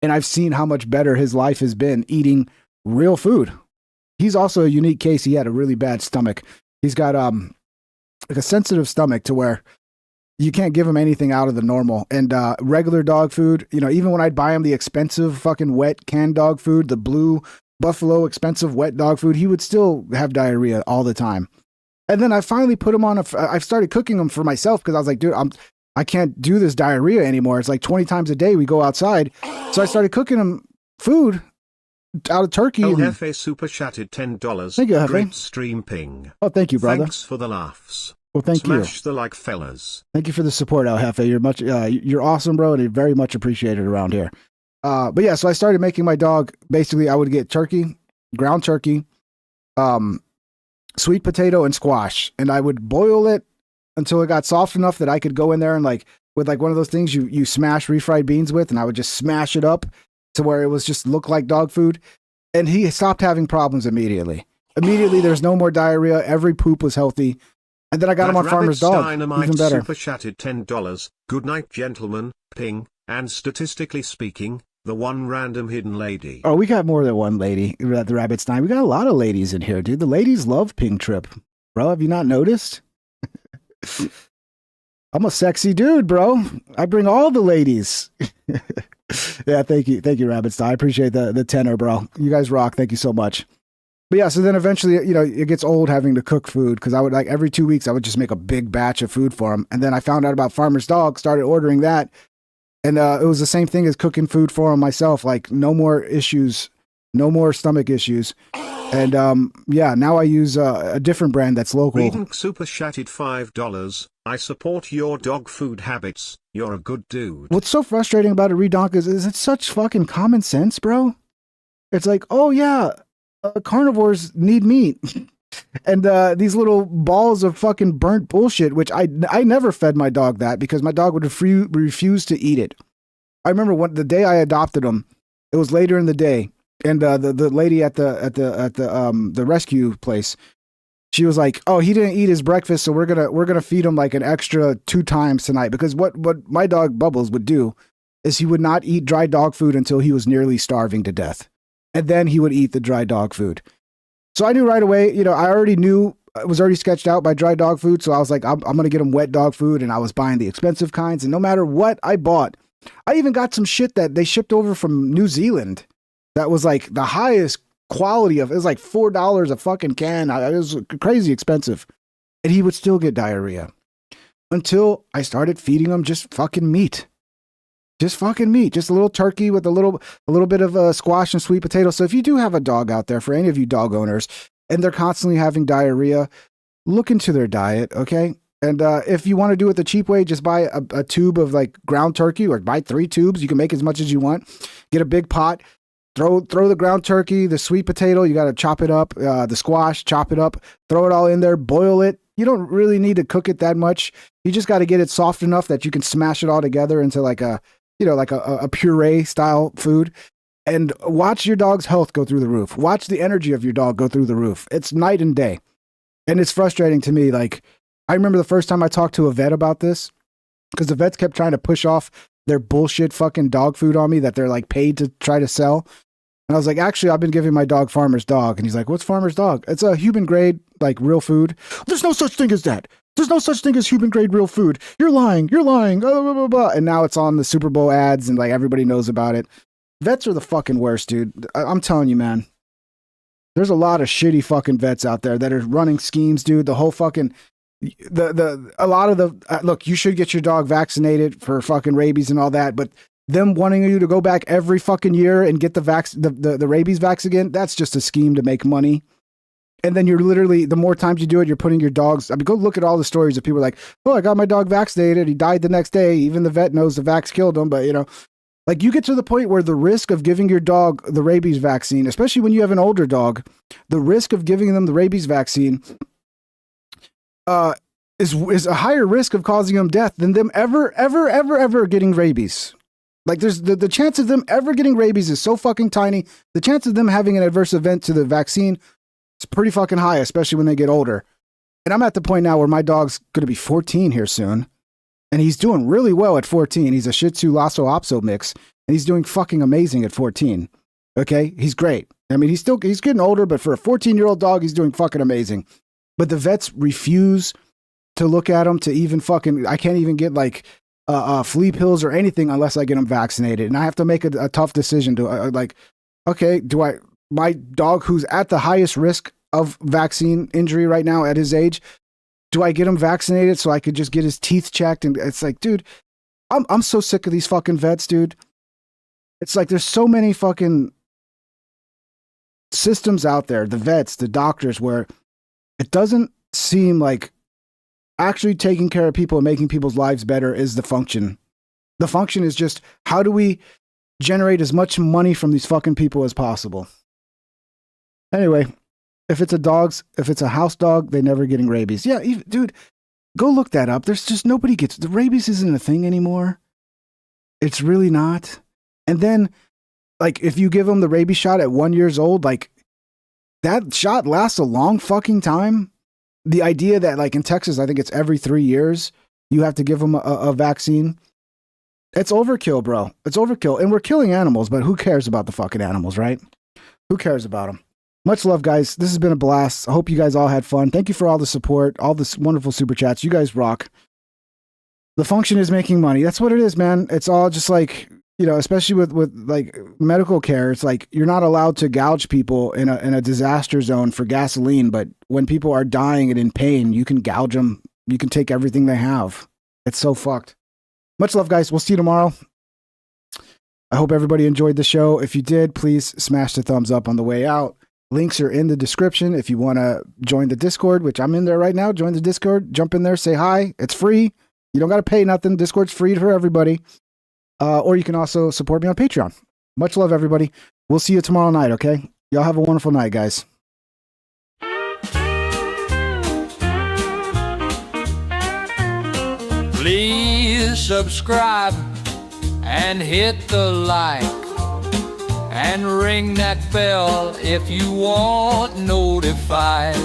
And I've seen how much better his life has been eating real food. He's also a unique case. He had a really bad stomach. He's got like a sensitive stomach to where you can't give him anything out of the normal. And regular dog food, even when I'd buy him the expensive fucking wet canned dog food, the blue Buffalo expensive wet dog food, he would still have diarrhea all the time. And then I finally put him on I started cooking him for myself because I was like, dude, I can't do this diarrhea anymore. It's like 20 times a day we go outside. So I started cooking him food out of turkey. El Jefe super chatted $10. Thank you, Jefe. Great stream ping. Oh, thank you, brother. Thanks for the laughs. Well, thank you. Smash the like, fellas. Thank you for the support, El Jefe. You're awesome, bro, and you're very much appreciated around here. But yeah, so I started making my dog. Basically, I would get turkey, ground turkey, sweet potato, and squash, and I would boil it until it got soft enough that I could go in there and with one of those things you smash refried beans with, and I would just smash it up to where it was just looked like dog food. And he stopped having problems immediately. Immediately, there's no more diarrhea. Every poop was healthy. And then I got him on Farmer's Dog. Even better. Super chatted $10. Good night, gentlemen. Ping. And statistically speaking, the one random hidden lady. Oh, we got more than one lady at the Rabbit Stein. We got a lot of ladies in here, dude. The ladies love Ping Trip. Bro, have you not noticed? I'm a sexy dude, bro. I bring all the ladies. Yeah, thank you. Thank you, Rabbit Stein. I appreciate the tenor, bro. You guys rock. Thank you so much. But yeah, so then eventually, it gets old having to cook food because I would every 2 weeks, I would just make a big batch of food for him. And then I found out about Farmer's Dog, started ordering that. And it was the same thing as cooking food for him myself. Like no more issues, no more stomach issues. And yeah, now I use a different brand that's local. Reading super chatted $5. I support your dog food habits. You're a good dude. What's so frustrating about it, Redonk, is it's such fucking common sense, bro. It's like, oh yeah, carnivores need meat. And these little balls of fucking burnt bullshit, which I never fed my dog that because my dog would refuse to eat it. I remember the day I adopted him, it was later in the day, and the lady at the rescue place, she was like, "Oh, he didn't eat his breakfast, so we're gonna feed him like an extra 2 times tonight." Because what my dog Bubbles would do is he would not eat dry dog food until he was nearly starving to death, and then he would eat the dry dog food. So I knew right away, I already knew it was already sketched out by dry dog food. So I was like, I'm going to get him wet dog food. And I was buying the expensive kinds. And no matter what I bought, I even got some shit that they shipped over from New Zealand. That was like the highest quality it was like $4 a fucking can. It was crazy expensive. And he would still get diarrhea until I started feeding him just fucking meat. Just fucking meat, just a little turkey with a little bit of squash and sweet potato. So if you do have a dog out there, for any of you dog owners, and they're constantly having diarrhea, look into their diet, okay? And if you want to do it the cheap way, just buy a tube of like ground turkey, or buy 3 tubes. You can make as much as you want. Get a big pot, throw the ground turkey, the sweet potato. You got to chop it up, the squash, chop it up, throw it all in there, boil it. You don't really need to cook it that much. You just got to get it soft enough that you can smash it all together into like a puree style food, and watch your dog's health go through the roof. Watch the energy of your dog go through the roof. It's night and day. And it's frustrating to me. Like, I remember the first time I talked to a vet about this, because the vets kept trying to push off their bullshit fucking dog food on me that they're like paid to try to sell. And I was like, actually, I've been giving my dog Farmer's Dog. And he's like, what's Farmer's Dog? It's a human grade, like real food. There's no such thing as that. There's no such thing as human grade real food. You're lying. You're lying. Blah, blah, blah, blah. And now it's on the Super Bowl ads and like everybody knows about it. Vets are the fucking worst, dude. I'm telling you, man. There's a lot of shitty fucking vets out there that are running schemes, dude. The whole fucking look, you should get your dog vaccinated for fucking rabies and all that, but them wanting you to go back every fucking year and get the rabies vax again, that's just a scheme to make money. And then you're literally, the more times you do it, you're putting your dogs. I mean, go look at all the stories of people like, oh, I got my dog vaccinated. He died the next day. Even the vet knows the vax killed him. But, like you get to the point where the risk of giving your dog the rabies vaccine, especially when you have an older dog, the risk of giving them the rabies vaccine is a higher risk of causing them death than them ever getting rabies. Like there's the chance of them ever getting rabies is so fucking tiny. The chance of them having an adverse event to the vaccine, it's pretty fucking high, especially when they get older. And I'm at the point now where my dog's going to be 14 here soon. And he's doing really well at 14. He's a Shih Tzu Lhasa Apso mix. And he's doing fucking amazing at 14. Okay? He's great. I mean, he's getting older, but for a 14-year-old dog, he's doing fucking amazing. But the vets refuse to look at him to even fucking, I can't even get like flea pills or anything unless I get him vaccinated. And I have to make a tough decision to okay, do I my dog who's at the highest risk of vaccine injury right now at his age, do I get him vaccinated so I could just get his teeth checked? And it's like, dude, I'm so sick of these fucking vets, dude. It's like there's so many fucking systems out there, the vets, the doctors, where it doesn't seem like actually taking care of people and making people's lives better is the function. The function is just, how do we generate as much money from these fucking people as possible? Anyway, if it's a house dog, they're never getting rabies. Yeah, dude, go look that up. There's just nobody gets, the rabies isn't a thing anymore. It's really not. And then, like, if you give them the rabies shot at 1 year old, like, that shot lasts a long fucking time. The idea that, like, in Texas, I think it's every 3 years, you have to give them a vaccine. It's overkill, bro. It's overkill. And we're killing animals, but who cares about the fucking animals, right? Who cares about them? Much love, guys. This has been a blast. I hope you guys all had fun. Thank you for all the support, all this wonderful super chats. You guys rock. The function is making money. That's what it is, man. It's all just like, you know, especially with like medical care. It's like you're not allowed to gouge people in a disaster zone for gasoline, but when people are dying and in pain, you can gouge them. You can take everything they have. It's so fucked. Much love, guys. We'll see you tomorrow. I hope everybody enjoyed the show. If you did, please smash the thumbs up on the way out. Links are in the description. If you want to join the Discord, which I'm in there right now, join the Discord, jump in there, say hi. It's free. You don't got to pay nothing. Discord's free for everybody. Or you can also support me on Patreon. Much love, everybody. We'll see you tomorrow night, okay? Y'all have a wonderful night, guys. Please subscribe and hit the like and ring that bell if you want notified.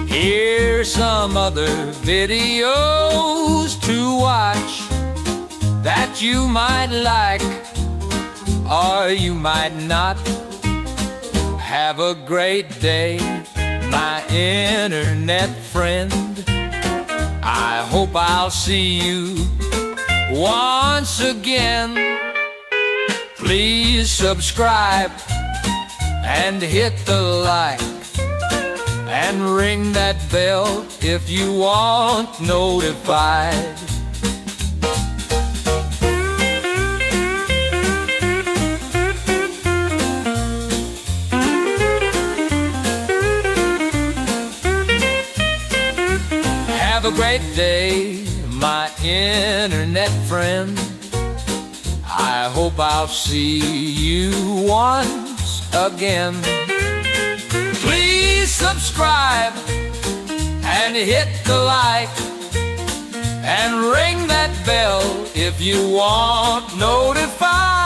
Here's some other videos to watch that you might like or you might not. Have a great day, my internet friend. I hope I'll see you once again. Please subscribe and hit the like and ring that bell if you want notified. Have a great day, my internet friend. I hope I'll see you once again. Please subscribe and hit the like and ring that bell if you want notified.